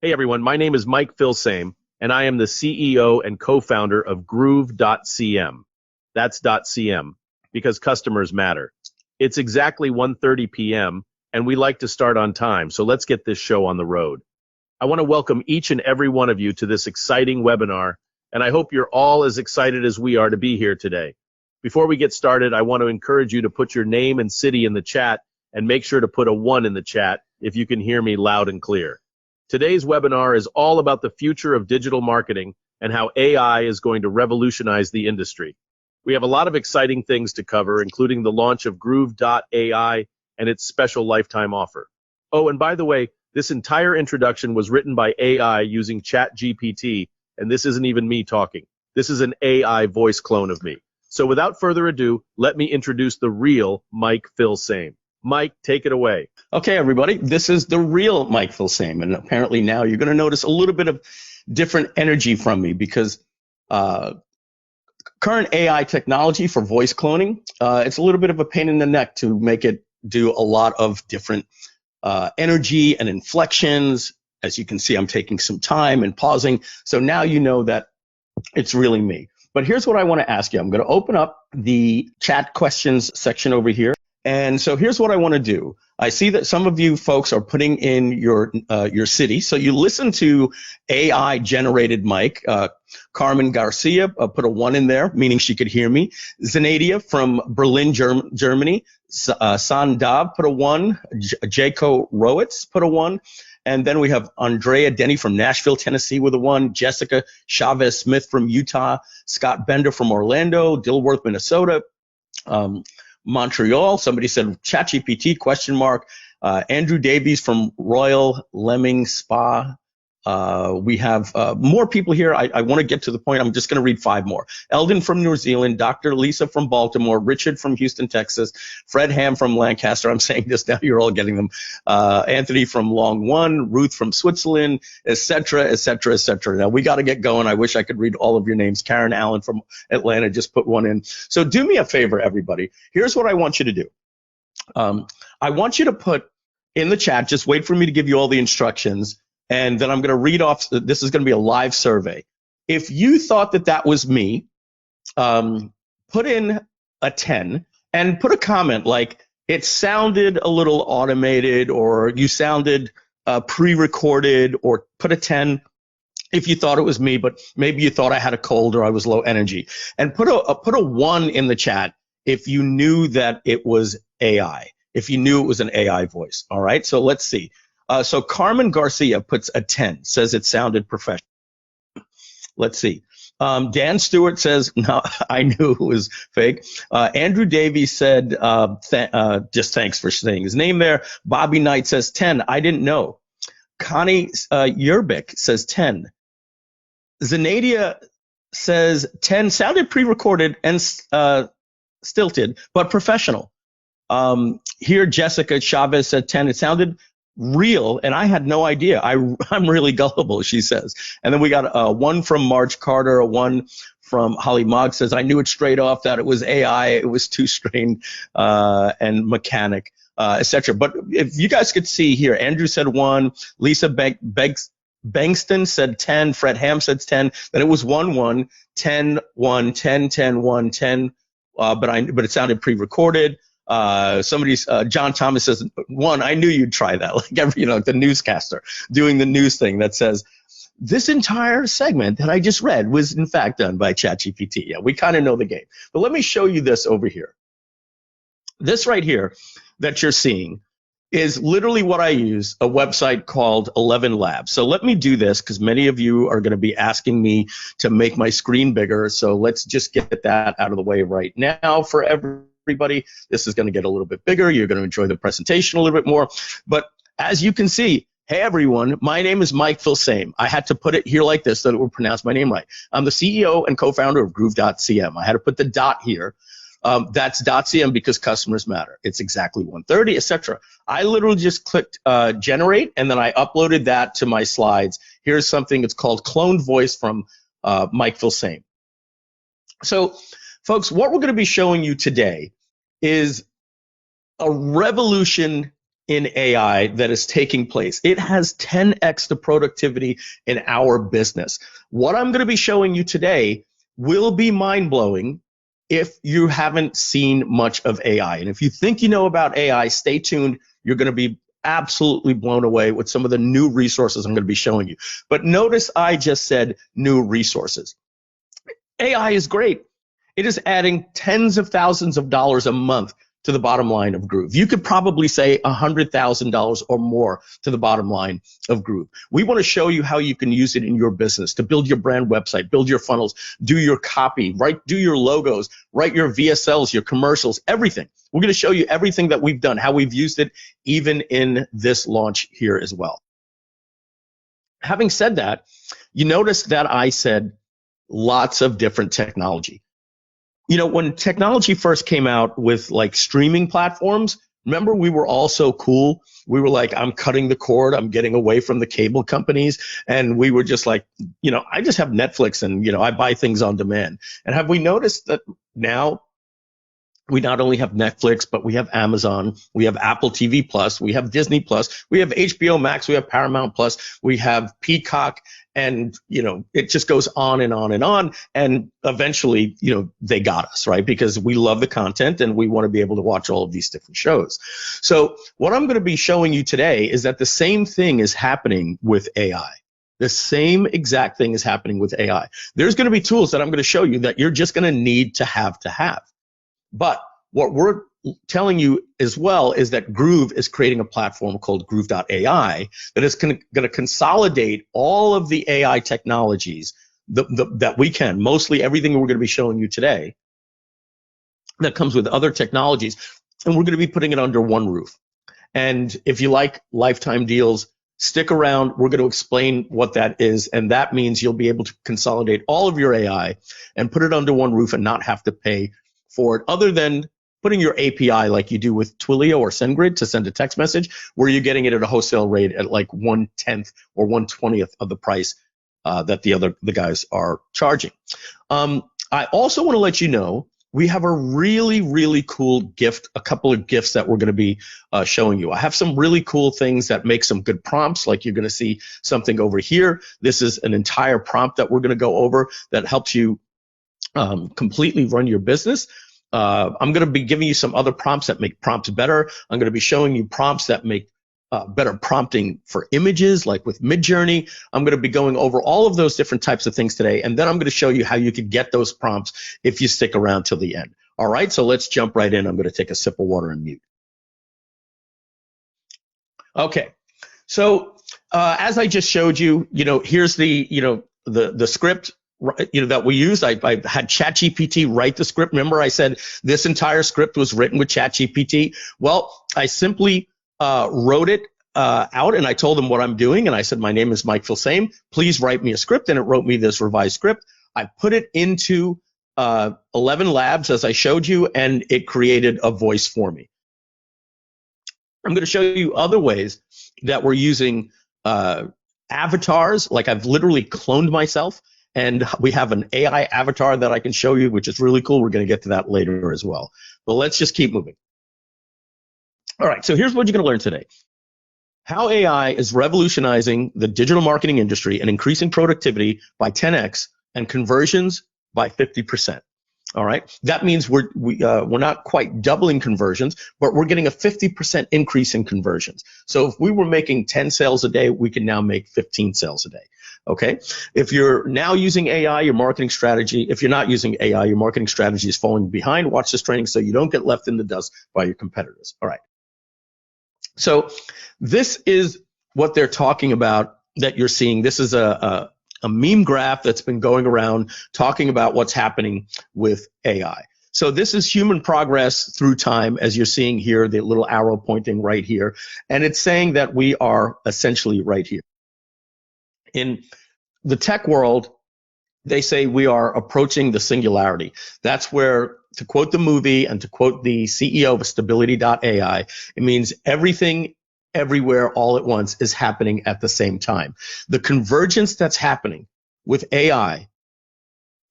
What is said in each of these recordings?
Hey everyone, my name is Mike Filsame, and I am the CEO and co-founder of Groove.cm. That's .cm, because customers matter. It's exactly 1:30 p.m., and we like to start on time, so let's get this show on the road. I want to welcome each and every one of you to this exciting webinar, and I hope you're all as excited as we are to be here today. Before we get started, I want to encourage you to put your name and city in the chat, and make sure to put a 1 in the chat if you can hear me loud and clear. Today's webinar is all about the future of digital marketing and how AI is going to revolutionize the industry. We have a lot of exciting things to cover, including the launch of Groove.ai and its special lifetime offer. Oh, and by the way, this entire introduction was written by AI using ChatGPT, and this isn't even me talking. This is an AI voice clone of me. So without further ado, let me introduce the real Mike Filsame. Mike, take it away. Okay, everybody, this is the real Mike Filsame, and apparently now you're going to notice a little bit of different energy from me because current AI technology for voice cloning, it's a little bit of a pain in the neck to make it do a lot of different energy and inflections. As you can see, I'm taking some time and pausing, so now you know that it's really me. But here's what I want to ask you. I'm going to open up the chat questions section over here. And so here's what I want to do. I see that some of you folks are putting in your city. So you listen to AI generated Mike. Carmen Garcia put a 1 in there, meaning she could hear me. Zanadia from Berlin, Germany. Sandav put a 1. Jaco Rowitz put a 1. And then we have Andrea Denny from Nashville, Tennessee with a 1. Jessica Chavez Smith from Utah. Scott Bender from Orlando. Dilworth, Minnesota. Montreal, somebody said ChatGPT ? Andrew Davies from Royal Lemming Spa. We have more people here. I want to get to the point. I'm just going to read 5 more. Eldon from New Zealand, Dr. Lisa from Baltimore, Richard from Houston, Texas, Fred Ham from Lancaster. I'm saying this now, you're all getting them. Anthony from Long One, Ruth from Switzerland, etc., etc., etc. Now we got to get going. I wish I could read all of your names. Karen Allen from Atlanta just put 1 in. So do me a favor, everybody. Here's what I want you to do. I want you to put in the chat, just wait for me to give you all the instructions, and then I'm going to read off. This is going to be a live survey. If you thought that that was me, put in a 10 and put a comment like it sounded a little automated, or you sounded pre-recorded, or put a 10 if you thought it was me, but maybe you thought I had a cold or I was low energy. And put a 1 in the chat if you knew that it was AI, if you knew it was an AI voice. All right, so let's see. So Carmen Garcia puts a 10, says it sounded professional. Let's see. Dan Stewart says, no, I knew it was fake. Andrew Davies said, just thanks for saying his name there. Bobby Knight says 10, I didn't know. Connie Yerbik says 10. Zanadia says 10, sounded pre-recorded and stilted, but professional. Here, Jessica Chavez said 10, it sounded real, and I had no idea. I'm really gullible, she says. And then we got 1 from Marge Carter, a 1 from Holly Mogg says, I knew it straight off that it was AI, it was too strained and mechanic, etc. But if you guys could see here, Andrew said 1, Lisa Bankston said 10, Fred Ham said 10, then it was 1, 1, 10, 1, 10, 10, 1, 10, but it sounded pre-recorded. John Thomas says 1, I knew you'd try that, like the newscaster doing the news thing that says, this entire segment that I just read was in fact done by ChatGPT. Yeah, we kind of know the game. But let me show you this over here. This right here that you're seeing is literally what I use, a website called 11 Labs. So let me do this because many of you are going to be asking me to make my screen bigger. So let's just get that out of the way right now for everybody. This is going to get a little bit bigger. You're going to enjoy the presentation a little bit more. But as you can see, hey everyone, my name is Mike Filsame. I had to put it here like this so that it would pronounce my name right. I'm the CEO and co-founder of Groove.cm. I had to put the dot here. That's .cm because customers matter. It's exactly 1:30, etc. I literally just clicked generate, and then I uploaded that to my slides. Here's something, it's called cloned voice from Mike Filsame. So folks, what we're going to be showing you today is a revolution in AI that is taking place. It has 10x the productivity in our business. What I'm going to be showing you today will be mind-blowing if you haven't seen much of AI. And if you think you know about AI, stay tuned. You're going to be absolutely blown away with some of the new resources I'm going to be showing you. But notice I just said new resources. AI is great. It is adding tens of thousands of dollars a month to the bottom line of Groove. You could probably say $100,000 or more to the bottom line of Groove. We want to show you how you can use it in your business to build your brand website, build your funnels, do your copy, do your logos, write your VSLs, your commercials, everything. We're going to show you everything that we've done, how we've used it, even in this launch here as well. Having said that, you notice that I said lots of different technology. You know, when technology first came out with like streaming platforms, remember we were all so cool. We were like, I'm cutting the cord. I'm getting away from the cable companies. And we were just like, you know, I just have Netflix and, you know, I buy things on demand. And have we noticed that now we not only have Netflix, but we have Amazon, we have Apple TV Plus, we have Disney Plus, we have HBO Max, we have Paramount Plus, we have Peacock, and you know, it just goes on and on and on. And eventually, you know, they got us, right? Because we love the content and we want to be able to watch all of these different shows. So what I'm going to be showing you today is that the same thing is happening with AI. The same exact thing is happening with AI. There's going to be tools that I'm going to show you that you're just going to need to have. But what we're telling you as well is that Groove is creating a platform called Groove.ai that is going to consolidate all of the AI technologies that we can, mostly everything we're going to be showing you today that comes with other technologies, and we're going to be putting it under one roof. And if you like lifetime deals, stick around. We're going to explain what that is, and that means you'll be able to consolidate all of your AI and put it under one roof and not have to pay for it, other than putting your API like you do with Twilio or SendGrid to send a text message, where you're getting it at a wholesale rate at like 1/10 or 1/20th of the price that the guys are charging. I also want to let you know we have a really, really cool gift, a couple of gifts that we're going to be showing you. I have some really cool things that make some good prompts, like you're going to see something over here. This is an entire prompt that we're going to go over that helps you completely run your business. I'm going to be giving you some other prompts that make prompts better. I'm going to be showing you prompts that make better prompting for images, like with Midjourney. I'm going to be going over all of those different types of things today, and then I'm going to show you how you can get those prompts if you stick around till the end. All right, so let's jump right in. I'm going to take a sip of water and mute. Okay, so as I just showed you, here's the script. That we used. I had ChatGPT write the script. Remember I said this entire script was written with ChatGPT? Well, I simply wrote it out, and I told them what I'm doing, and I said, my name is Mike Filsame. Please write me a script, and it wrote me this revised script. I put it into 11 Labs, as I showed you, and it created a voice for me. I'm going to show you other ways that we're using avatars, like I've literally cloned myself. And we have an AI avatar that I can show you, which is really cool. We're going to get to that later as well. But let's just keep moving. All right, so here's what you're going to learn today. How AI is revolutionizing the digital marketing industry and increasing productivity by 10x and conversions by 50%. All right, that means we're not quite doubling conversions, but we're getting a 50% increase in conversions. So if we were making 10 sales a day, we can now make 15 sales a day. Okay, if you're now using AI, your marketing strategy, if you're not using AI, your marketing strategy is falling behind. Watch this training so you don't get left in the dust by your competitors. All right, so this is what they're talking about that you're seeing. This is a meme graph that's been going around talking about what's happening with AI. So this is human progress through time, as you're seeing here, the little arrow pointing right here. And it's saying that we are essentially right here. In the tech world, they say we are approaching the singularity. That's where, to quote the movie and to quote the CEO of Stability.ai, it means everything, everywhere, all at once is happening at the same time. The convergence that's happening with AI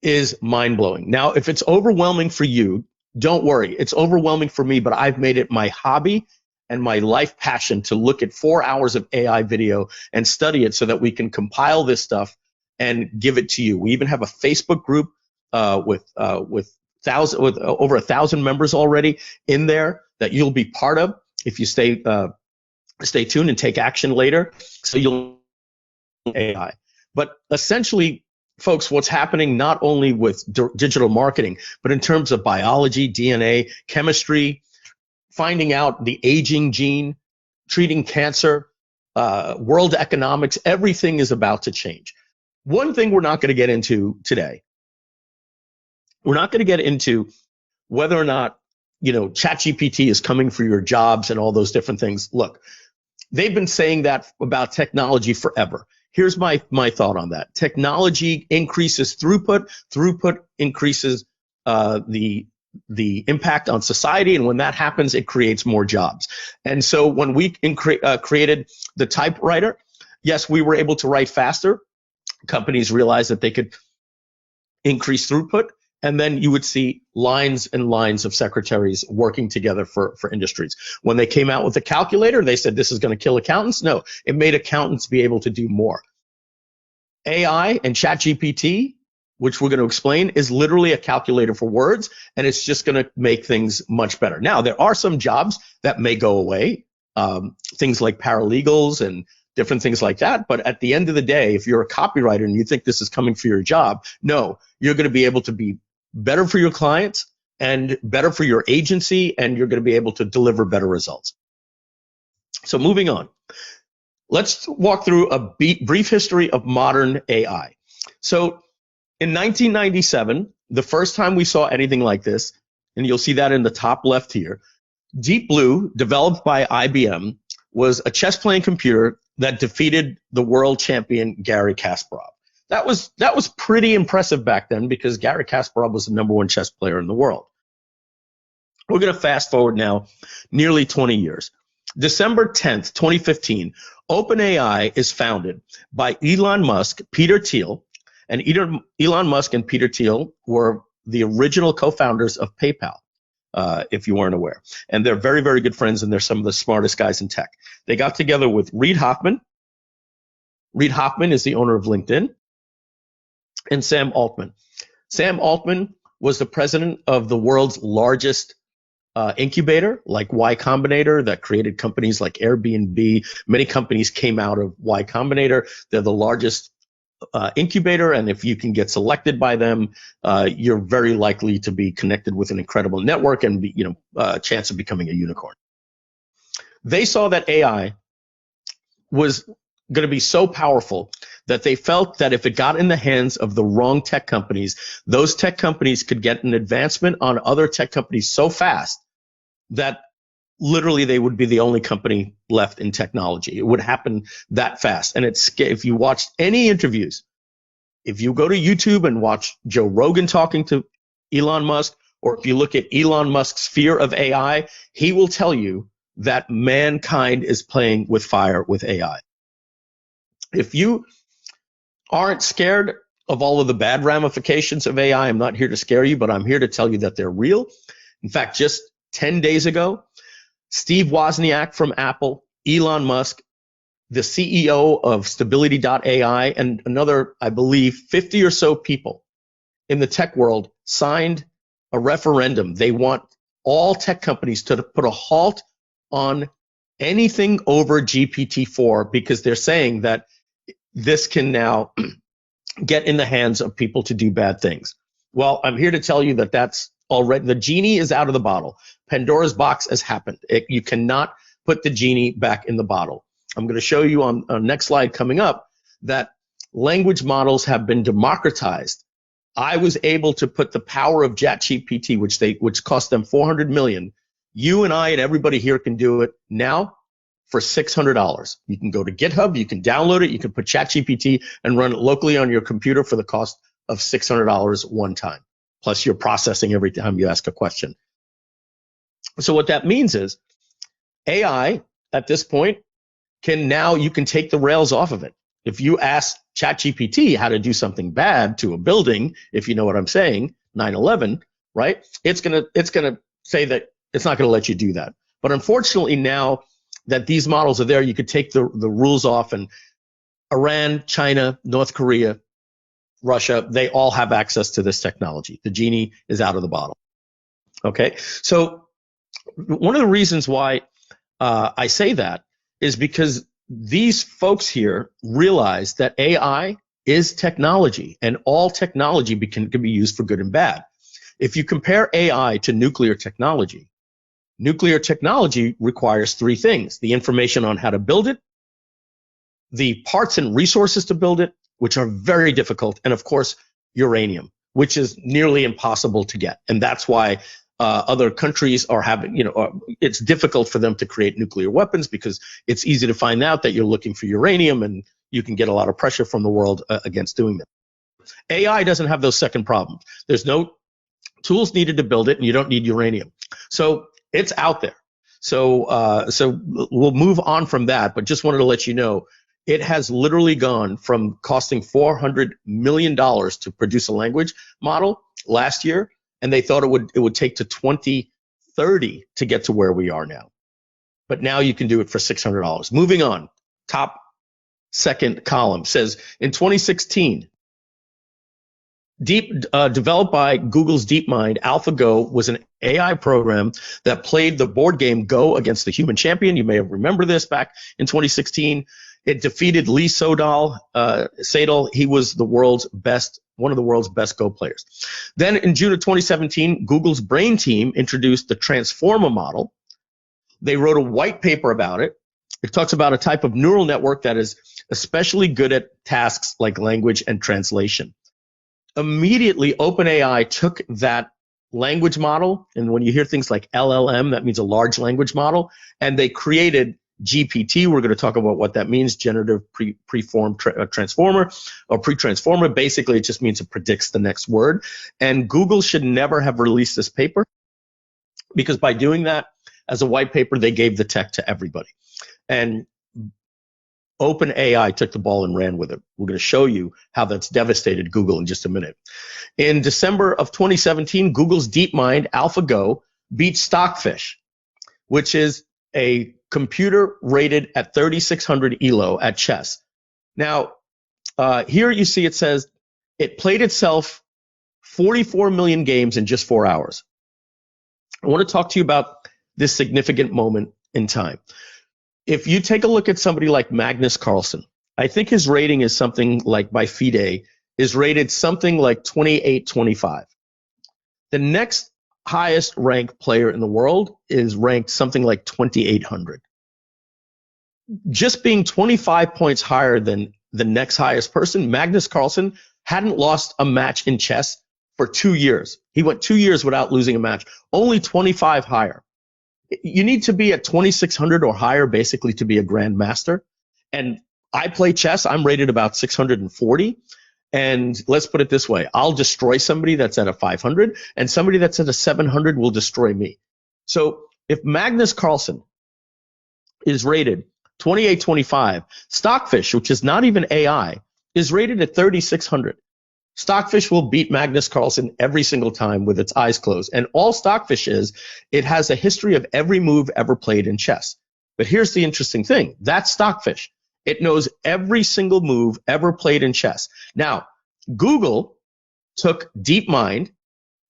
is mind-blowing. Now, if it's overwhelming for you, don't worry. It's overwhelming for me, but I've made it my hobby and my life passion to look at 4 hours of AI video and study it so that we can compile this stuff and give it to you. We even have a Facebook group with over 1,000 members already in there that you'll be part of if you stay tuned and take action later. So you'll AI. But essentially, folks, what's happening not only with digital marketing, but in terms of biology, DNA, chemistry, finding out the aging gene, treating cancer, world economics, everything is about to change. One thing we're not going to get into today, we're not going to get into whether or not, ChatGPT is coming for your jobs and all those different things. Look, they've been saying that about technology forever. Here's my thought on that. Technology increases throughput. Throughput increases the impact on society, and when that happens, it creates more jobs. And so when we created the typewriter, yes, we were able to write faster. Companies realized that they could increase throughput, and then you would see lines and lines of secretaries working together for industries. When they came out with the calculator, they said this is going to kill accountants. No, it made accountants be able to do more. AI and ChatGPT, which we're going to explain, is literally a calculator for words, and it's just going to make things much better. Now, there are some jobs that may go away, things like paralegals and different things like that. But at the end of the day, if you're a copywriter and you think this is coming for your job, no, you're going to be able to be better for your clients and better for your agency, and you're going to be able to deliver better results. So moving on, let's walk through a brief history of modern AI. So in 1997, the first time we saw anything like this, and you'll see that in the top left here, Deep Blue, developed by IBM, was a chess-playing computer that defeated the world champion Garry Kasparov. That was pretty impressive back then because Garry Kasparov was the #1 chess player in the world. We're going to fast forward now nearly 20 years. December 10th, 2015, OpenAI is founded by Elon Musk, Peter Thiel, and Elon Musk and Peter Thiel were the original co-founders of PayPal, if you weren't aware. And they're very, very good friends, and they're some of the smartest guys in tech. They got together with Reid Hoffman. Reid Hoffman is the owner of LinkedIn, and Sam Altman. Sam Altman was the president of the world's largest incubator, like Y Combinator, that created companies like Airbnb. Many companies came out of Y Combinator. They're the largest incubator, and if you can get selected by them, you're very likely to be connected with an incredible network and be, chance of becoming a unicorn. They saw that AI was going to be so powerful that they felt that if it got in the hands of the wrong tech companies, those tech companies could get an advancement on other tech companies so fast that literally they would be the only company left in technology. It would happen that fast. And if you watched any interviews, if you go to YouTube and watch Joe Rogan talking to Elon Musk, or if you look at Elon Musk's fear of AI, he will tell you that mankind is playing with fire with AI. If you aren't scared of all of the bad ramifications of AI, I'm not here to scare you, but I'm here to tell you that they're real. In fact, just 10 days ago, Steve Wozniak from Apple, Elon Musk, the CEO of Stability.ai, and another, I believe, 50 or so people in the tech world signed a referendum. They want all tech companies to put a halt on anything over GPT-4 because they're saying that this can now get in the hands of people to do bad things. Well, I'm here to tell you that that's already, the genie is out of the bottle. Pandora's box has happened. You cannot put the genie back in the bottle. I'm going to show you on the next slide coming up that language models have been democratized. I was able to put the power of ChatGPT, which cost them $400 million. You and I and everybody here can do it now for $600. You can go to GitHub, you can download it, you can put ChatGPT and run it locally on your computer for the cost of $600 one time, plus you're processing every time you ask a question. So what that means is AI at this point you can take the rails off of it. If you ask ChatGPT how to do something bad to a building, if you know what I'm saying, 9/11, right? It's gonna say that it's not gonna let you do that. But unfortunately, now that these models are there, you could take the rules off, and Iran, China, North Korea, Russia, they all have access to this technology. The genie is out of the bottle. Okay, so one of the reasons why I say that is because these folks here realize that AI is technology, and all technology can be used for good and bad. If you compare AI to nuclear technology requires three things: the information on how to build it, the parts and resources to build it, which are very difficult, and of course, uranium, which is nearly impossible to get. And that's why other countries are having, it's difficult for them to create nuclear weapons, because it's easy to find out that you're looking for uranium, and you can get a lot of pressure from the world against doing that. AI doesn't have those second problems. There's no tools needed to build it, and you don't need uranium. So it's out there. So we'll move on from that, but just wanted to let you know, it has literally gone from costing $400 million to produce a language model last year, and they thought it would take to 2030 to get to where we are now. But now you can do it for $600. Moving on, top second column says, in 2016, developed by Google's DeepMind, AlphaGo was an AI program that played the board game Go against the human champion. You may remember this back in 2016. It defeated Lee Sedol. He was one of the world's best Go players. Then in June of 2017, Google's brain team introduced the Transformer model. They wrote a white paper about it. It talks about a type of neural network that is especially good at tasks like language and translation. Immediately, OpenAI took that language model, and when you hear things like LLM, that means a large language model, and they created GPT. We're going to talk about what that means, generative preformed transformer or pre-transformer. Basically, it just means it predicts the next word. And Google should never have released this paper, because by doing that as a white paper, they gave the tech to everybody. And OpenAI took the ball and ran with it. We're going to show you how that's devastated Google in just a minute. In December of 2017, Google's DeepMind AlphaGo beat Stockfish, which is a computer rated at 3600 ELO at chess. Now, here you see it says it played itself 44 million games in just 4 hours. I want to talk to you about this significant moment in time. If you take a look at somebody like Magnus Carlsen, I think his rating is something like, by FIDE, is rated something like 2825. The next highest ranked player in the world is ranked something like 2800. Just being 25 points higher than the next highest person, Magnus Carlsen hadn't lost a match in chess for 2 years. He went 2 years without losing a match, only 25 higher. You need to be at 2600 or higher basically to be a grandmaster. And I play chess, I'm rated about 640. And let's put it this way, I'll destroy somebody that's at a 500, and somebody that's at a 700 will destroy me. So if Magnus Carlsen is rated 2825, Stockfish, which is not even AI, is rated at 3600. Stockfish will beat Magnus Carlsen every single time with its eyes closed. And all Stockfish is, it has a history of every move ever played in chess. But here's the interesting thing. That's Stockfish. It knows every single move ever played in chess. Now, Google took DeepMind.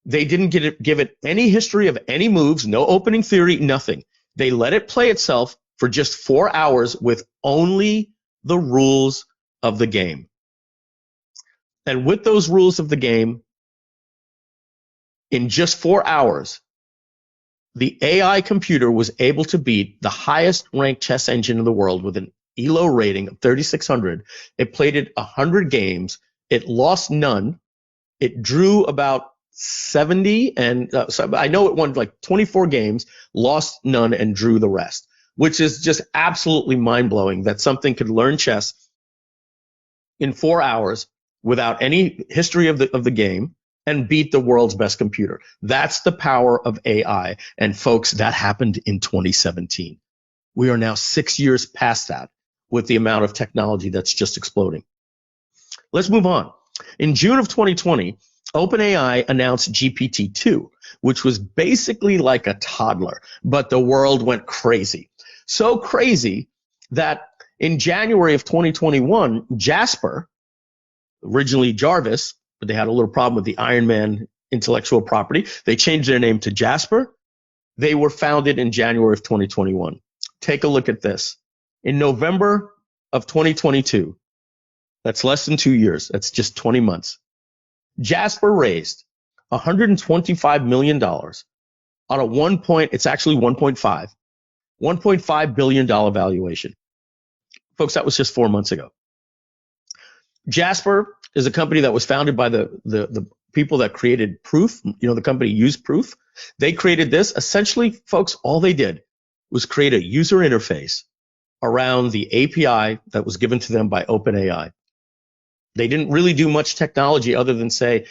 They didn't give it any history of any moves, no opening theory, nothing. They let it play itself for just 4 hours with only the rules of the game. And with those rules of the game, in just 4 hours, the AI computer was able to beat the highest ranked chess engine in the world with an ELO rating of 3600. It played it 100 games. It lost none. It drew about 70, and so I know it won like 24 games, lost none, and drew the rest, which is just absolutely mind-blowing that something could learn chess in 4 hours without any history of the game and beat the world's best computer. That's the power of AI. And folks, that happened in 2017. We are now 6 years past that with the amount of technology that's just exploding. Let's move on. In June of 2020, OpenAI announced GPT-2, which was basically like a toddler, but the world went crazy. So crazy that in January of 2021, Jasper, originally Jarvis, but they had a little problem with the Iron Man intellectual property. They changed their name to Jasper. They were founded in January of 2021. Take a look at this. In November of 2022, that's less than 2 years, that's just 20 months, Jasper raised $125 million on a it's actually 1.5, $1.5 billion valuation. Folks, that was just 4 months ago. Jasper is a company that was founded by the people that created Proof. The company used Proof. They created this. Essentially, folks, all they did was create a user interface around the API that was given to them by OpenAI. They didn't really do much technology other than say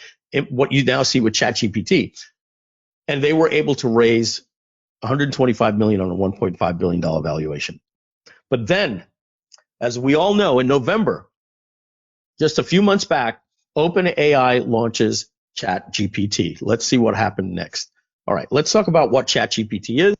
what you now see with ChatGPT. And they were able to raise $125 million on a $1.5 billion valuation. But then, as we all know, in November, just a few months back, OpenAI launches ChatGPT. Let's see what happened next. All right, let's talk about what ChatGPT is.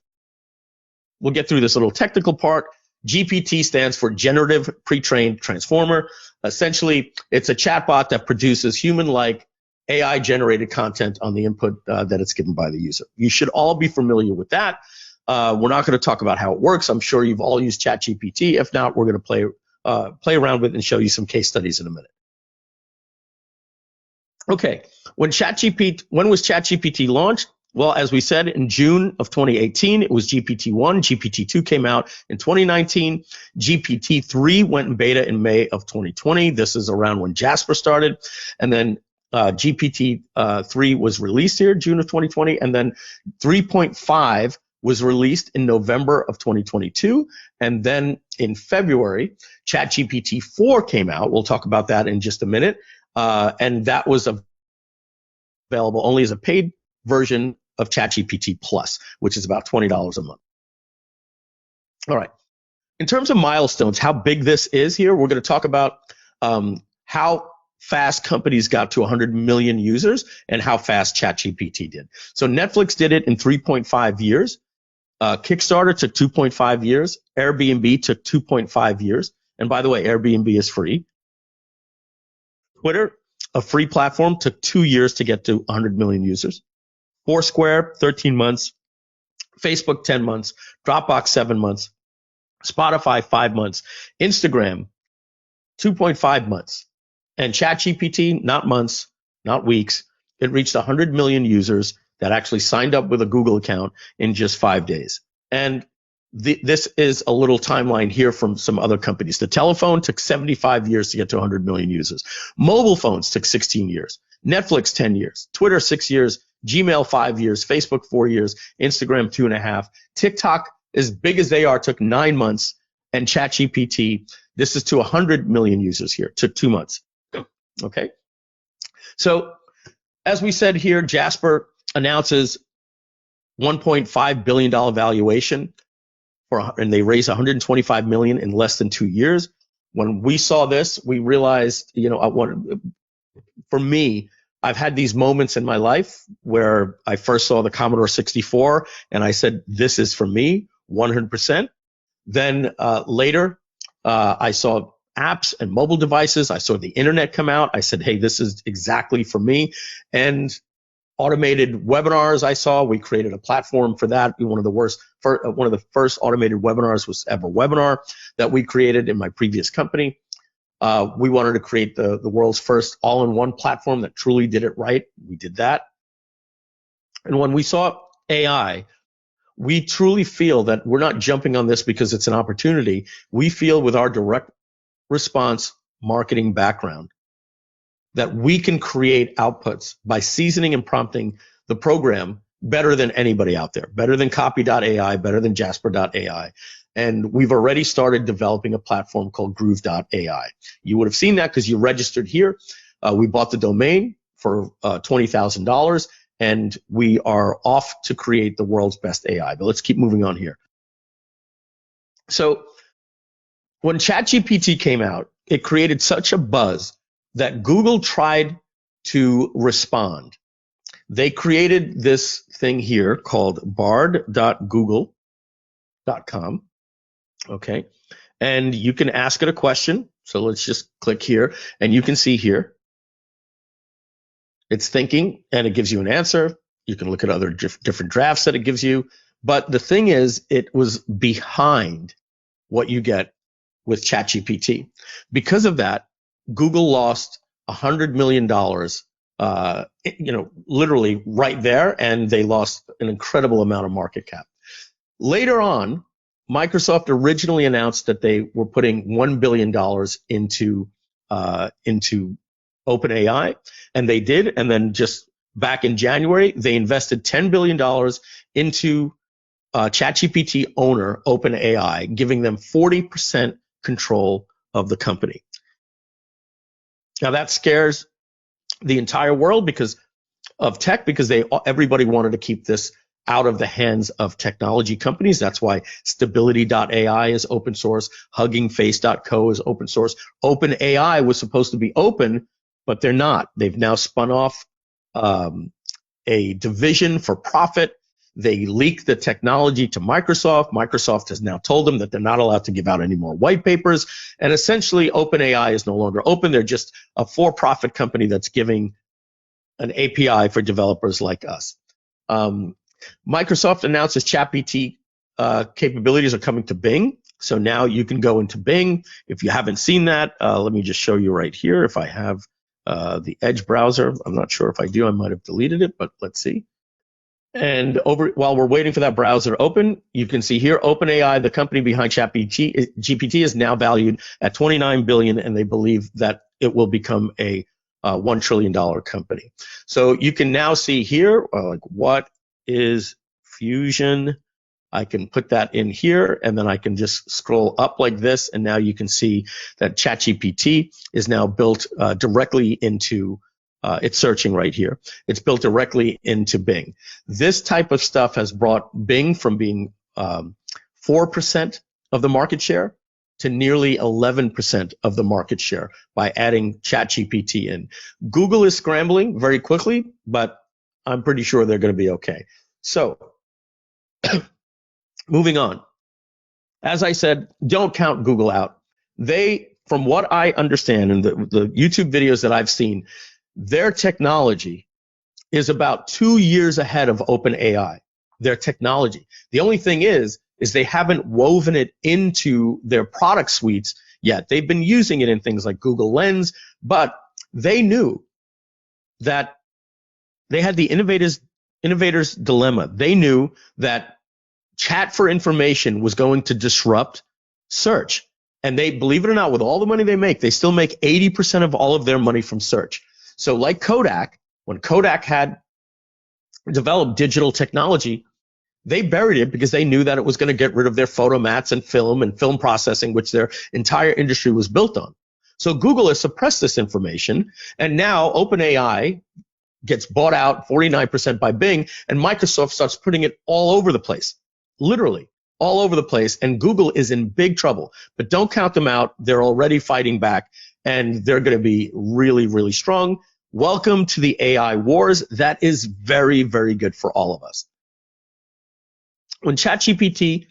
We'll get through this little technical part. GPT stands for Generative Pre-trained Transformer. Essentially, it's a chatbot that produces human-like AI-generated content on the input that it's given by the user. You should all be familiar with that. We're not going to talk about how it works. I'm sure you've all used ChatGPT. If not, we're going to play around with it and show you some case studies in a minute. Okay, when was ChatGPT launched? Well, as we said, in June of 2018, it was GPT-1. GPT-2 came out in 2019. GPT-3 went in beta in May of 2020. This is around when Jasper started. And then GPT-3 was released here, June of 2020. And then 3.5 was released in November of 2022. And then in February, ChatGPT-4 came out. We'll talk about that in just a minute. And that was available only as a paid version of ChatGPT Plus, which is about $20 a month. All right. In terms of milestones, how big this is here, we're going to talk about how fast companies got to 100 million users and how fast ChatGPT did. So Netflix did it in 3.5 years. Kickstarter took 2.5 years. Airbnb took 2.5 years. And by the way, Airbnb is free. Twitter, a free platform, took 2 years to get to 100 million users. Foursquare, 13 months. Facebook, 10 months. Dropbox, 7 months. Spotify, 5 months. Instagram, 2.5 months. And ChatGPT, not months, not weeks. It reached 100 million users that actually signed up with a Google account in just 5 days. And this is a little timeline here from some other companies. The telephone took 75 years to get to 100 million users. Mobile phones took 16 years. Netflix, 10 years. Twitter, 6 years. Gmail, 5 years. Facebook, 4 years. Instagram, 2.5. TikTok, as big as they are, took 9 months. And ChatGPT, this is to 100 million users here, took 2 months. Okay. So as we said here, Jasper announces $1.5 billion valuation and they raised 125 million in less than 2 years. When we saw this, we realized, for me, I've had these moments in my life where I first saw the Commodore 64 and I said, this is for me, 100%. Then later, I saw apps and mobile devices. I saw the internet come out. I said, hey, this is exactly for me. And automated webinars I saw, we created a platform for that. One of the first automated webinars was EverWebinar that we created in my previous company. We wanted to create the world's first all-in-one platform that truly did it right. We did that. And when we saw AI, we truly feel that we're not jumping on this because it's an opportunity. We feel with our direct response marketing background that we can create outputs by seasoning and prompting the program better than anybody out there, better than Copy.ai, better than Jasper.ai. And we've already started developing a platform called Groove.ai. You would have seen that because you registered here. We bought the domain for $20,000, and we are off to create the world's best AI. But let's keep moving on here. So when ChatGPT came out, it created such a buzz that Google tried to respond. They created this thing here called bard.google.com. Okay. And you can ask it a question. So let's just click here, and you can see here, it's thinking, and it gives you an answer. You can look at other different drafts that it gives you. But the thing is, it was behind what you get with ChatGPT. Because of that, Google lost $100 million, literally right there, and they lost an incredible amount of market cap. Later on, Microsoft originally announced that they were putting $1 billion into OpenAI, and they did. And then just back in January, they invested $10 billion into ChatGPT owner OpenAI, giving them 40% control of the company. Now that scares the entire world because of tech, because everybody wanted to keep this out of the hands of technology companies. That's why Stability.ai is open source. HuggingFace.co is open source. OpenAI was supposed to be open, but they're not. They've now spun off a division for profit. They leaked the technology to Microsoft. Microsoft has now told them that they're not allowed to give out any more white papers. And essentially, OpenAI is no longer open. They're just a for-profit company that's giving an API for developers like us. Microsoft announces ChatGPT capabilities are coming to Bing. So now you can go into Bing. If you haven't seen that, let me just show you right here. If I have the Edge browser, I'm not sure if I do. I might have deleted it, but let's see. And while we're waiting for that browser to open, you can see here, OpenAI, the company behind ChatGPT, is now valued at $29 billion, and they believe that it will become a $1 trillion company. So you can now see here, like, what is Fusion? I can put that in here, and then I can just scroll up like this, and now you can see that ChatGPT is now built directly into it's searching right here. It's built directly into Bing. This type of stuff has brought Bing from being 4% of the market share to nearly 11% of the market share by adding ChatGPT in. Google is scrambling very quickly, but I'm pretty sure they're going to be okay. So, moving on. As I said, don't count Google out. They, from what I understand in the YouTube videos that I've seen, their technology is about 2 years ahead of OpenAI. Their technology. The only thing is they haven't woven it into their product suites yet. They've been using it in things like Google Lens, but they knew that they had the innovator's dilemma. They knew that chat for information was going to disrupt search. And they, believe it or not, with all the money they make, they still make 80% of all of their money from search. So like Kodak, when Kodak had developed digital technology, they buried it because they knew that it was going to get rid of their photomats and film processing, which their entire industry was built on. So Google has suppressed this information, and now OpenAI gets bought out 49% by Bing, and Microsoft starts putting it all over the place, literally all over the place, and Google is in big trouble. But don't count them out. They're already fighting back, and they're going to be really, really strong. Welcome to the AI wars. That is very, very good for all of us. When ChatGPT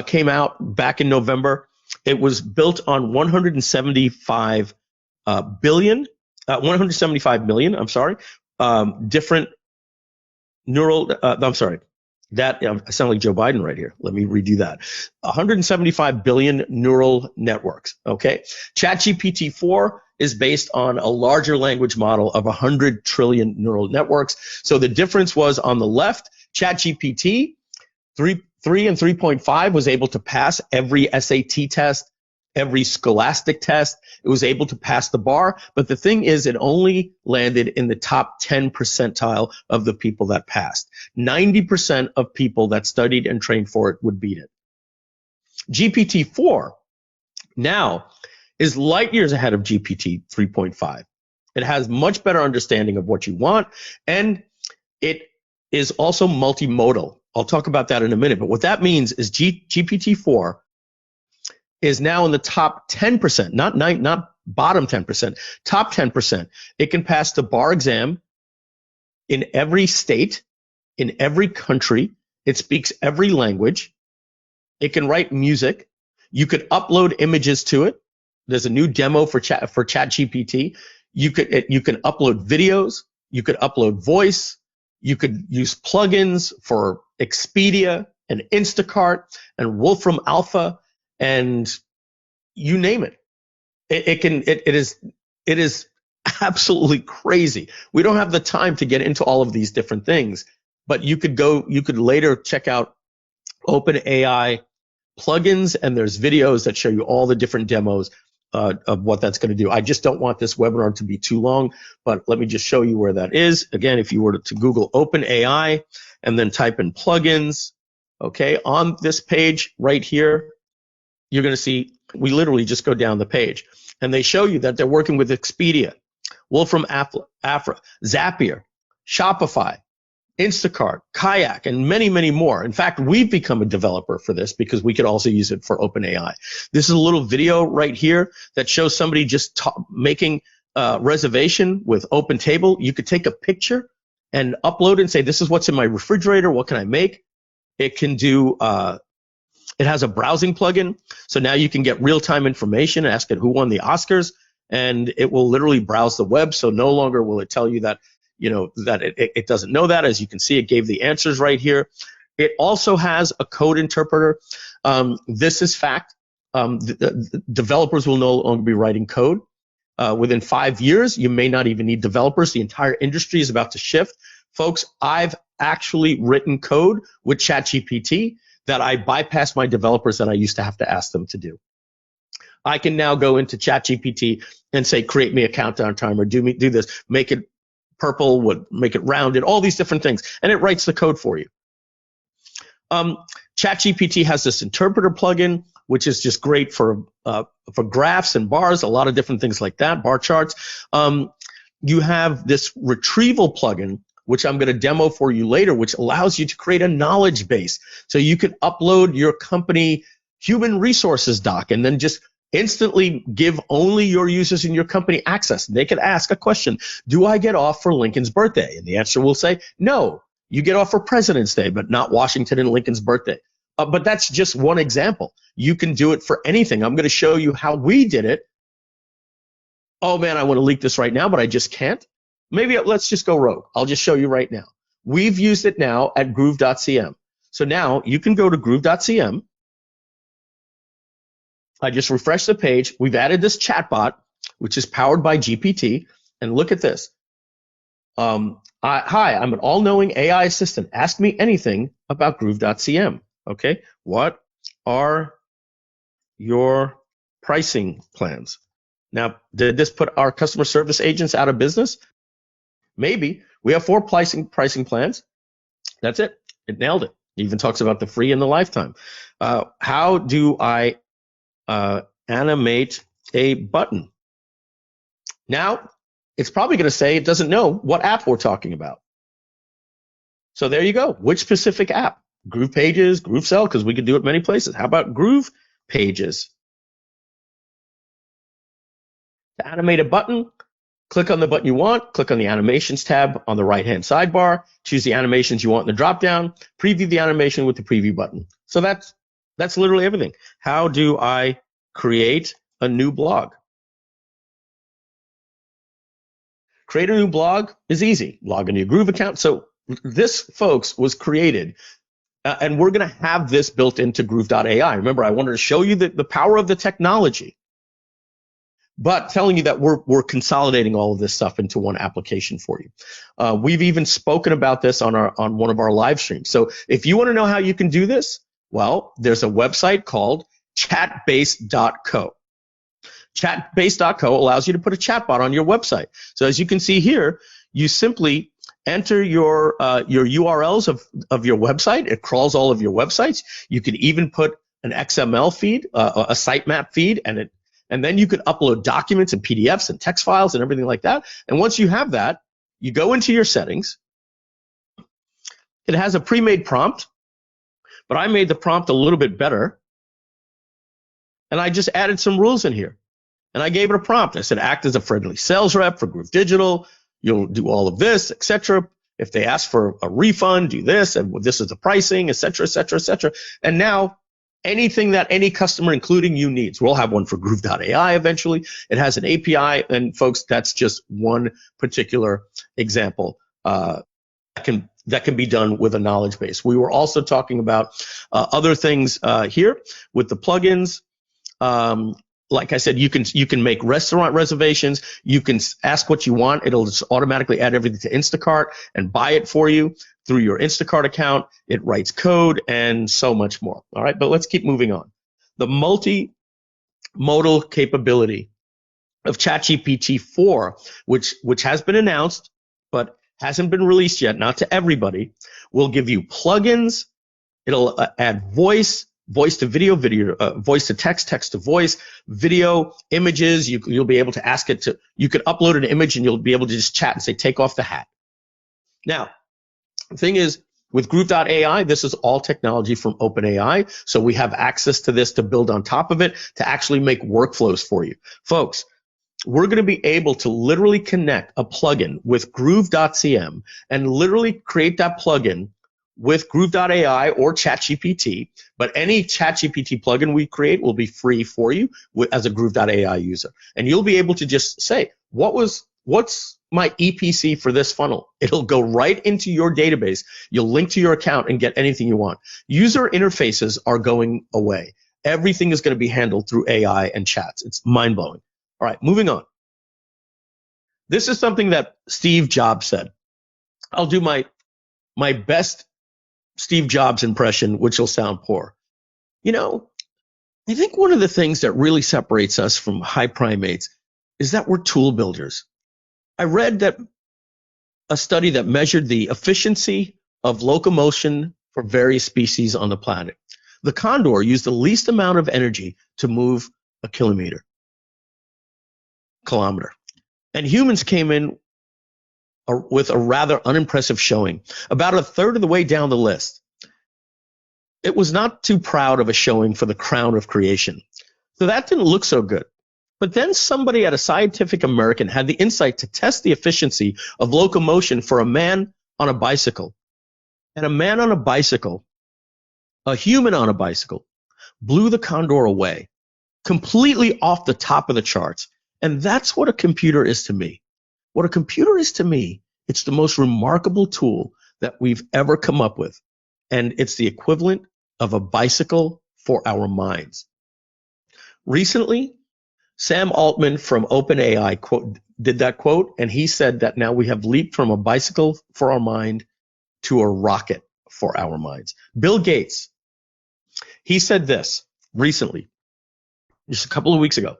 came out back in November, it was built on 175 million, different neural, I sound like Joe Biden right here. Let me redo that. 175 billion neural networks, okay? ChatGPT 4 is based on a larger language model of 100 trillion neural networks. So the difference was on the left, ChatGPT 3 and 3.5 was able to pass every SAT test, every scholastic test. It was able to pass the bar. But the thing is, it only landed in the top 10 percentile of the people that passed. 90% of people that studied and trained for it would beat it. GPT-4 now is light years ahead of GPT 3.5. It has much better understanding of what you want, and it is also multimodal. I'll talk about that in a minute, but what that means is GPT-4 is now in the top 10%, not bottom 10%, top 10%. It can pass the bar exam in every state, in every country. It speaks every language. It can write music. You could upload images to it. There's a new demo for ChatGPT. You can upload videos. You could upload voice. You could use plugins for Expedia and Instacart and Wolfram Alpha and you name it. It is absolutely crazy. We don't have the time to get into all of these different things, but you could later check out OpenAI plugins, and there's videos that show you all the different demos of what that's going to do. I just don't want this webinar to be too long, but let me just show you where that is. Again, if you were to Google OpenAI and then type in plugins, okay, on this page right here, you're going to see we literally just go down the page, and they show you that they're working with Expedia, Wolfram Alpha, Zapier, Shopify, Instacart, Kayak, and many, many more. In fact, we've become a developer for this because we could also use it for OpenAI. This is a little video right here that shows somebody just making a reservation with OpenTable. You could take a picture and upload it and say, this is what's in my refrigerator. What can I make? It can do, it has a browsing plugin. So now you can get real-time information, ask it who won the Oscars, and it will literally browse the web. So no longer will it tell you that that it doesn't know that. As you can see, it gave the answers right here. It also has a code interpreter. This is fact. The developers will no longer be writing code. Within 5 years, you may not even need developers. The entire industry is about to shift. Folks, I've actually written code with ChatGPT that I bypassed my developers that I used to have to ask them to do. I can now go into ChatGPT and say, create me a countdown timer, do this, make it purple, would make it rounded, all these different things, and it writes the code for you. ChatGPT has this interpreter plugin, which is just great for graphs and bars, a lot of different things like that, bar charts. You have this retrieval plugin, which I'm going to demo for you later, which allows you to create a knowledge base. So you can upload your company human resources doc and then just instantly give only your users in your company access. They could ask a question, do I get off for Lincoln's birthday? And the answer will say, no, you get off for President's Day, but not Washington and Lincoln's birthday. But that's just one example. You can do it for anything. I'm going to show you how we did it. Oh man, I want to leak this right now, but I just can't. Maybe let's just go rogue. I'll just show you right now. We've used it now at Groove.cm. So now you can go to Groove.cm. I just refreshed the page. We've added this chatbot, which is powered by GPT. And look at this. Hi, I'm an all-knowing AI assistant. Ask me anything about Groove.cm. Okay, what are your pricing plans? Now, did this put our customer service agents out of business? Maybe. We have 4 pricing plans. That's it. It nailed it. It even talks about the free and the lifetime. How do I animate a button? Now, it's probably going to say it doesn't know what app we're talking about. So there you go. Which specific app? Groove Pages, Groove Cell, because we could do it many places. How about Groove Pages? To animate a button, click on the button you want, click on the Animations tab on the right-hand sidebar, choose the animations you want in the drop-down, preview the animation with the preview button. So that's literally everything. How do I create a new blog? Create a new blog is easy. Log into your Groove account. So this, folks, was created, and we're going to have this built into Groove.ai. Remember, I wanted to show you the power of the technology, but telling you that we're consolidating all of this stuff into one application for you. We've even spoken about this on one of our live streams. So if you want to know how you can do this, well, there's a website called chatbase.co. Chatbase.co allows you to put a chatbot on your website. So as you can see here, you simply enter your URLs of your website. It crawls all of your websites. You can even put an XML feed, a sitemap feed, and then you can upload documents and PDFs and text files and everything like that. And once you have that, you go into your settings. It has a pre-made prompt, but I made the prompt a little bit better. And I just added some rules in here. And I gave it a prompt. I said, act as a friendly sales rep for GrooveDigital. You'll do all of this, etc. If they ask for a refund, do this, and this is the pricing, etc., etc., etc. And now anything that any customer, including you, needs. We'll have one for Groove.ai eventually. It has an API, and folks, that's just one particular example that can be done with a knowledge base. We were also talking about other things here with the plugins. Like I said, you can make restaurant reservations. You can ask what you want. It'll just automatically add everything to Instacart and buy it for you through your Instacart account. It writes code and so much more. All right, but let's keep moving on. The multimodal capability of ChatGPT 4, which has been announced but hasn't been released yet, not to everybody, will give you plugins. It'll add voice to video, voice to text, text to voice, video, images. You'll be able to ask it to, you could upload an image and you'll be able to just chat and say, take off the hat. Now, the thing is, with Groove.ai, this is all technology from OpenAI. So we have access to this to build on top of it, to actually make workflows for you. Folks, we're going to be able to literally connect a plugin with Groove.cm and literally create that plugin with Groove.ai or ChatGPT, but any ChatGPT plugin we create will be free for you as a Groove.ai user. And you'll be able to just say, what's my EPC for this funnel? It'll go right into your database. You'll link to your account and get anything you want. User interfaces are going away. Everything is going to be handled through AI and chats. It's mind-blowing. All right, moving on. This is something that Steve Jobs said. I'll do my best Steve Jobs impression, which will sound poor. You know, I think one of the things that really separates us from high primates is that we're tool builders. I read that a study that measured the efficiency of locomotion for various species on the planet. The condor used the least amount of energy to move a kilometer. And humans came in with a rather unimpressive showing, about a third of the way down the list. It was not too proud of a showing for the crown of creation. So that didn't look so good. But then somebody at a Scientific American had the insight to test the efficiency of locomotion for a man on a bicycle. And a man on a bicycle, a human on a bicycle, blew the condor away, completely off the top of the charts. And that's what a computer is to me. What a computer is to me, it's the most remarkable tool that we've ever come up with. And it's the equivalent of a bicycle for our minds. Recently, Sam Altman from OpenAI did that quote, and he said that now we have leaped from a bicycle for our mind to a rocket for our minds. Bill Gates, he said this recently, just a couple of weeks ago.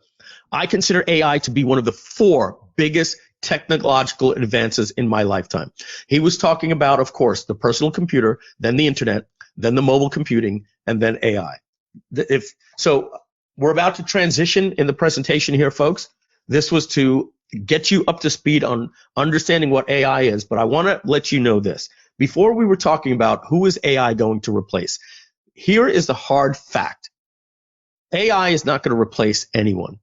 I consider AI to be one of the 4 biggest technological advances in my lifetime. He was talking about, of course, the personal computer, then the internet, then the mobile computing, and then AI. So we're about to transition in the presentation here, folks. This was to get you up to speed on understanding what AI is, but I want to let you know this. Before we were talking about who is AI going to replace, here is the hard fact. AI is not going to replace anyone.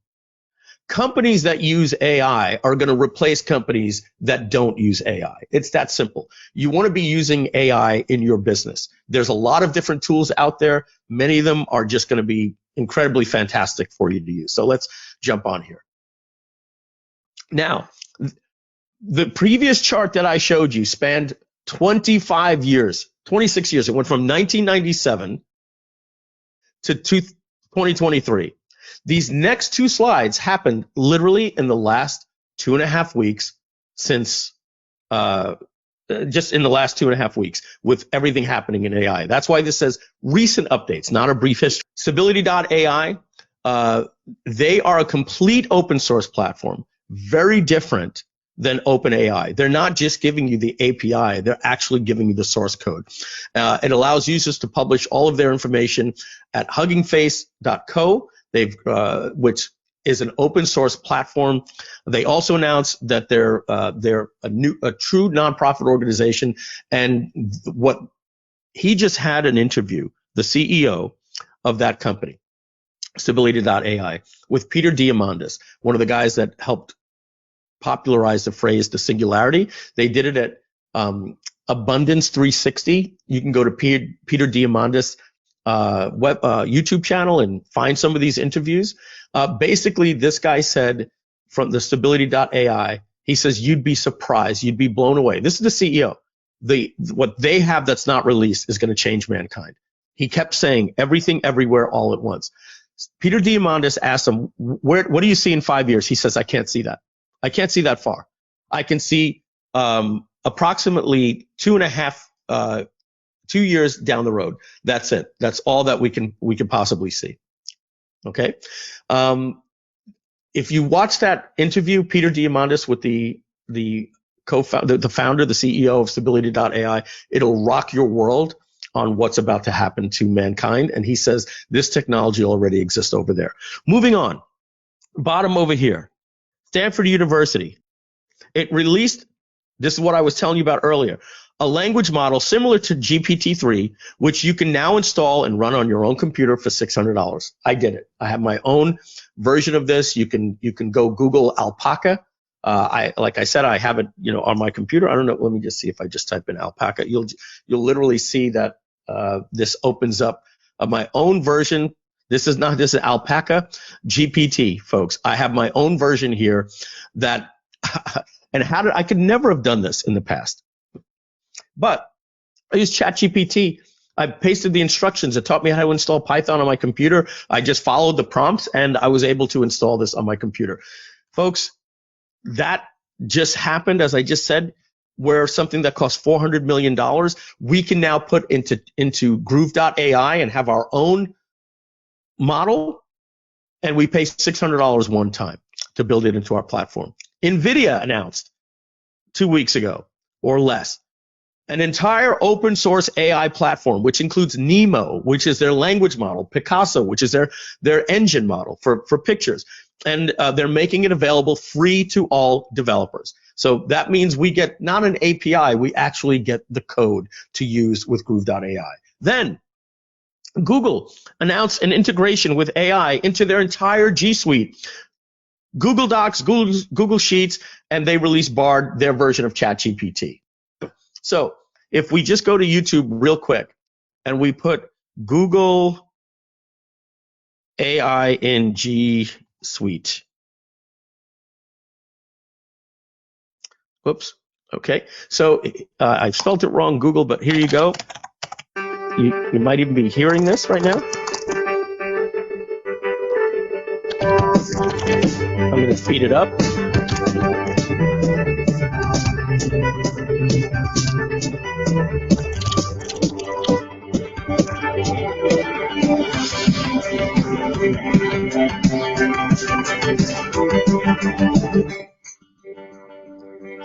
Companies that use AI are going to replace companies that don't use AI. It's that simple. You want to be using AI in your business. There's a lot of different tools out there. Many of them are just going to be incredibly fantastic for you to use. So let's jump on here. Now, the previous chart that I showed you spanned 25 years, 26 years. It went from 1997 to 2023. These next 2 slides happened literally in the last 2.5 weeks since, just in the last 2.5 weeks with everything happening in AI. That's why this says recent updates, not a brief history. Stability.ai, they are a complete open source platform, very different than OpenAI. They're not just giving you the API, they're actually giving you the source code. It allows users to publish all of their information at huggingface.co. Which is an open source platform. They also announced that they're a true nonprofit organization. And he just had an interview, the CEO of that company. Stability.ai, with Peter Diamandis, one of the guys that helped popularize the phrase the singularity. They did it at Abundance 360. You can go to Peter Diamandis' YouTube channel and find some of these interviews. Basically, this guy said from the Stability.ai, he says, you'd be surprised, you'd be blown away. This is the CEO. What they have that's not released is going to change mankind. He kept saying everything, everywhere, all at once. Peter Diamandis asked him, what do you see in 5 years? He says, I can't see that. I can't see that far. I can see approximately 2 years down the road. That's it. That's all that we can possibly see. Okay. If you watch that interview, Peter Diamandis with the co-founder, the founder, the CEO of Stability.ai, it'll rock your world on what's about to happen to mankind. And he says this technology already exists over there. Moving on, bottom over here, Stanford University. It released, this is what I was telling you about earlier, a language model similar to GPT-3, which you can now install and run on your own computer for $600. I did it. I have my own version of this. You can go Google Alpaca. Like I said, I have it, on my computer. I don't know. Let me just see if I just type in Alpaca. You'll literally see that this opens up my own version. This is Alpaca GPT, folks. I have my own version here that, and I could never have done this in the past. But I used ChatGPT. I pasted the instructions. It taught me how to install Python on my computer. I just followed the prompts, and I was able to install this on my computer. Folks, that just happened, as I just said, where something that costs $400 million, we can now put into Groove.ai and have our own model, and we pay $600 one time to build it into our platform. NVIDIA announced 2 weeks ago or less an entire open source AI platform, which includes Nemo, which is their language model, Picasso, which is their engine model for pictures. And they're making it available free to all developers. So that means we get not an API, we actually get the code to use with Groove.ai. Then Google announced an integration with AI into their entire G Suite. Google Docs, Google Sheets, and they released Bard, their version of ChatGPT. So if we just go to YouTube real quick and we put Google AI in G Suite. Whoops. Okay. So I spelled it wrong, Google, but here you go. You might even be hearing this right now. I'm going to speed it up.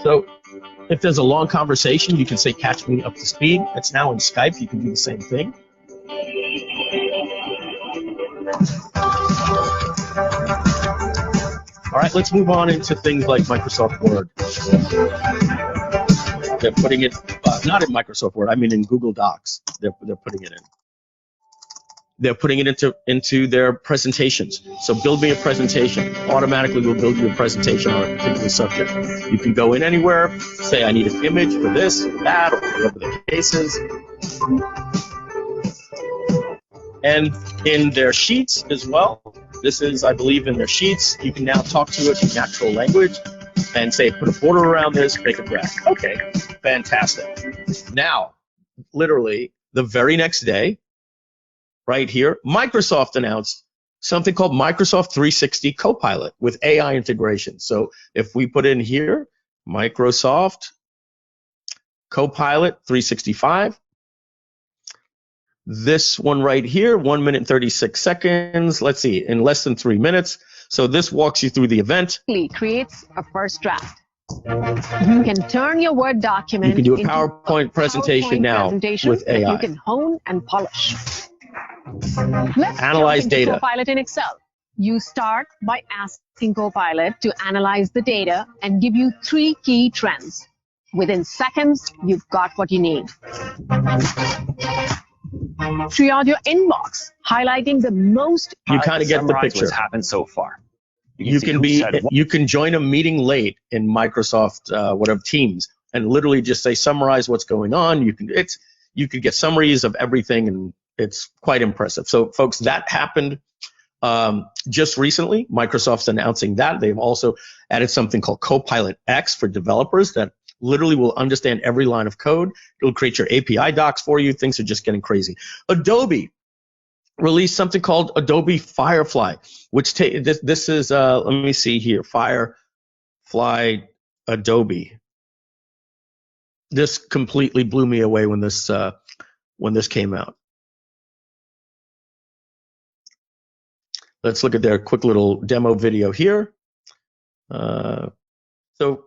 So if there's a long conversation, you can say, catch me up to speed. It's now in Skype. You can do the same thing. All right, let's move on into things like Microsoft Word. They're putting it, not in Microsoft Word, I mean in Google Docs. They're putting it in. They're putting it into their presentations. So build me a presentation. Automatically will build you a presentation on a particular subject. You can go in anywhere, say I need an image for this or that, or whatever the case is. And in their sheets as well, this is, I believe, in their sheets, you can now talk to it in natural language and say, put a border around this, make a graph. Okay, fantastic. Now, literally, the very next day, right here, Microsoft announced something called Microsoft 360 Copilot with AI integration. So if we put in here, Microsoft Copilot 365, this one right here, 1 minute and 36 seconds. Let's see, in less than 3 minutes. So this walks you through the event. Creates a first draft. You can turn your Word document. You can do a PowerPoint presentation now with AI. You can hone and polish. Let's analyze data. Copilot in Excel. You start by asking Copilot to analyze the data and give you 3 key trends. Within seconds, you've got what you need. throughout your inbox, highlighting the most. You kind of get the picture. What's happened so far. You can join a meeting late in Microsoft whatever Teams and literally just say summarize what's going on. You could get summaries of everything, and it's quite impressive. So folks, that happened just recently. Microsoft's announcing that. They've also added something called Copilot X for developers that literally will understand every line of code. It'll create your API docs for you. Things are just getting crazy. Adobe released something called Adobe Firefly, which this is let me see here, Firefly Adobe. This completely blew me away when this came out. Let's look at their quick little demo video here. So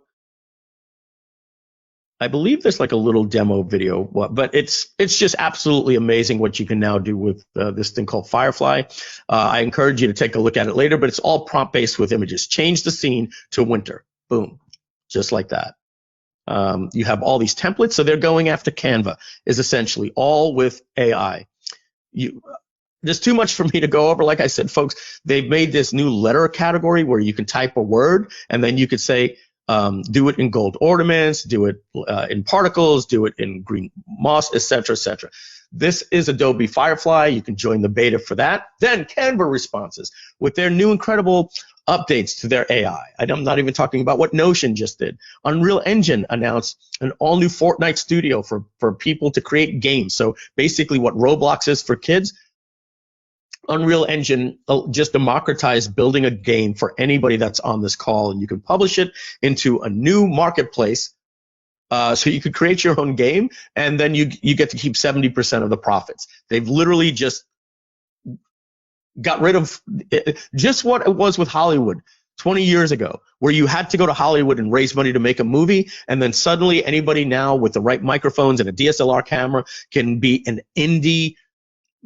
I believe there's like a little demo video, but it's just absolutely amazing what you can now do with this thing called Firefly. I encourage you to take a look at it later, but it's all prompt-based with images. Change the scene to winter. Boom. Just like that. You have all these templates, so they're going after Canva, is essentially all with AI. There's too much for me to go over. Like I said, folks, they've made this new letter category where you can type a word, and then you could say, do it in gold ornaments, do it in particles, do it in green moss, etc., etc. This is Adobe Firefly. You can join the beta for that. Then Canva responses with their new incredible updates to their AI. I'm not even talking about what Notion just did. Unreal Engine announced an all-new Fortnite studio for people to create games. So basically what Roblox is for kids, Unreal Engine just democratized building a game for anybody that's on this call, and you can publish it into a new marketplace. So you could create your own game, and then you get to keep 70% of the profits. They've literally just got rid of just what it was with Hollywood 20 years ago, where you had to go to Hollywood and raise money to make a movie, and then suddenly anybody now with the right microphones and a DSLR camera can be an indie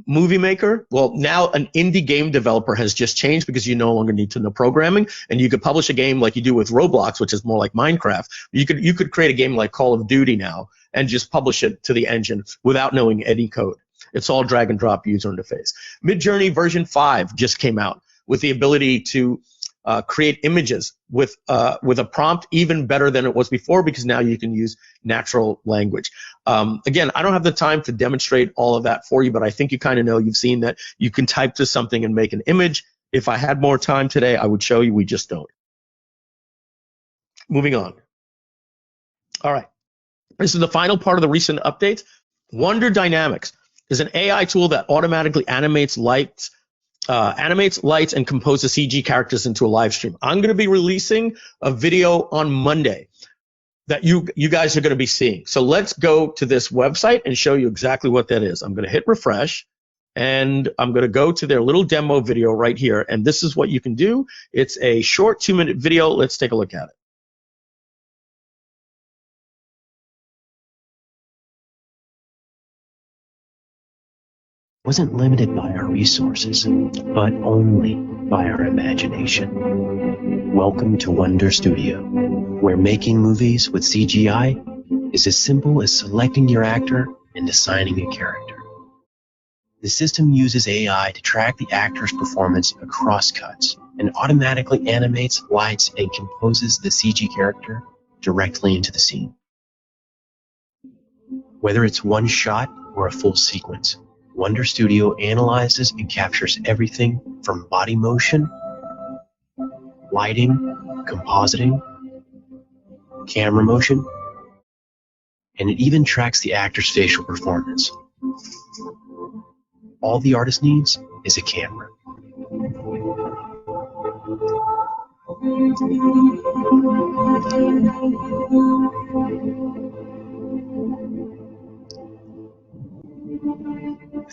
movie maker. Well, now an indie game developer has just changed because you no longer need to know programming, and you could publish a game like you do with Roblox, which is more like Minecraft. You could create a game like Call of Duty now and just publish it to the engine without knowing any code. It's all drag and drop user interface. Midjourney version 5 just came out with the ability to create images with a prompt even better than it was before, because now you can use natural language. Again, I don't have the time to demonstrate all of that for you, but I think you kind of know, you've seen that you can type to something and make an image. If I had more time today, I would show you. We just don't. Moving on. All right. This is the final part of the recent updates. Wonder Dynamics is an AI tool that automatically animates lights and composes CG characters into a live stream. I'm going to be releasing a video on Monday that you guys are going to be seeing. So let's go to this website and show you exactly what that is. I'm going to hit refresh, and I'm going to go to their little demo video right here, and this is what you can do. It's a short 2-minute video. Let's take a look at it. Wasn't limited by our resources, but only by our imagination. Welcome to Wonder Studio, where making movies with CGI is as simple as selecting your actor and assigning a character. The system uses AI to track the actor's performance across cuts and automatically animates, lights, and composes the CG character directly into the scene. Whether it's one shot or a full sequence, Wonder Studio analyzes and captures everything from body motion, lighting, compositing, camera motion, and it even tracks the actor's facial performance. All the artist needs is a camera.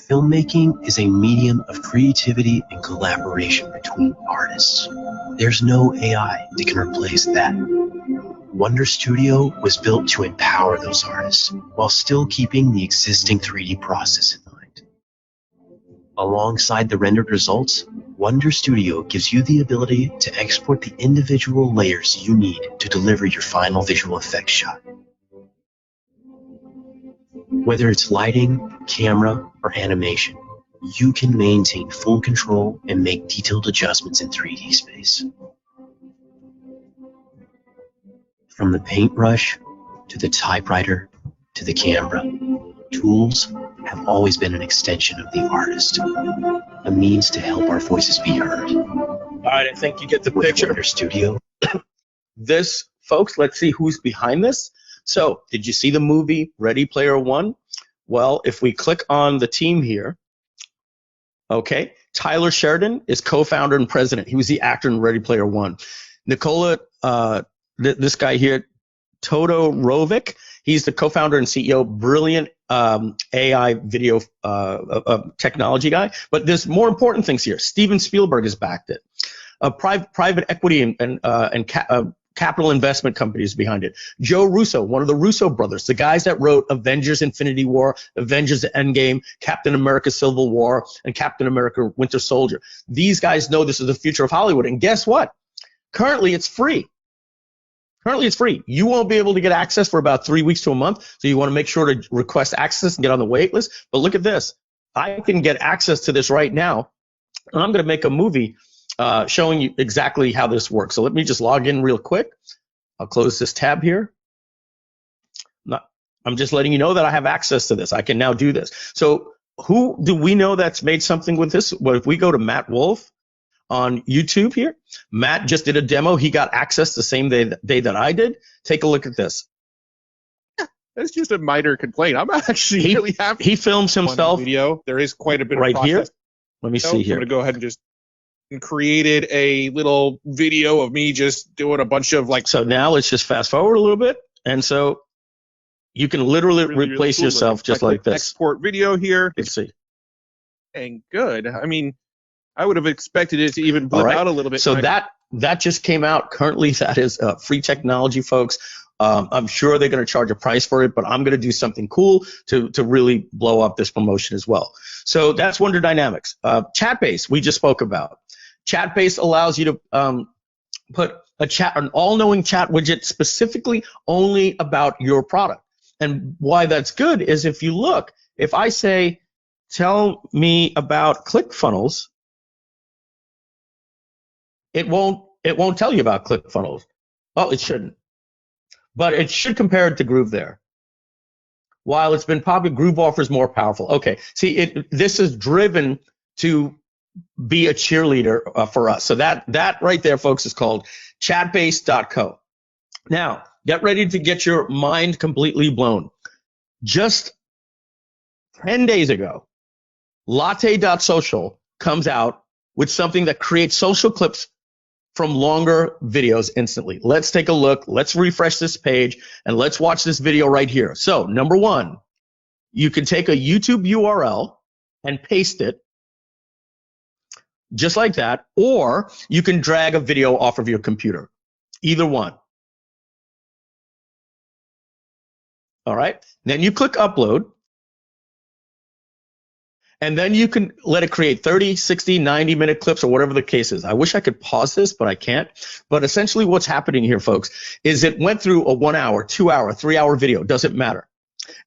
Filmmaking is a medium of creativity and collaboration between artists. There's no AI that can replace that. Wonder Studio was built to empower those artists while still keeping the existing 3D process in mind. Alongside the rendered results, Wonder Studio gives you the ability to export the individual layers you need to deliver your final visual effects shot. Whether it's lighting, camera, or animation, you can maintain full control and make detailed adjustments in 3D space. From the paintbrush, to the typewriter, to the camera, tools have always been an extension of the artist, a means to help our voices be heard. All right, I think you get the With picture. Wonder Studio, This, folks, let's see who's behind this. So, did you see the movie Ready Player One? Well, if we click on the team here, okay, Tyler Sheridan is co-founder and president. He was the actor in Ready Player One. Nikola, this guy here, Todorovic, he's the co-founder and CEO, brilliant AI video technology guy. But there's more important things here. Steven Spielberg has backed it. Private equity and capital investment companies behind it. Joe Russo, one of the Russo brothers, the guys that wrote Avengers Infinity War, Avengers Endgame, Captain America Civil War, and Captain America Winter Soldier. These guys know this is the future of Hollywood. And guess what? Currently, it's free. Currently, it's free. You won't be able to get access for about 3 weeks to a month, so you want to make sure to request access and get on the wait list. But look at this. I can get access to this right now, and I'm going to make a movie showing you exactly how this works. So let me just log in real quick. I'll close this tab here. I'm just letting you know that I have access to this. I can now do this. So who do we know that's made something with this? Well, if we go to Matt Wolf on YouTube here, Matt just did a demo. He got access the same day that I did. Take a look at this. That's just a minor complaint. I'm actually really happy. He films himself. Video. There is quite a bit right of process. here. Let me see here. I'm going to go ahead and just created a little video of me just doing a bunch of like. So now let's just fast forward a little bit. And so you can literally replace cool. yourself just like this. Export video here. Let's see. And good. I mean, I would have expected it to even blip out a little bit. So that just came out. Currently, that is free technology, folks. I'm sure they're going to charge a price for it, but I'm going to do something cool to really blow up this promotion as well. So that's Wonder Dynamics. Chat-based, we just spoke about. Chat-based allows you to put an all-knowing chat widget specifically only about your product. And why that's good is if you look, if I say, tell me about ClickFunnels, it won't tell you about ClickFunnels. Well, it shouldn't. But it should compare it to Groove there. While it's been popular, Groove offers more powerful. Okay, see, this is driven to be a cheerleader for us. So that right there, folks, is called chatbase.co. Now, get ready to get your mind completely blown. Just 10 days ago, latte.social comes out with something that creates social clips from longer videos instantly. Let's take a look. Let's refresh this page and let's watch this video right here. So number one, you can take a YouTube URL and paste it just like that, or you can drag a video off of your computer. Either one. All right. Then you click upload. And then you can let it create 30, 60, 90-minute clips or whatever the case is. I wish I could pause this, but I can't. But essentially what's happening here, folks, is it went through a 1 hour, 2 hour, 3 hour video. Doesn't matter.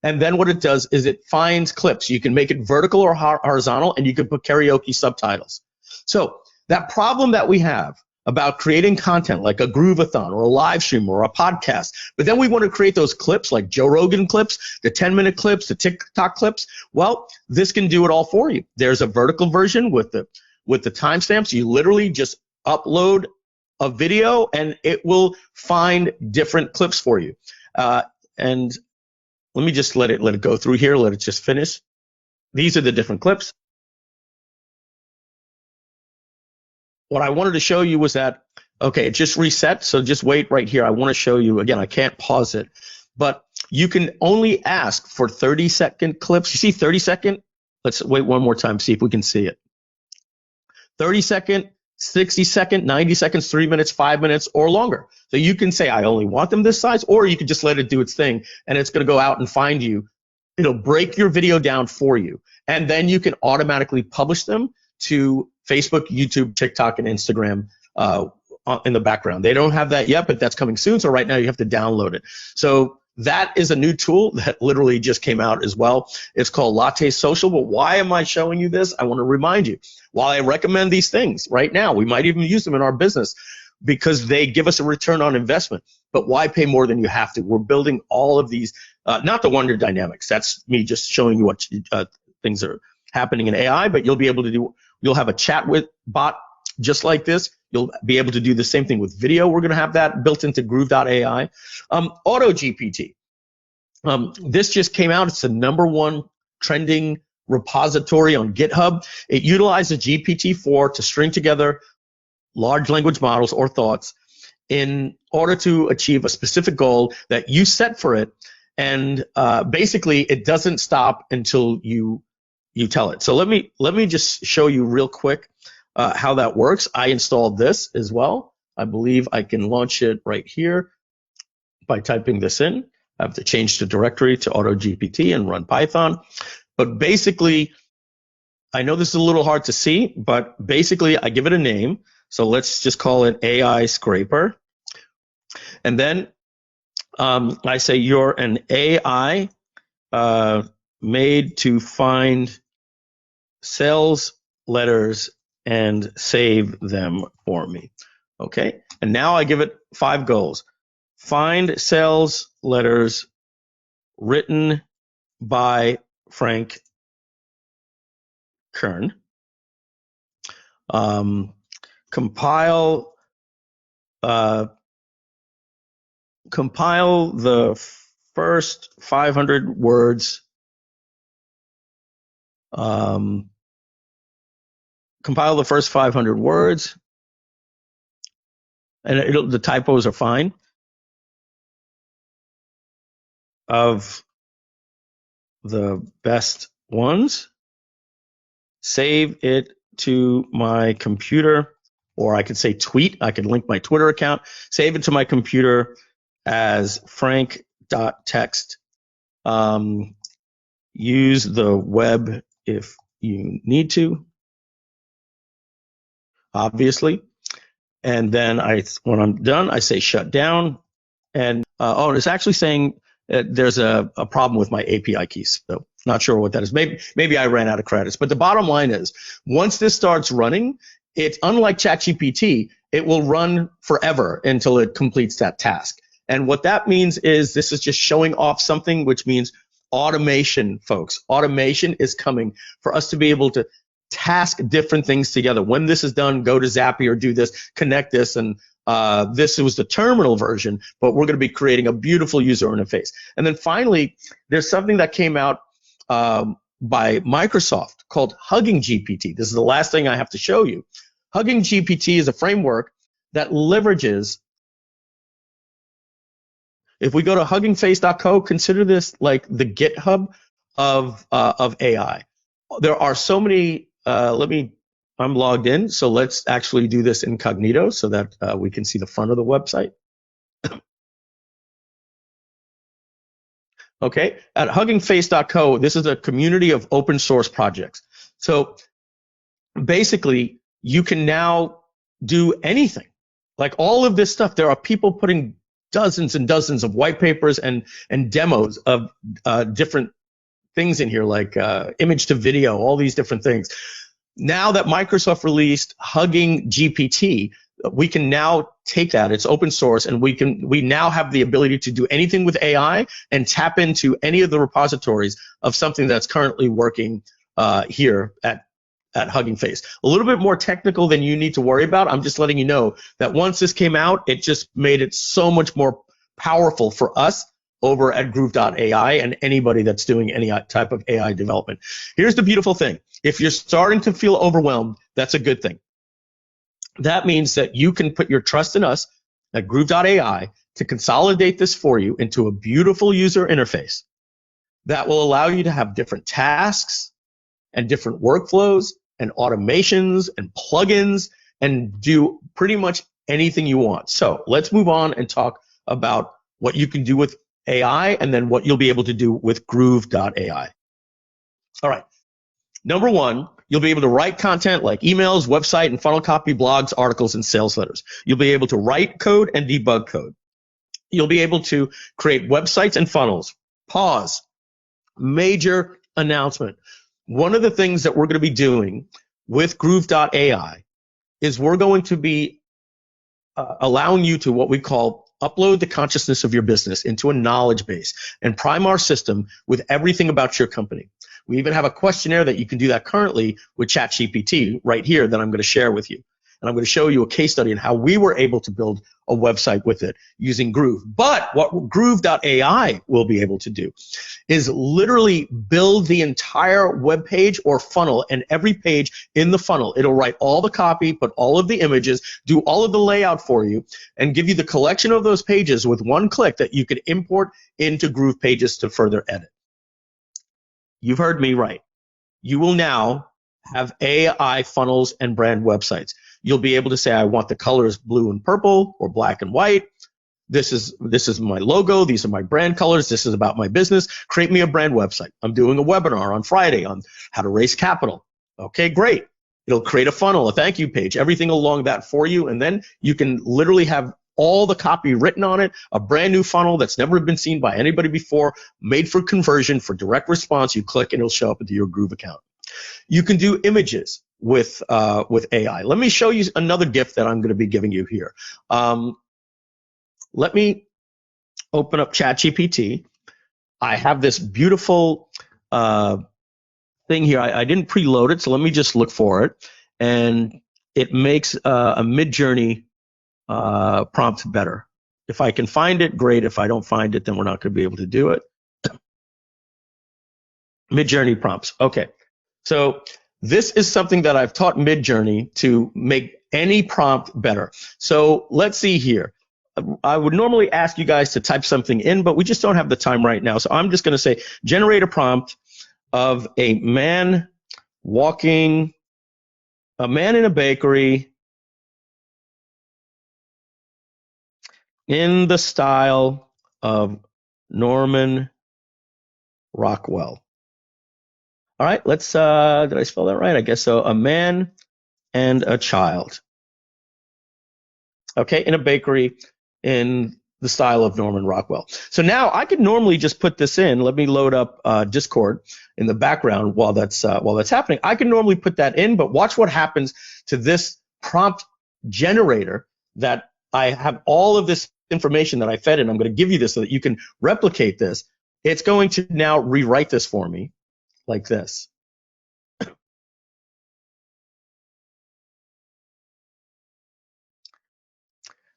And then what it does is it finds clips. You can make it vertical or horizontal, and you can put karaoke subtitles. So that problem that we have about creating content like a Groovathon or a live stream or a podcast, but then we want to create those clips like Joe Rogan clips, the 10-minute clips, the TikTok clips. Well, this can do it all for you. There's a vertical version with the timestamps. You literally just upload a video and it will find different clips for you. And let me just let it go through here. Let it just finish. These are the different clips. What I wanted to show you was that, okay, it just reset, so just wait right here. I want to show you, again, I can't pause it, but you can only ask for 30-second clips. You see 30-second? Let's wait one more time, see if we can see it. 30-second, 60-second, 90 seconds, 3 minutes, 5 minutes, or longer. So you can say, I only want them this size, or you can just let it do its thing, and it's going to go out and find you. It'll break your video down for you, and then you can automatically publish them to Facebook, YouTube, TikTok, and Instagram in the background. They don't have that yet, but that's coming soon. So right now you have to download it. So that is a new tool that literally just came out as well. It's called Latte Social. But why am I showing you this? I want to remind you, while I recommend these things right now, we might even use them in our business because they give us a return on investment. But why pay more than you have to? We're building all of these, not the Wonder Dynamics. That's me just showing you what things are happening in AI, but you'll be able to do, you'll have a chat with bot just like this. You'll be able to do the same thing with video. We're going to have that built into Groove.ai. Auto GPT. This just came out. It's the #1 trending repository on GitHub. It utilizes GPT-4 to string together large language models or thoughts in order to achieve a specific goal that you set for it. And basically, it doesn't stop until you tell it. So let me just show you real quick how that works. I installed this as well. I believe I can launch it right here by typing this in. I have to change the directory to AutoGPT and run Python. But basically, I know this is a little hard to see, but basically I give it a name. So let's just call it AI Scraper. And then I say you're an AI made to find sales letters and save them for me. Okay, and now I give it 5 goals. Find sales letters written by Frank Kern. Compile the first 500 words. Compile the first 500 words, and the typos are fine, of the best ones. Save it to my computer, or I could say tweet. I could link my Twitter account. Save it to my computer as frank.text. Use the web if you need to, obviously. And then when I'm done, I say shut down. And it's actually saying there's a problem with my API keys. So not sure what that is. Maybe I ran out of credits. But the bottom line is, once this starts running, it's unlike ChatGPT. It will run forever until it completes that task. And what that means is this is just showing off something, which means automation, folks. Automation is coming for us to be able to task different things together. When this is done, go to Zapier, do this, connect this, and this was the terminal version, but we're going to be creating a beautiful user interface. And then finally, there's something that came out by Microsoft called Hugging GPT. This is the last thing I have to show you. Hugging GPT is a framework that leverages. If we go to huggingface.co, consider this like the GitHub of AI. There are so many. I'm logged in, so let's actually do this incognito so that we can see the front of the website. Okay, at huggingface.co, this is a community of open source projects. So basically, you can now do anything. Like all of this stuff, there are people putting dozens and dozens of white papers and demos of different things in here, like image to video, all these different things. Now that Microsoft released Hugging GPT, we can now take that, it's open source, and we now have the ability to do anything with AI and tap into any of the repositories of something that's currently working here at Hugging Face. A little bit more technical than you need to worry about. I'm just letting you know that once this came out, it just made it so much more powerful for us over at Groove.ai and anybody that's doing any type of AI development. Here's the beautiful thing. If you're starting to feel overwhelmed, that's a good thing. That means that you can put your trust in us at Groove.ai to consolidate this for you into a beautiful user interface that will allow you to have different tasks and different workflows and automations and plugins and do pretty much anything you want. So let's move on and talk about what you can do with AI and then what you'll be able to do with Groove.ai. All right. Number one, you'll be able to write content like emails, website, and funnel copy, blogs, articles, and sales letters. You'll be able to write code and debug code. You'll be able to create websites and funnels. Pause. Major announcement. One of the things that we're going to be doing with Groove.ai is we're going to be allowing you to what we call upload the consciousness of your business into a knowledge base and prime our system with everything about your company. We even have a questionnaire that you can do that currently with ChatGPT right here that I'm going to share with you. And I'm going to show you a case study on how we were able to build a website with it using Groove. But what Groove.ai will be able to do is literally build the entire web page or funnel, and every page in the funnel. It'll write all the copy, put all of the images, do all of the layout for you, and give you the collection of those pages with one click that you could import into Groove Pages to further edit. You've heard me right. You will now have AI funnels and brand websites. You'll be able to say, I want the colors blue and purple or black and white. This is my logo. These are my brand colors. This is about my business. Create me a brand website. I'm doing a webinar on Friday on how to raise capital. Okay, great. It'll create a funnel, a thank you page, everything along that for you. And then you can literally have all the copy written on it, a brand new funnel that's never been seen by anybody before, made for conversion, for direct response. You click and it'll show up into your Groove account. You can do images with AI. Let me show you another gift that I'm going to be giving you here. Let me open up ChatGPT. I have this beautiful thing here. I didn't preload it, so let me just look for it. And it makes a Mid-Journey prompt better. If I can find it, great. If I don't find it, then we're not going to be able to do it. Mid-Journey prompts. Okay. So this is something that I've taught Mid-Journey to make any prompt better. So let's see here. I would normally ask you guys to type something in, but we just don't have the time right now. So I'm just going to say, generate a prompt of a man in a bakery in the style of Norman Rockwell. All right, let's, did I spell that right? I guess so. A man and a child. Okay, in a bakery in the style of Norman Rockwell. So now I could normally just put this in. Let me load up Discord in the background while that's happening. I can normally put that in, but watch what happens to this prompt generator that I have all of this information that I fed in. I'm going to give you this so that you can replicate this. It's going to now rewrite this for me like this.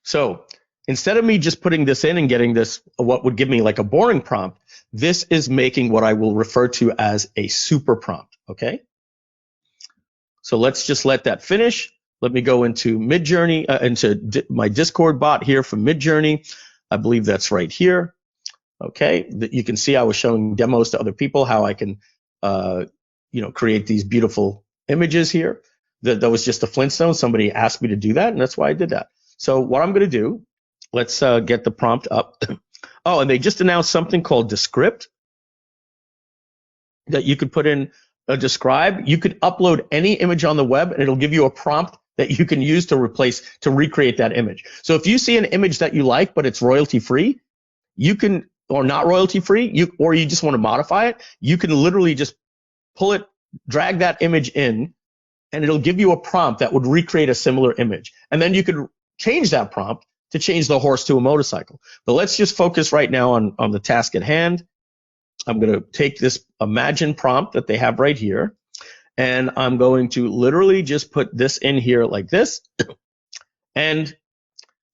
So instead of me just putting this in and getting this, what would give me like a boring prompt, this is making what I will refer to as a super prompt, okay? So let's just let that finish. Let me go into Mid-Journey, into my Discord bot here from Mid-Journey. I believe that's right here, okay? You can see I was showing demos to other people how I can create these beautiful images here. That was just a Flintstone. Somebody asked me to do that, and that's why I did that. So what I'm going to do, let's get the prompt up. Oh, and they just announced something called Descript that you could put in a describe. You could upload any image on the web, and it'll give you a prompt that you can use to recreate that image. So if you see an image that you like, but it's royalty free, you can, or not royalty free, or you just want to modify it, you can literally just pull it, drag that image in, and it'll give you a prompt that would recreate a similar image. And then you could change that prompt to change the horse to a motorcycle. But let's just focus right now on the task at hand. I'm going to take this Imagine prompt that they have right here, and I'm going to literally just put this in here like this. And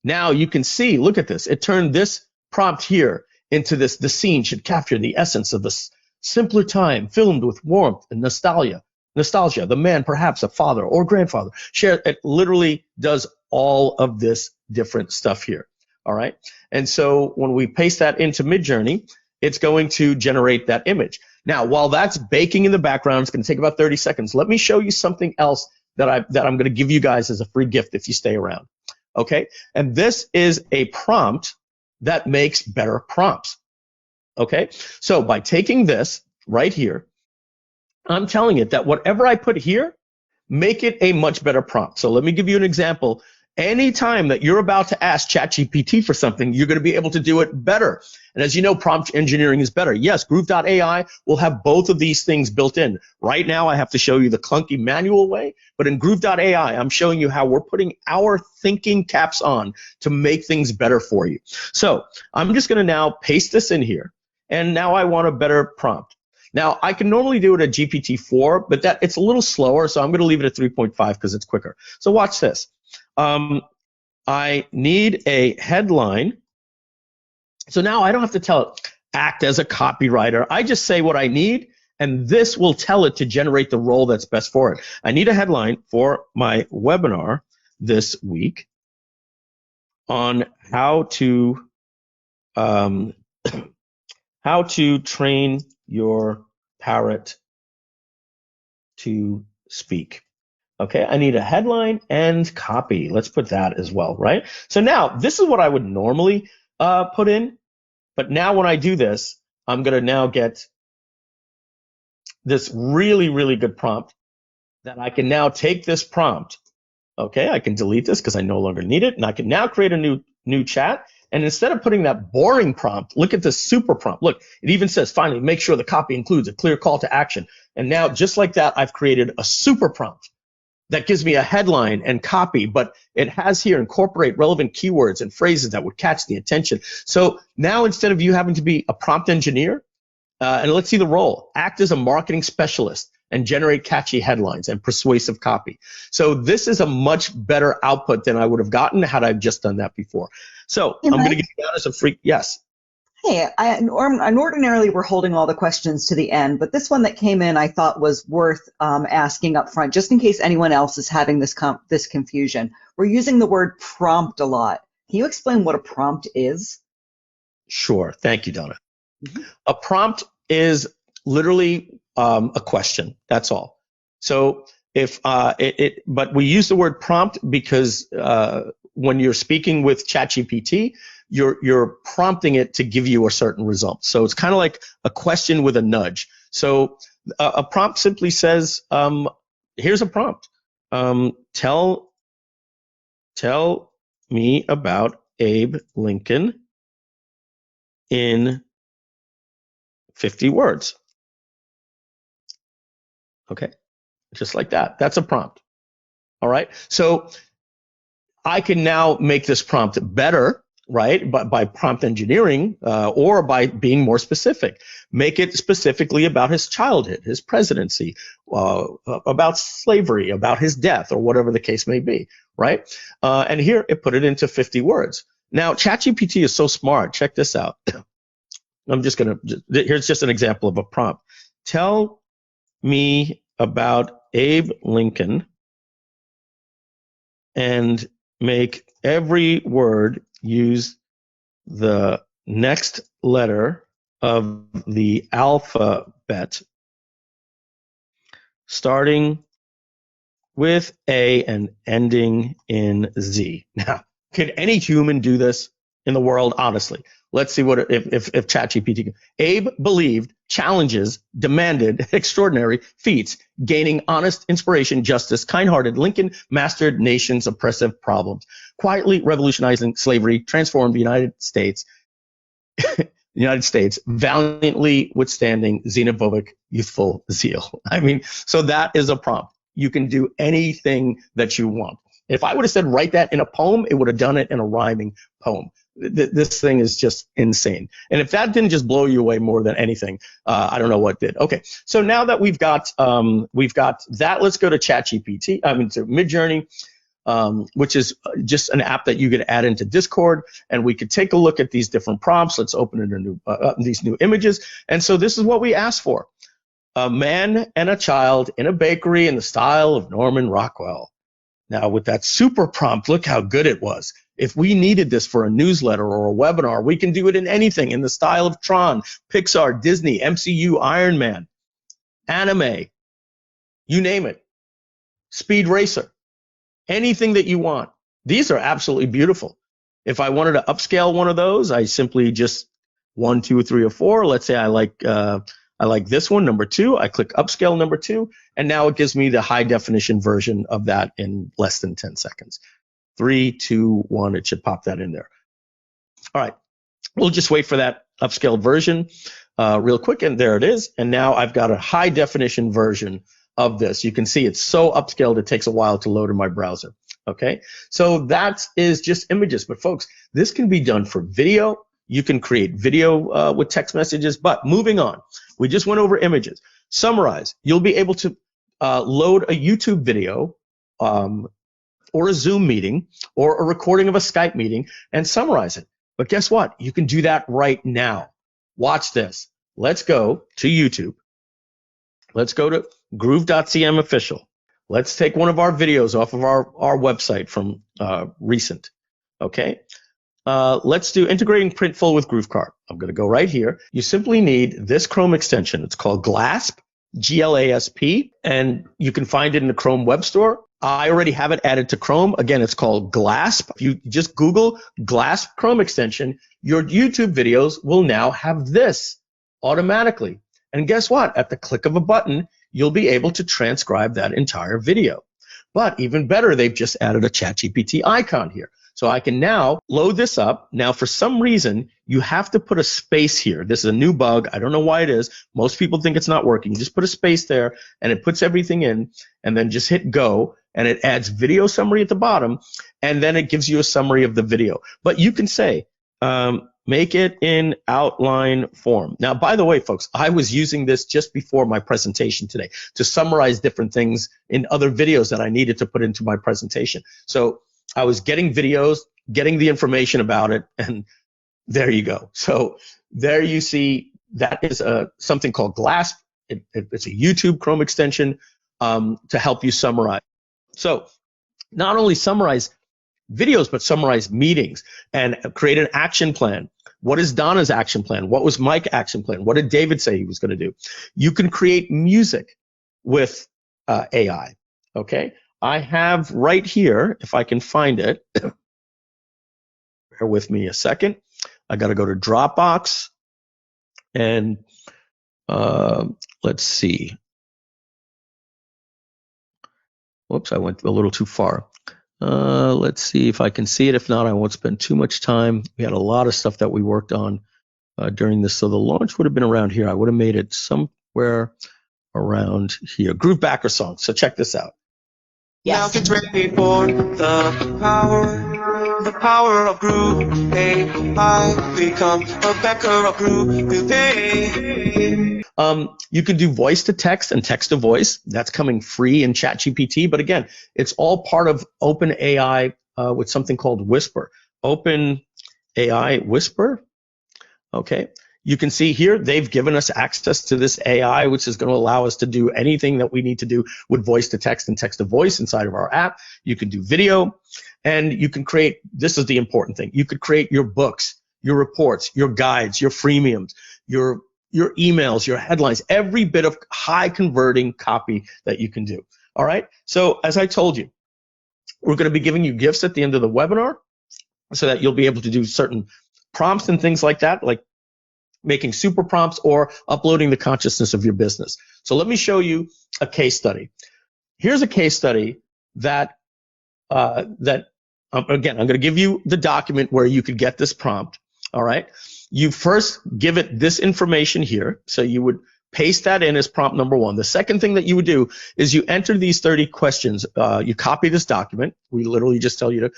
now you can see, look at this. It turned this prompt here into this, the scene should capture the essence of this simpler time filmed with warmth and nostalgia. The man, perhaps a father or grandfather. It literally does all of this different stuff here. All right. And so when we paste that into Mid-Journey, it's going to generate that image. Now, while that's baking in the background, it's going to take about 30 seconds. Let me show you something else that I'm going to give you guys as a free gift if you stay around. Okay. And this is a prompt that makes better prompts. Okay. So by taking this right here, I'm telling it that whatever I put here, make it a much better prompt. So let me give you an example anytime that you're about to ask ChatGPT for something, you're going to be able to do it better. And as you know, prompt engineering is better. Yes, Groove.ai will have both of these things built in. Right now, I have to show you the clunky manual way, but in Groove.ai, I'm showing you how we're putting our thinking caps on to make things better for you. So I'm just going to now paste this in here, and now I want a better prompt. Now, I can normally do it at GPT-4, but it's a little slower, so I'm going to leave it at 3.5 because it's quicker. So watch this. I need a headline. So now I don't have to tell it, act as a copywriter. I just say what I need, and this will tell it to generate the role that's best for it. I need a headline for my webinar this week on how to train your parrot to speak. Okay, I need a headline and copy. Let's put that as well, right? So now this is what I would normally put in, but now when I do this, I'm going to now get this really, really good prompt that I can now take this prompt. Okay, I can delete this because I no longer need it, and I can now create a new chat. And instead of putting that boring prompt, look at this super prompt. Look, it even says, finally, make sure the copy includes a clear call to action. And now, just like that, I've created a super prompt that gives me a headline and copy, but it has here incorporate relevant keywords and phrases that would catch the attention. So now instead of you having to be a prompt engineer, and let's see the role, act as a marketing specialist and generate catchy headlines and persuasive copy. So this is a much better output than I would have gotten had I just done that before. So I'm going to get down as a freak. Yes. Hey, ordinarily we're holding all the questions to the end, but this one that came in I thought was worth asking up front, just in case anyone else is having this confusion. We're using the word prompt a lot. Can you explain what a prompt is? Sure. Thank you, Donna. Mm-hmm. A prompt is literally a question. That's all. So but we use the word prompt because when you're speaking with ChatGPT, you're prompting it to give you a certain result. So it's kind of like a question with a nudge. So a prompt simply says, here's a prompt. Tell me about Abe Lincoln in 50 words. Okay, just like that. That's a prompt. All right. So I can now make this prompt better, right? By prompt engineering or by being more specific. Make it specifically about his childhood, his presidency, about slavery, about his death, or whatever the case may be, right? And here it put it into 50 words. Now, ChatGPT is so smart. Check this out. Here's just an example of a prompt. Tell me about Abe Lincoln and make every word use the next letter of the alphabet, starting with A and ending in Z. Now, could any human do this in the world? Honestly, let's see what if ChatGPT can. Abe believed, challenges, demanded extraordinary feats, gaining honest inspiration, justice, kind-hearted. Lincoln mastered nation's oppressive problems, quietly revolutionizing slavery, transformed the United States, valiantly withstanding xenophobic youthful zeal. I mean, so that is a prompt. You can do anything that you want. If I would have said write that in a poem, it would have done it in a rhyming poem. This thing is just insane. And if that didn't just blow you away more than anything, I don't know what did. Okay, so now that we've got that, let's go to ChatGPT. To Midjourney, which is just an app that you could add into Discord, and we could take a look at these different prompts. Let's open it these new images. And so this is what we asked for: a man and a child in a bakery in the style of Norman Rockwell. Now, with that super prompt, look how good it was. If we needed this for a newsletter or a webinar, we can do it in anything in the style of Tron, Pixar, Disney, MCU, Iron Man, anime, you name it, Speed Racer, anything that you want. These are absolutely beautiful. If I wanted to upscale one of those, I simply just 1, 2, 3, or 4. Let's say I like this one, number 2. I click upscale number 2, and now it gives me the high definition version of that in less than 10 seconds. 3, 2, 1. It should pop that in there. All right. We'll just wait for that upscaled version real quick, and there it is. And now I've got a high definition version of this. You can see it's so upscaled it takes a while to load in my browser. Okay, so that is just images. But folks, this can be done for video. You can create video with text messages. But moving on, we just went over images. Summarize. You'll be able to load a YouTube video or a Zoom meeting or a recording of a Skype meeting and summarize it. But guess what? You can do that right now. Watch this. Let's go to YouTube. Let's go to Groove.cm official. Let's take one of our videos off of our website from recent. Okay. Let's do integrating Printful with GrooveCart. I'm going to go right here. You simply need this Chrome extension. It's called GLASP, G-L-A-S-P, and you can find it in the Chrome Web Store. I already have it added to Chrome. Again, it's called GLASP. If you just Google GLASP Chrome extension, your YouTube videos will now have this automatically. And guess what? At the click of a button, you'll be able to transcribe that entire video. But even better, they've just added a ChatGPT icon here. So I can now load this up. Now, for some reason, you have to put a space here. This is a new bug. I don't know why it is. Most people think it's not working. You just put a space there, and it puts everything in, and then just hit go, and it adds video summary at the bottom, and then it gives you a summary of the video. But you can say, make it in outline form. Now, by the way, folks, I was using this just before my presentation today to summarize different things in other videos that I needed to put into my presentation. So I was getting videos, getting the information about it, and there you go. So there you see that is something called GLASP. It's a YouTube Chrome extension to help you summarize. So not only summarize videos, but summarize meetings and create an action plan. What is Donna's action plan? What was Mike's action plan? What did David say he was going to do? You can create music with AI, okay? I have right here, if I can find it, bear with me a second. I got to go to Dropbox and let's see. Whoops, I went a little too far. Let's see if I can see it. If not, I won't spend too much time. We had a lot of stuff that we worked on during this. So the launch would have been around here. I would have made it somewhere around here. Groove Backer song. So check this out. Yes. Now get ready for the power of Groove.ai. Become a backer of Groove.ai. You can do voice to text and text to voice. That's coming free in ChatGPT. But again, it's all part of OpenAI with something called Whisper. OpenAI Whisper. Okay. You can see here, they've given us access to this AI, which is going to allow us to do anything that we need to do with voice to text and text to voice inside of our app. You can do video, and you can create, this is the important thing, you could create your books, your reports, your guides, your freemiums, your emails, your headlines, every bit of high converting copy that you can do. All right. So as I told you, we're going to be giving you gifts at the end of the webinar so that you'll be able to do certain prompts and things like that, like making super prompts or uploading the consciousness of your business. So let me show you a case study. Here's a case study that, again, I'm going to give you the document where you could get this prompt. All right. You first give it this information here. So you would paste that in as prompt number one. The second thing that you would do is you enter these 30 questions. You copy this document. We literally just tell you to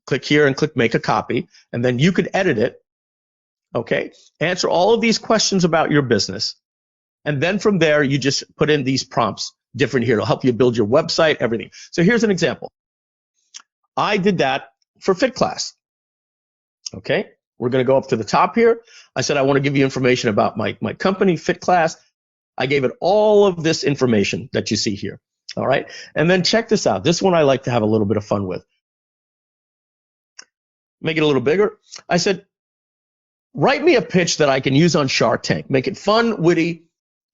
click here and click make a copy, and then you could edit it. Okay, answer all of these questions about your business. And then from there, you just put in these prompts different here. It'll help you build your website, everything. So here's an example. I did that for Fit Class. Okay, we're going to go up to the top here. I said, I want to give you information about my company, Fit Class. I gave it all of this information that you see here. All right, and then check this out. This one I like to have a little bit of fun with. Make it a little bigger. I said, write me a pitch that I can use on Shark Tank. Make it fun, witty,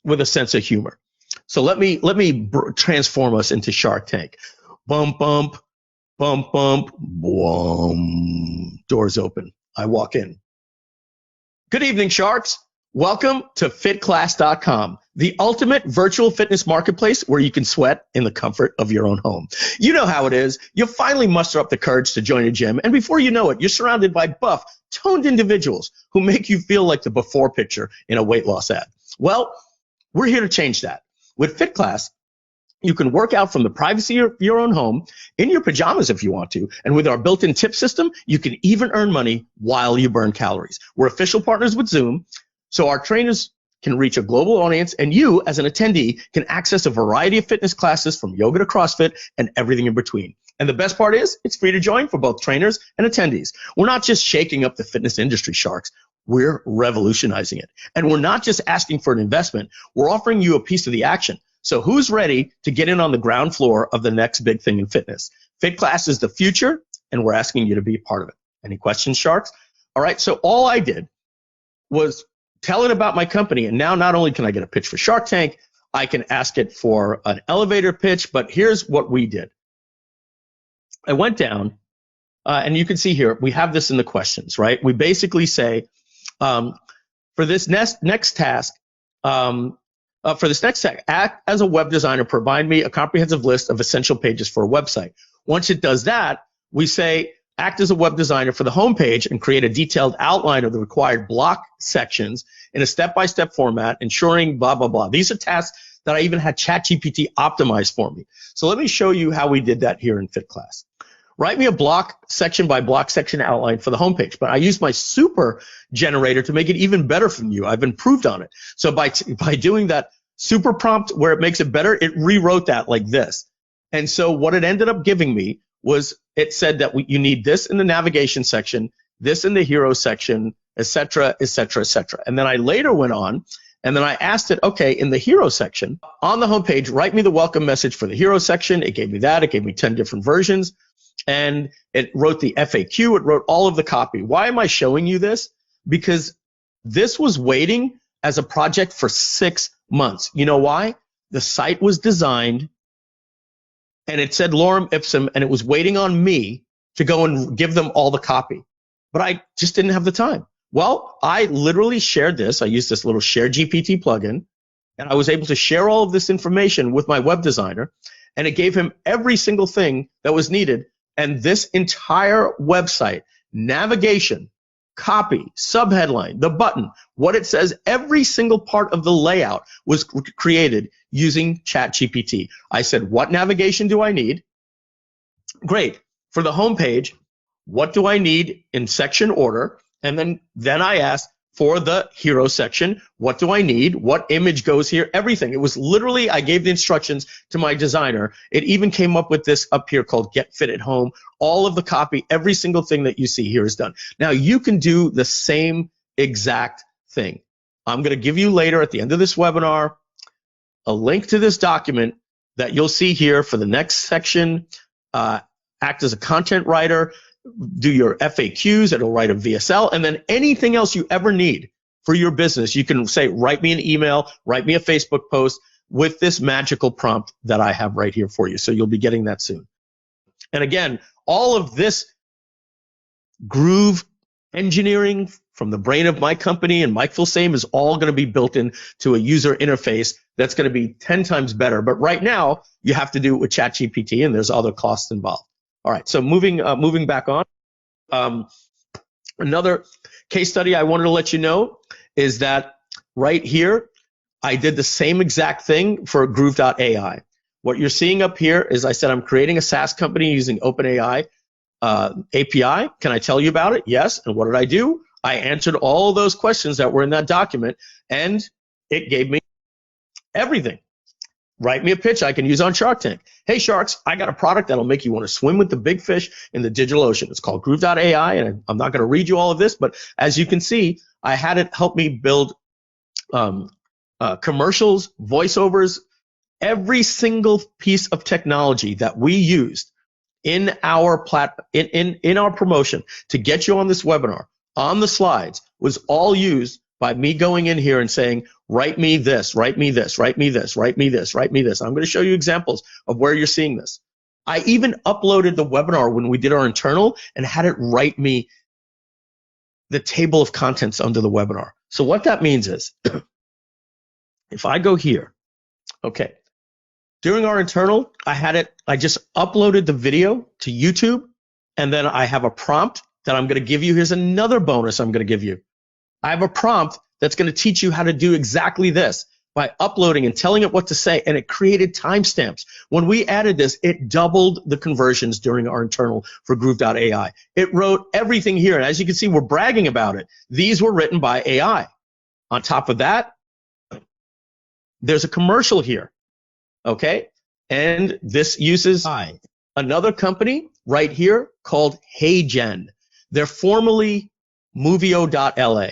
with a sense of humor. So let me transform us into Shark Tank. Bump, bump, bump, bump, boom. Doors open. I walk in. Good evening, sharks. Welcome to fitclass.com, the ultimate virtual fitness marketplace where you can sweat in the comfort of your own home. You know how it is. You'll finally muster up the courage to join a gym, and before you know it, you're surrounded by buff, toned individuals who make you feel like the before picture in a weight loss ad. Well, we're here to change that. With FitClass, you can work out from the privacy of your own home, in your pajamas if you want to, and with our built-in tip system, you can even earn money while you burn calories. We're official partners with Zoom, so our trainers can reach a global audience, and you, as an attendee, can access a variety of fitness classes from yoga to CrossFit and everything in between. And the best part is, it's free to join for both trainers and attendees. We're not just shaking up the fitness industry, sharks. We're revolutionizing it. And we're not just asking for an investment. We're offering you a piece of the action. So who's ready to get in on the ground floor of the next big thing in fitness? FitClass is the future, and we're asking you to be a part of it. Any questions, sharks? All right, so all I did was tell it about my company, and now not only can I get a pitch for Shark Tank, I can ask it for an elevator pitch, but here's what we did. I went down, and you can see here, we have this in the questions, right? We basically say, for this next task, act as a web designer, provide me a comprehensive list of essential pages for a website. Once it does that, we say, act as a web designer for the homepage and create a detailed outline of the required block sections in a step-by-step format, ensuring blah, blah, blah. These are tasks that I even had ChatGPT optimize for me. So let me show you how we did that here in FitClass. Write me a block section by block section outline for the homepage, but I used my super generator to make it even better from you. I've improved on it. So by doing that super prompt where it makes it better, it rewrote that like this. And so what it ended up giving me was it said that you need this in the navigation section, this in the hero section, et cetera, et cetera, et cetera. And then I later went on and then I asked it, okay, in the hero section, on the homepage, write me the welcome message for the hero section. It gave me that. It gave me 10 different versions. And it wrote the FAQ. It wrote all of the copy. Why am I showing you this? Because this was waiting as a project for 6 months. You know why? The site was designed and it said lorem ipsum, and it was waiting on me to go and give them all the copy. But I just didn't have the time. Well, I literally shared this. I used this little Share GPT plugin, and I was able to share all of this information with my web designer, and it gave him every single thing that was needed. And this entire website, navigation, copy, subheadline, the button, what it says, every single part of the layout was created using ChatGPT. I said, what navigation do I need? Great. For the homepage, what do I need in section order? And then I asked for the hero section, what do I need? What image goes here? Everything. It was literally, I gave the instructions to my designer. It even came up with this up here called Get Fit at Home. All of the copy, every single thing that you see here is done. Now you can do the same exact thing. I'm going to give you later at the end of this webinar a link to this document that you'll see here for the next section. Act as a content writer, do your FAQs, it'll write a VSL, and then anything else you ever need for your business, you can say, write me an email, write me a Facebook post with this magical prompt that I have right here for you. So you'll be getting that soon. And again, all of this groove engineering from the brain of my company and Mike Filsame is all going to be built into a user interface that's going to be 10 times better. But right now, you have to do it with ChatGPT, and there's other costs involved. All right, so moving back on. Another case study I wanted to let you know is that right here, I did the same exact thing for Groove.ai. What you're seeing up here is I said I'm creating a SaaS company using OpenAI API. Can I tell you about it? Yes. And what did I do? I answered all those questions that were in that document, and it gave me everything. Write me a pitch I can use on Shark Tank. Hey, sharks, I got a product that'll make you want to swim with the big fish in the digital ocean. It's called Groove.ai, and I'm not going to read you all of this, but as you can see, I had it help me build commercials, voiceovers, every single piece of technology that we used in our in our promotion to get you on this webinar, on the slides, was all used by me going in here and saying, write me this, write me this, write me this, write me this, write me this. I'm going to show you examples of where you're seeing this. I even uploaded the webinar when we did our internal and had it write me the table of contents under the webinar. So what that means is, if I go here, okay, during our internal, I just uploaded the video to YouTube, and then I have a prompt that I'm going to give you. Here's another bonus I'm going to give you. I have a prompt that's going to teach you how to do exactly this by uploading and telling it what to say, and it created timestamps. When we added this, it doubled the conversions during our internal for Groove.ai. It wrote everything here, and as you can see, we're bragging about it. These were written by AI. On top of that, there's a commercial here, okay? And this uses another company right here called HeyGen. They're formerly Movio.la.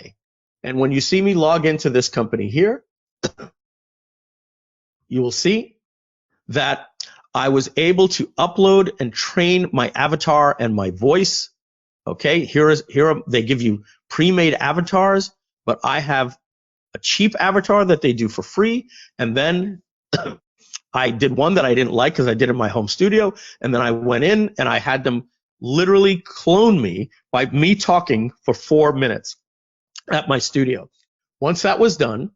And when you see me log into this company here, you will see that I was able to upload and train my avatar and my voice. Okay, they give you pre-made avatars, but I have a cheap avatar that they do for free. And then I did one that I didn't like because I did it in my home studio. And then I went in and I had them literally clone me by me talking for 4 minutes at my studio. Once that was done,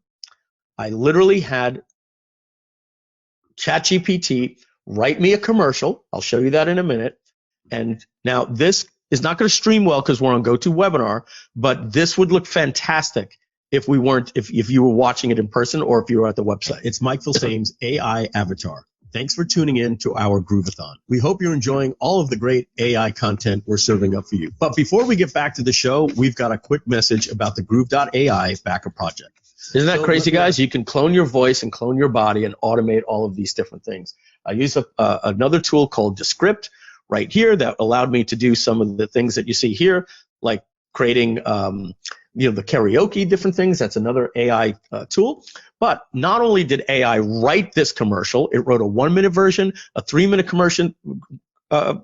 I literally had ChatGPT write me a commercial. I'll show you that in a minute. And now this is not going to stream well because we're on GoToWebinar, but this would look fantastic if we weren't, if you were watching it in person or if you were at the website. It's Mike Filsame's AI avatar. Thanks for tuning in to our Groovathon. We hope you're enjoying all of the great AI content we're serving up for you. But before we get back to the show, we've got a quick message about the Groove.ai backup project. Isn't that crazy, guys? You can clone your voice and clone your body and automate all of these different things. I use another tool called Descript right here that allowed me to do some of the things that you see here, like creating the karaoke, different things. That's another AI tool. But not only did AI write this commercial, it wrote a 1-minute version, a 3-minute commercial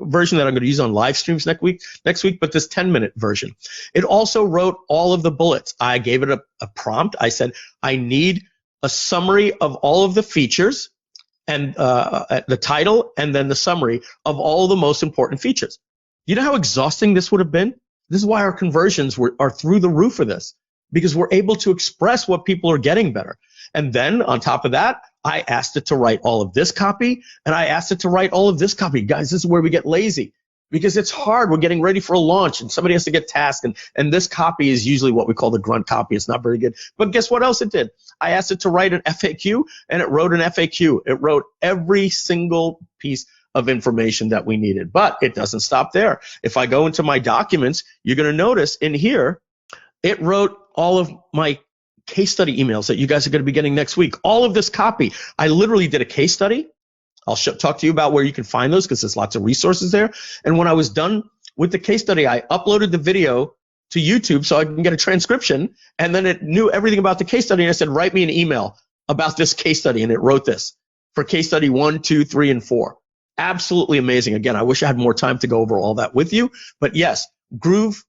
version that I'm going to use on live streams next week, but this 10-minute version. It also wrote all of the bullets. I gave it a prompt. I said, I need a summary of all of the features and the title and then the summary of all the most important features. You know how exhausting this would have been? This is why our conversions are through the roof for this, because we're able to express what people are getting better. And then on top of that, I asked it to write all of this copy, and I asked it to write all of this copy. Guys, this is where we get lazy, because it's hard. We're getting ready for a launch, and somebody has to get tasked, and this copy is usually what we call the grunt copy. It's not very good. But guess what else it did? I asked it to write an FAQ, and it wrote an FAQ. It wrote every single piece of information that we needed. But it doesn't stop there. If I go into my documents, you're going to notice in here, it wrote all of my case study emails that you guys are going to be getting next week. All of this copy. I literally did a case study. I'll talk to you about where you can find those because there's lots of resources there. And when I was done with the case study, I uploaded the video to YouTube so I can get a transcription. And then it knew everything about the case study. And I said, write me an email about this case study. And it wrote this for case study 1, 2, 3, and 4. Absolutely amazing. Again, I wish I had more time to go over all that with you. But yes, Groove.ai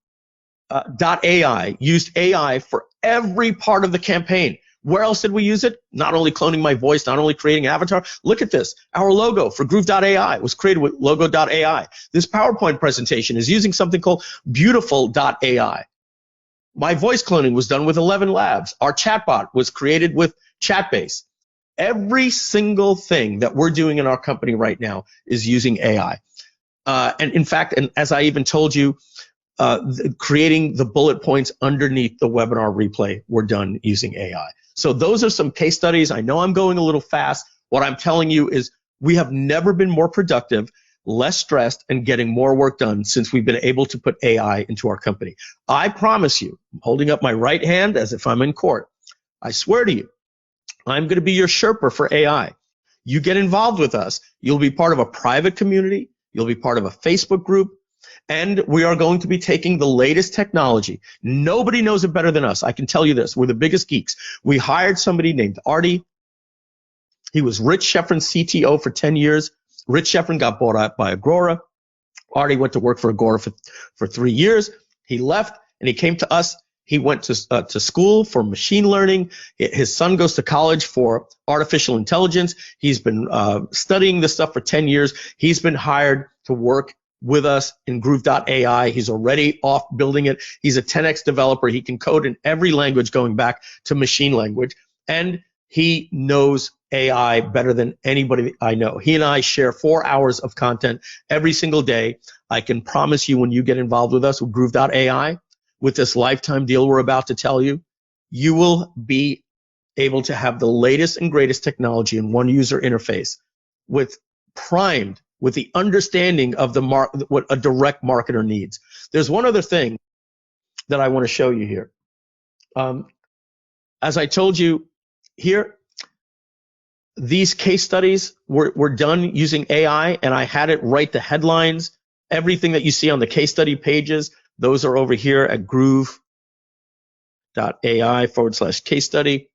used AI for every part of the campaign. Where else did we use it? Not only cloning my voice, not only creating an avatar. Look at this. Our logo for Groove.ai was created with Logo.ai. This PowerPoint presentation is using something called Beautiful.ai. My voice cloning was done with 11 Labs. Our chatbot was created with Chatbase. Every single thing that we're doing in our company right now is using AI. And in fact, and as I even told you, creating the bullet points underneath the webinar replay were done using AI. So those are some case studies. I know I'm going a little fast. What I'm telling you is we have never been more productive, less stressed, and getting more work done since we've been able to put AI into our company. I promise you, I'm holding up my right hand as if I'm in court. I swear to you, I'm going to be your Sherpa for AI. You get involved with us. You'll be part of a private community. You'll be part of a Facebook group. And we are going to be taking the latest technology. Nobody knows it better than us. I can tell you this. We're the biggest geeks. We hired somebody named Artie. He was Rich Sheffrin's CTO for 10 years. Rich Sheffrin got bought out by Agora. Artie went to work for Agora for 3 years. He left and he came to us. He went to school for machine learning. His son goes to college for artificial intelligence. He's been studying this stuff for 10 years. He's been hired to work with us in Groove.ai. He's already off building it. He's a 10x developer. He can code in every language going back to machine language. And he knows AI better than anybody I know. He and I share 4 hours of content every single day. I can promise you, when you get involved with us with Groove.ai, with this lifetime deal we're about to tell you, you will be able to have the latest and greatest technology in one user interface, primed with the understanding of what a direct marketer needs. There's one other thing that I want to show you here. As I told you here, these case studies were done using AI, and I had it write the headlines. Everything that you see on the case study pages, those are over here at Groove.ai/case study.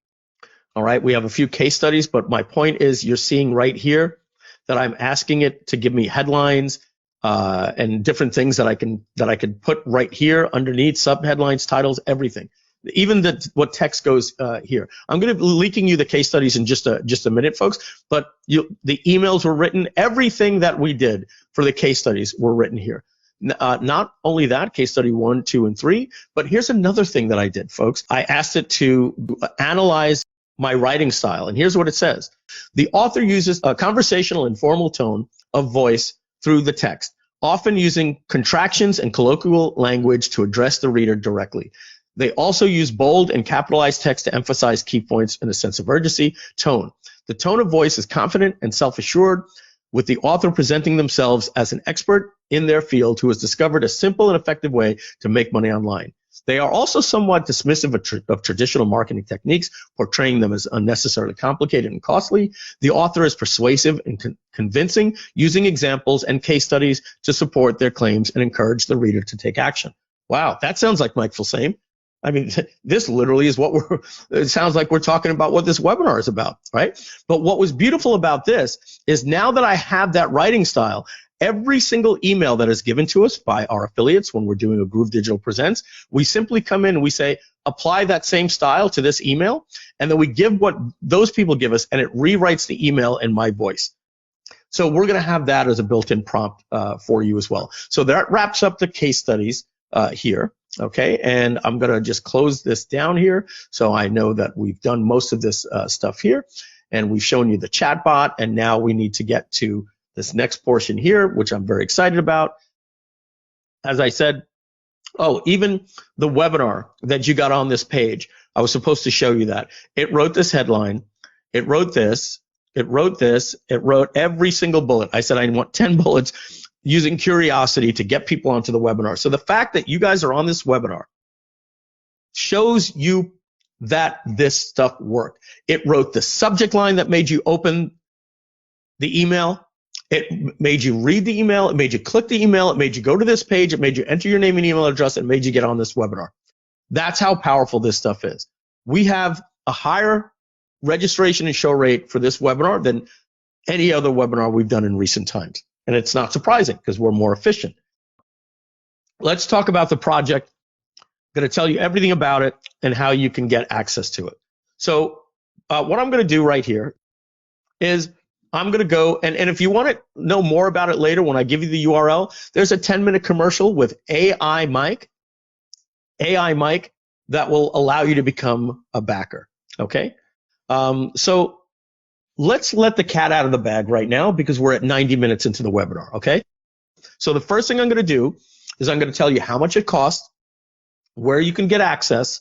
All right, we have a few case studies, but my point is you're seeing right here that I'm asking it to give me headlines and different things that I can put right here underneath, subheadlines, titles, everything. Even what text goes here. I'm going to be leaking you the case studies in just a minute, folks. But the emails were written. Everything that we did for the case studies were written here. Not only that, case study 1, 2, and 3. But here's another thing that I did, folks. I asked it to analyze my writing style, and here's what it says. The author uses a conversational, informal tone of voice through the text, often using contractions and colloquial language to address the reader directly. They also use bold and capitalized text to emphasize key points and a sense of urgency. Tone. The tone of voice is confident and self-assured, with the author presenting themselves as an expert in their field who has discovered a simple and effective way to make money online. They are also somewhat dismissive of traditional marketing techniques, portraying them as unnecessarily complicated and costly. The author is persuasive and convincing, using examples and case studies to support their claims and encourage the reader to take action. Wow, that sounds like Mike Filsaime. I mean, this literally is it sounds like we're talking about what this webinar is about, right? But what was beautiful about this is now that I have that writing style, every single email that is given to us by our affiliates when we're doing a GrooveDigital Presents, we simply come in and we say, apply that same style to this email, and then we give what those people give us, and it rewrites the email in my voice. So we're going to have that as a built-in prompt for you as well. So that wraps up the case studies here. Okay, and I'm going to just close this down here so I know that we've done most of this stuff here, and we've shown you the chatbot, and now we need to get to this next portion here, which I'm very excited about. As I said, even the webinar that you got on this page, I was supposed to show you that. It wrote this headline, it wrote this, it wrote this, it wrote every single bullet. I said I want 10 bullets using curiosity to get people onto the webinar. So the fact that you guys are on this webinar shows you that this stuff worked. It wrote the subject line that made you open the email. It made you read the email. It made you click the email. It made you go to this page. It made you enter your name and email address. It made you get on this webinar. That's how powerful this stuff is. We have a higher registration and show rate for this webinar than any other webinar we've done in recent times. And it's not surprising because we're more efficient. Let's talk about the project. I'm going to tell you everything about it and how you can get access to it. So what I'm going to do right here is I'm going to go, and if you want to know more about it later when I give you the URL, there's a 10-minute commercial with AI Mike that will allow you to become a backer, okay? So let's let the cat out of the bag right now because we're at 90 minutes into the webinar, okay? So the first thing I'm going to do is I'm going to tell you how much it costs, where you can get access,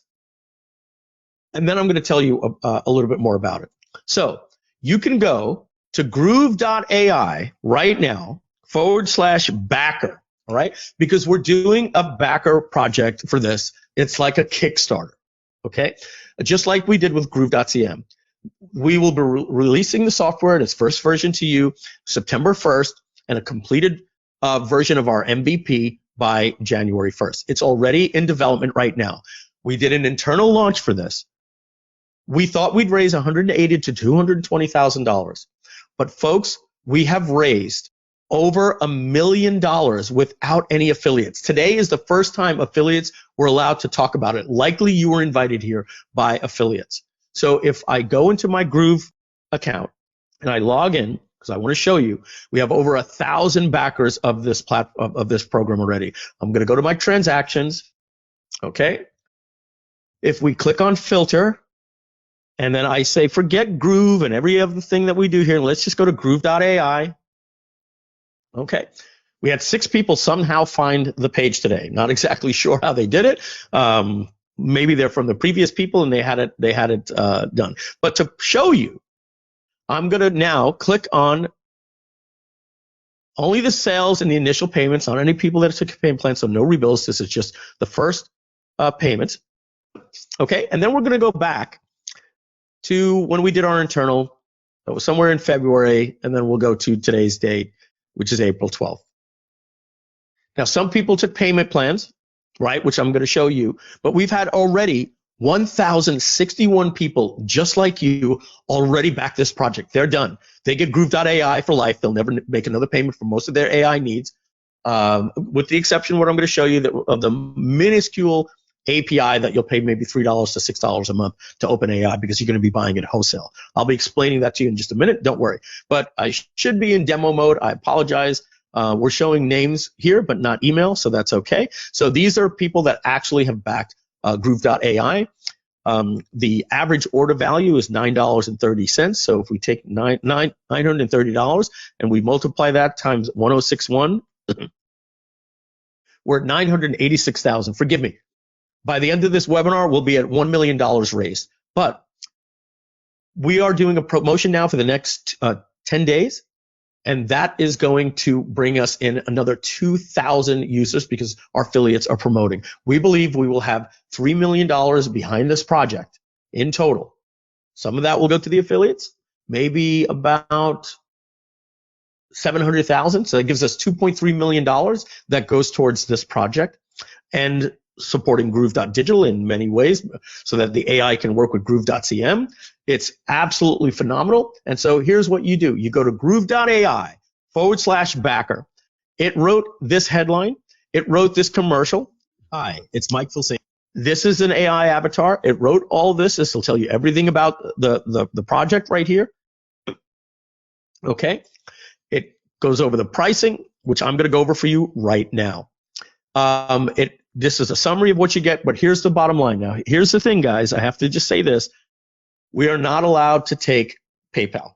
and then I'm going to tell you a little bit more about it. So you can go to Groove.ai right now /backer, all right? Because we're doing a backer project for this. It's like a Kickstarter, okay? Just like we did with Groove.cm. We will be releasing the software in its first version to you September 1st and a completed version of our MVP by January 1st. It's already in development right now. We did an internal launch for this. We thought we'd raise $180,000 to $220,000. But folks, we have raised over $1 million without any affiliates. Today is the first time affiliates were allowed to talk about it. Likely you were invited here by affiliates. So if I go into my Groove account and I log in, because I want to show you. We have over 1,000 backers of this of this program already. I'm going to go to my transactions. Okay. If we click on filter, and then I say forget Groove and every other thing that we do here, let's just go to Groove.ai. Okay. We had 6 people somehow find the page today. Not exactly sure how they did it. Maybe they're from the previous people and they had it done. But to show you, I'm going to now click on only the sales and the initial payments on any people that took a payment plan. So no rebills. This is just the first payment. Okay. And then we're going to go back to when we did our internal. That was somewhere in February. And then we'll go to today's date, which is April 12th. Now, some people took payment plans, right, which I'm going to show you, but we've had already 1,061 people just like you already back this project. They're done. They get Groove.ai for life. They'll never make another payment for most of their AI needs, with the exception of what I'm going to show you of the minuscule API that you'll pay maybe $3 to $6 a month to open AI because you're going to be buying it wholesale. I'll be explaining that to you in just a minute. Don't worry. But I should be in demo mode. I apologize. We're showing names here, but not email, so that's okay. So these are people that actually have backed Groove.ai. The average order value is $9.30. So if we take $930 and we multiply that times 1061, we're at $986,000. Forgive me. By the end of this webinar, we'll be at $1 million raised. But we are doing a promotion now for the next 10 days. And that is going to bring us in another 2,000 users because our affiliates are promoting. We believe we will have $3 million behind this project in total. Some of that will go to the affiliates, maybe about 700,000. So that gives us $2.3 million that goes towards this project and supporting Groove.digital in many ways so that the AI can work with Groove.cm. It's absolutely phenomenal. And so here's what you do. You go to Groove.ai/backer. It wrote this headline. It wrote this commercial. Hi, it's Mike Filsaime. This is an AI avatar. It wrote all this. This will tell you everything about the project right here. Okay. It goes over the pricing, which I'm going to go over for you right now. This is a summary of what you get, but here's the bottom line now. Here's the thing, guys. I have to just say this. We are not allowed to take PayPal,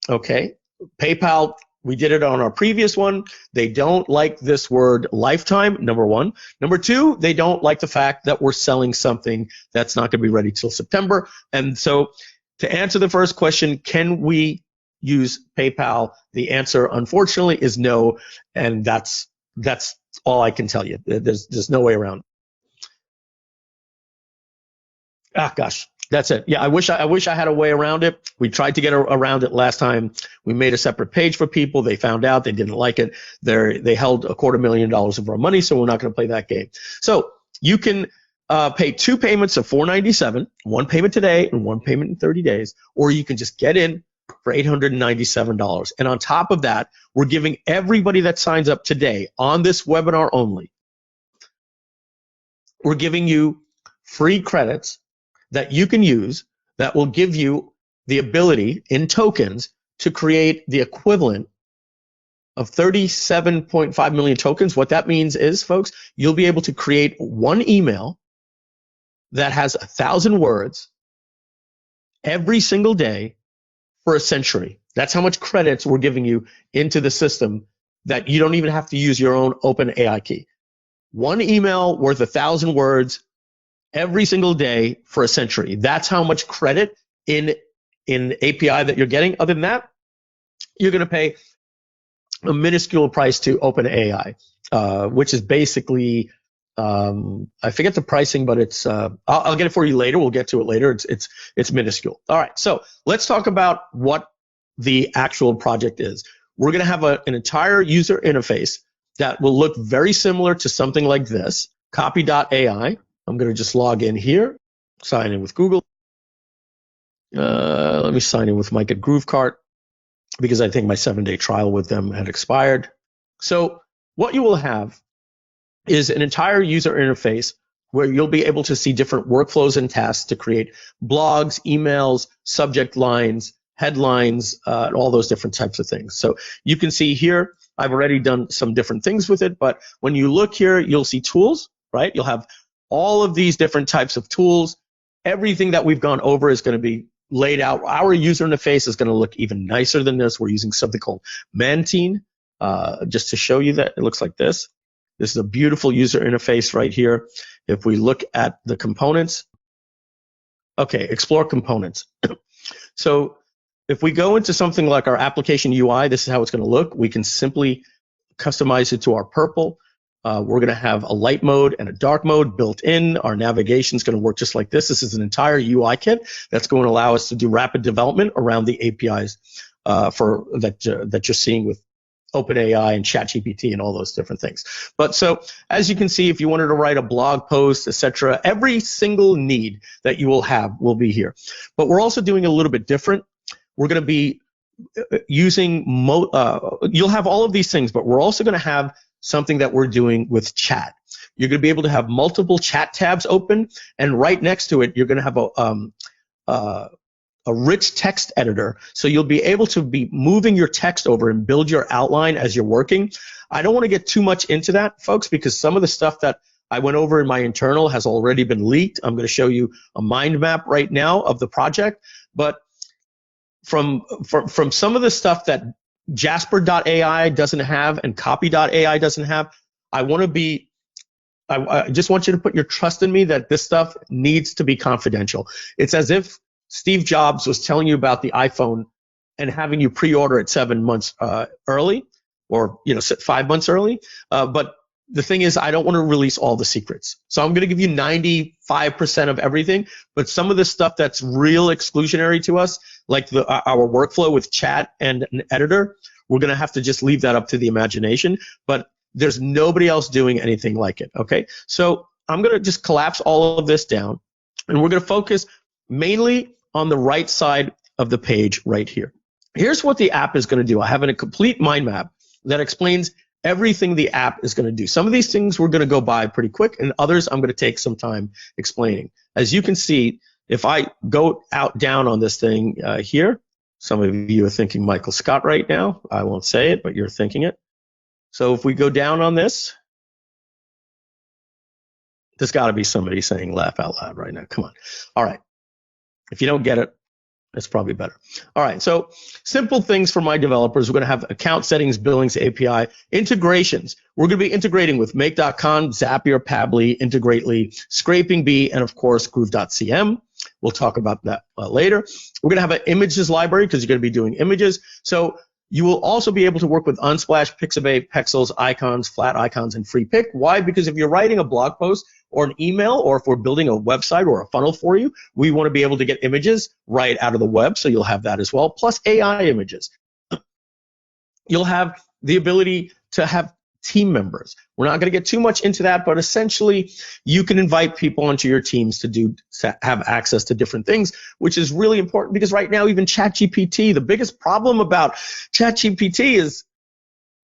okay? PayPal, we did it on our previous one. They don't like this word lifetime, number one. Number two, they don't like the fact that we're selling something that's not going to be ready till September. And so to answer the first question, can we use PayPal? The answer, unfortunately, is no, and that's all I can tell you. There's no way around. Ah, gosh, that's it. Yeah, I wish I had a way around it. We tried to get around it last time. We made a separate page for people. They found out they didn't like it. They held $250,000 of our money, so we're not going to play that game. So you can pay 2 payments of $497, 1 payment today and 1 payment in 30 days, or you can just get in for $897. And on top of that, we're giving everybody that signs up today on this webinar only, we're giving you free credits that you can use that will give you the ability in tokens to create the equivalent of 37.5 million tokens. What that means is, folks, you'll be able to create one email that has 1,000 words every single day for a century. That's how much credits we're giving you into the system that you don't even have to use your own open AI key. One email worth 1,000 words every single day for a century. That's how much credit in API that you're getting. Other than that, you're going to pay a minuscule price to OpenAI, which is basically, I forget the pricing, but it's I'll get it for you later. We'll get to it later. It's minuscule. All right, so let's talk about what the actual project is. We're going to have an entire user interface that will look very similar to something like this, copy.ai. I'm going to just log in here, sign in with Google. Let me sign in with Mike at GrooveCart because I think my 7-day trial with them had expired. So what you will have is an entire user interface where you'll be able to see different workflows and tasks to create blogs, emails, subject lines, headlines, and all those different types of things. So you can see here, I've already done some different things with it, but when you look here, you'll see tools, right? You'll have all of these different types of tools. Everything that we've gone over is going to be laid out. Our user interface is going to look even nicer than this. We're using something called Mantine, just to show you that it looks like this. This is a beautiful user interface right here. If we look at the components, okay, explore components. So if we go into something like our application UI, this is how it's going to look. We can simply customize it to our purple. We're going to have a light mode and a dark mode built in. Our navigation is going to work just like this. This is an entire UI kit that's going to allow us to do rapid development around the APIs that you're seeing with OpenAI and ChatGPT and all those different things. But so as you can see, if you wanted to write a blog post, etc., every single need that you will have will be here. But we're also doing a little bit different. We're going to be using, you'll have all of these things, but we're also going to have something that we're doing with chat. You're going to be able to have multiple chat tabs open, and right next to it, you're going to have a rich text editor. So you'll be able to be moving your text over and build your outline as you're working. I don't want to get too much into that, folks, because some of the stuff that I went over in my internal has already been leaked. I'm going to show you a mind map right now of the project, but from some of the stuff that Jasper.ai doesn't have and Copy.ai doesn't have, I just want you to put your trust in me that this stuff needs to be confidential. It's as if Steve Jobs was telling you about the iPhone and having you pre-order it 7 months early, or 5 months early. But the thing is, I don't want to release all the secrets. So I'm going to give you 95% of everything, but some of the stuff that's real exclusionary to us, like our workflow with chat and an editor, we're going to have to just leave that up to the imagination. But there's nobody else doing anything like it, okay? So I'm going to just collapse all of this down, and we're going to focus mainly on the right side of the page right here. Here's what the app is going to do. I have a complete mind map that explains everything the app is going to do. Some of these things we're going to go by pretty quick, and others I'm going to take some time explaining. As you can see, if I go down on this thing here, some of you are thinking Michael Scott right now. I won't say it, but you're thinking it. So if we go down on this, there's got to be somebody saying laugh out loud right now. Come on. All right. If you don't get it, it's probably better. All right, so simple things for my developers. We're going to have account settings, billings, API, integrations. We're going to be integrating with Make.com, Zapier, Pabbly, Integrately, Scraping Bee, and of course, Groove.cm. We'll talk about that later. We're going to have an images library because you're going to be doing images. So you will also be able to work with Unsplash, Pixabay, Pexels, icons, flat icons, and free pick. Why? Because if you're writing a blog post or an email, or if we're building a website or a funnel for you, we want to be able to get images right out of the web, so you'll have that as well, plus AI images. You'll have the ability to have team members. We're not going to get too much into that, but essentially you can invite people onto your teams to have access to different things, which is really important because right now even ChatGPT, the biggest problem about ChatGPT is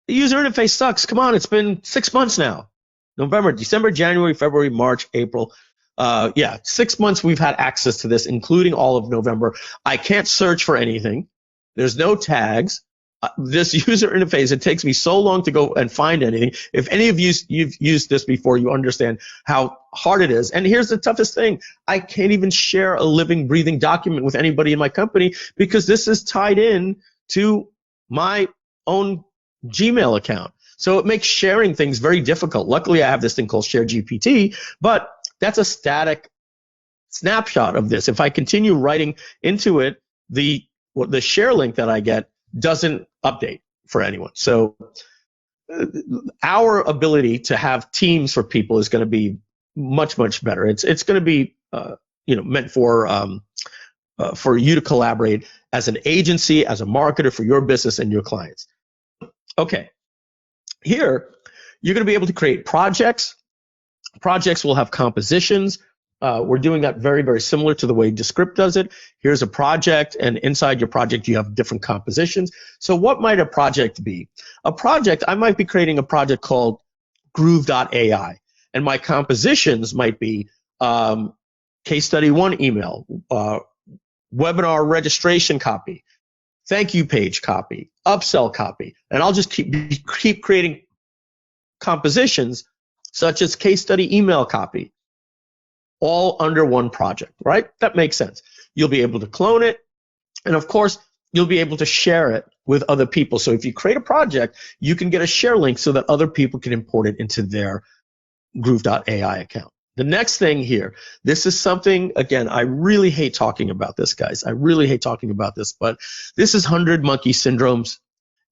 the user interface sucks. Come on, it's been 6 months now. November, December, January, February, March, April. 6 months we've had access to this, including all of November. I can't search for anything. There's no tags. This user interface, it takes me so long to go and find anything. If any of you've used this before, you understand how hard it is. And here's the toughest thing. I can't even share a living, breathing document with anybody in my company because this is tied in to my own Gmail account. So it makes sharing things very difficult. Luckily, I have this thing called ShareGPT, but that's a static snapshot of this. If I continue writing into it, the share link that I get doesn't update for anyone. So our ability to have teams for people is going to be much, much better. It's going to be meant for you to collaborate as an agency, as a marketer for your business and your clients. Okay. Here, you're going to be able to create projects. Projects will have compositions. We're doing that very, very similar to the way Descript does it. Here's a project, and inside your project, you have different compositions. So what might a project be? A project, I might be creating a project called Groove.ai, and my compositions might be case study 1 email, webinar registration copy, thank you page copy, upsell copy, and I'll just keep creating compositions such as case study email copy, all under one project, right? That makes sense. You'll be able to clone it, and of course, you'll be able to share it with other people. So if you create a project, you can get a share link so that other people can import it into their Groove.ai account. The next thing here, this is something, again, I really hate talking about this, guys. I really hate talking about this, but this is 100 monkey syndromes.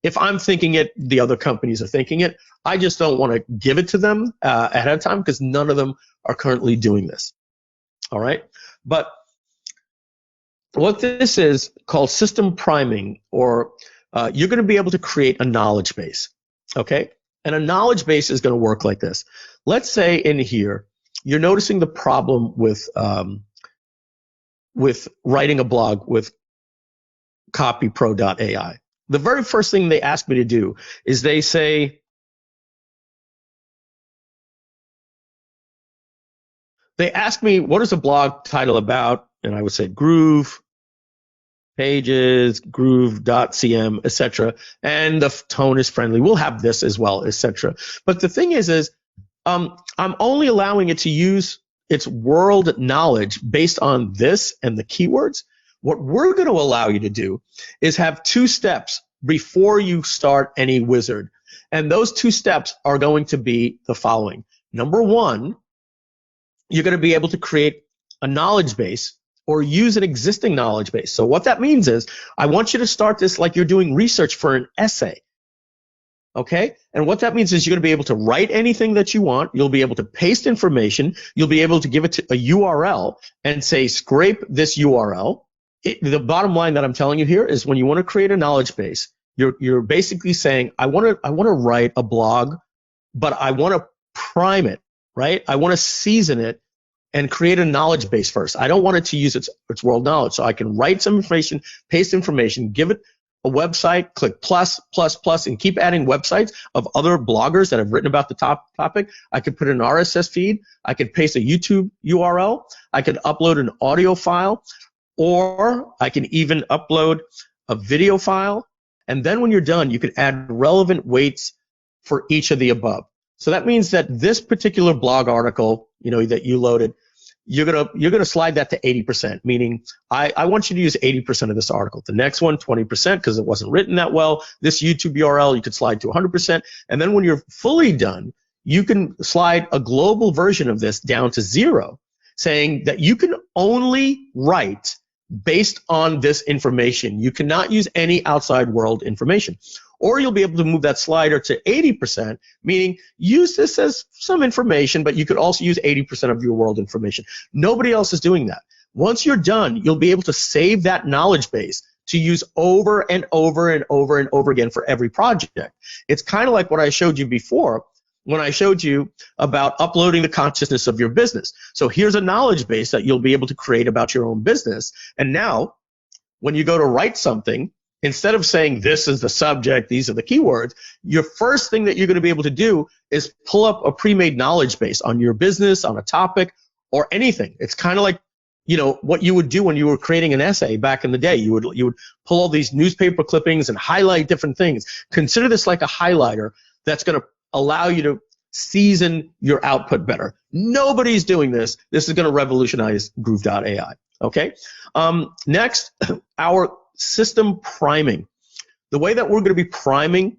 If I'm thinking it, the other companies are thinking it. I just don't want to give it to them ahead of time because none of them are currently doing this. All right? But what this is called system priming, or you're going to be able to create a knowledge base. Okay? And a knowledge base is going to work like this. Let's say in here, you're noticing the problem with writing a blog with copypro.ai. The very first thing they ask me to do is they say, they ask me, what is a blog title about? And I would say Groove, pages, Groove.cm, etc. And the tone is friendly. We'll have this as well, etc. But the thing is I'm only allowing it to use its world knowledge based on this and the keywords. What we're going to allow you to do is have 2 steps before you start any wizard. And those 2 steps are going to be the following. Number 1, you're going to be able to create a knowledge base or use an existing knowledge base. So what that means is I want you to start this like you're doing research for an essay. Okay? And what that means is you're going to be able to write anything that you want. You'll be able to paste information. You'll be able to give it to a URL and say, scrape this URL. The bottom line that I'm telling you here is when you want to create a knowledge base, you're basically saying, I want to write a blog, but I want to prime it, right? I want to season it and create a knowledge base first. I don't want it to use its world knowledge. So I can write some information, paste information, give it a website, click plus, and keep adding websites of other bloggers that have written about the topic. I could put an RSS feed. I could paste a YouTube URL. I could upload an audio file, or I can even upload a video file. And then when you're done, you can add relevant weights for each of the above. So that means that this particular blog article, that you loaded, you're gonna slide that to 80%, meaning I want you to use 80% of this article. The next one, 20%, because it wasn't written that well. This YouTube URL, you could slide to 100%. And then when you're fully done, you can slide a global version of this down to 0, saying that you can only write based on this information. You cannot use any outside world information. Or you'll be able to move that slider to 80%, meaning use this as some information, but you could also use 80% of your world information. Nobody else is doing that. Once you're done, you'll be able to save that knowledge base to use over and over and over and over again for every project. It's kind of like what I showed you before when I showed you about uploading the consciousness of your business. So here's a knowledge base that you'll be able to create about your own business. And now, when you go to write something, instead of saying this is the subject, these are the keywords, your first thing that you're going to be able to do is pull up a pre-made knowledge base on your business, on a topic, or anything. It's kind of like, what you would do when you were creating an essay back in the day. You would pull all these newspaper clippings and highlight different things. Consider this like a highlighter that's going to allow you to season your output better. Nobody's doing this. This is going to revolutionize Groove.ai. Okay. Next, our system priming. The way that we're going to be priming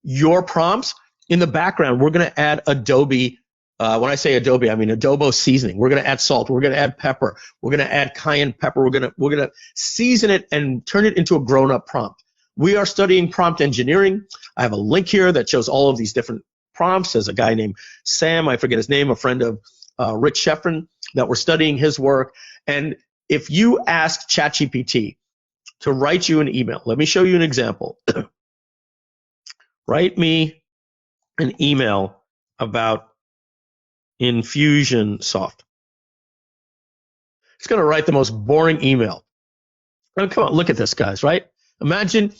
your prompts, in the background, we're going to add Adobe. When I say Adobe, I mean Adobo seasoning. We're going to add salt. We're going to add pepper. We're going to add cayenne pepper. We're going to season it and turn it into a grown-up prompt. We are studying prompt engineering. I have a link here that shows all of these different prompts. There's a guy named Sam, I forget his name, a friend of Rich Sheffrin, that we're studying his work. And if you ask ChatGPT to write you an email, let me show you an example. Write me an email about Infusionsoft. It's going to write the most boring email. Oh, come on, look at this, guys, right? Imagine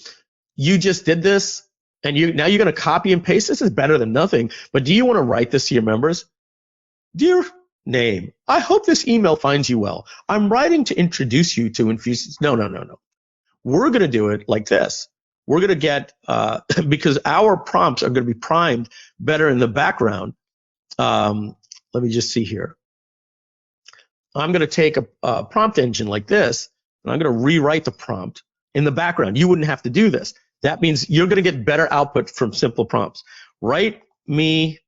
you just did this, and now you're going to copy and paste. This is better than nothing. But do you want to write this to your members? Dear name, I hope this email finds you well. I'm writing to introduce you to Infusions. No. We're going to do it like this. We're going to get, because our prompts are going to be primed better in the background. Let me just see here. I'm going to take a prompt engine like this, and I'm going to rewrite the prompt in the background. You wouldn't have to do this. That means you're going to get better output from simple prompts. Write me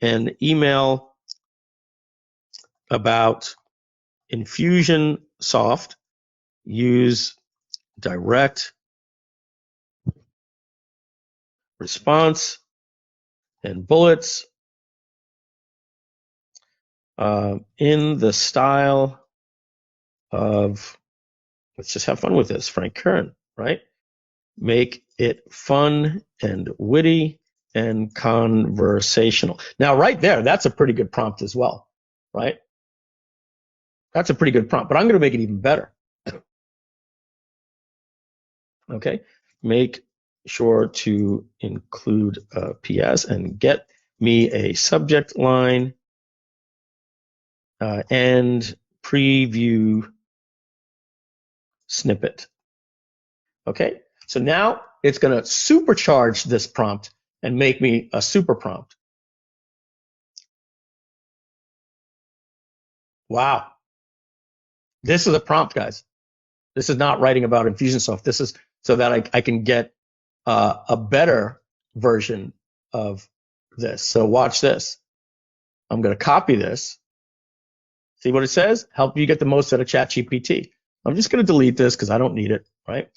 an email about Infusionsoft. Use direct response and bullets in the style of, let's just have fun with this, Frank Kern, right? Make it fun and witty and conversational. Now, right there, that's a pretty good prompt as well, right? That's a pretty good prompt, but I'm going to make it even better. Okay, make sure to include a PS and get me a subject line and preview snippet. Okay, so now it's going to supercharge this prompt and make me a super prompt. Wow. This is a prompt, guys. This is not writing about Infusionsoft. This is so that I can get a better version of this. So watch this. I'm going to copy this. See what it says? Help you get the most out of ChatGPT. I'm just going to delete this because I don't need it, right?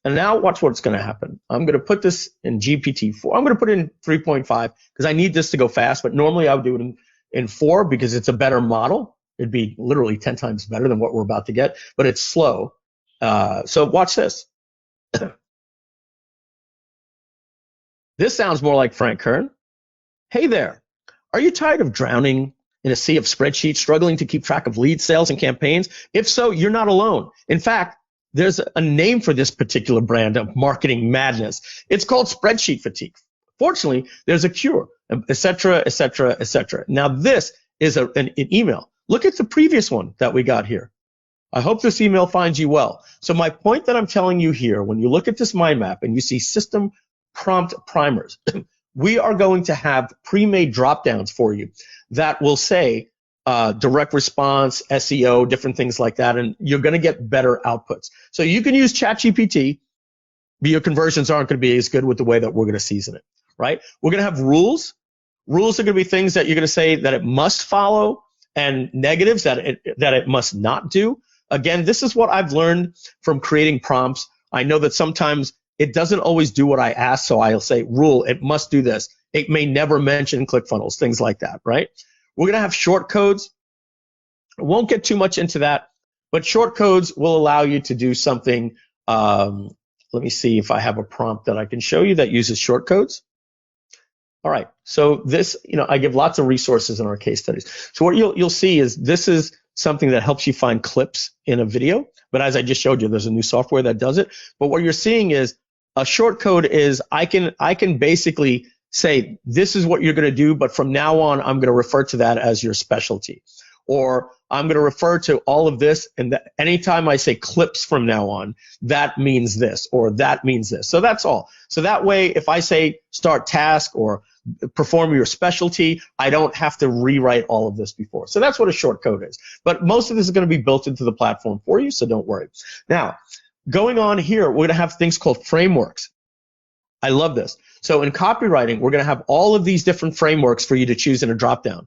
And now watch what's going to happen. I'm going to put this in GPT-4. I'm going to put it in 3.5 because I need this to go fast, but normally I would do it in 4 because it's a better model. It'd be literally 10 times better than what we're about to get, but it's slow. So watch this. This sounds more like Frank Kern. Hey there, are you tired of drowning in a sea of spreadsheets, struggling to keep track of lead sales and campaigns? If so, you're not alone. In fact, there's a name for this particular brand of marketing madness. It's called spreadsheet fatigue. Fortunately, there's a cure, et cetera, et cetera, et cetera. Now, this is an email. Look at the previous one that we got here. I hope this email finds you well. So my point that I'm telling you here, when you look at this mind map and you see system prompt primers, we are going to have pre-made drop-downs for you that will say direct response, SEO, different things like that, and you're going to get better outputs. So you can use ChatGPT, but your conversions aren't going to be as good with the way that we're going to season it, right? We're going to have rules. Rules are going to be things that you're going to say that it must follow, and negatives that it must not do. Again, this is what I've learned from creating prompts. I know that sometimes it doesn't always do what I ask, so I'll say, rule, it must do this. It may never mention ClickFunnels, things like that, right? We're going to have short codes. I won't get too much into that, but short codes will allow you to do something. Let me see if I have a prompt that I can show you that uses short codes. All right, so this, I give lots of resources in our case studies. So what you'll see is this is something that helps you find clips in a video. But as I just showed you, there's a new software that does it. But what you're seeing is a short code is I can basically say, this is what you're going to do, but from now on, I'm going to refer to that as your specialty. Or I'm going to refer to all of this, and anytime I say clips from now on, that means this, or that means this. So that's all. So that way, if I say start task or perform your specialty, I don't have to rewrite all of this before. So that's what a short code is. But most of this is going to be built into the platform for you, so don't worry. Now, going on here, we're going to have things called frameworks. I love this. So in copywriting, we're going to have all of these different frameworks for you to choose in a dropdown.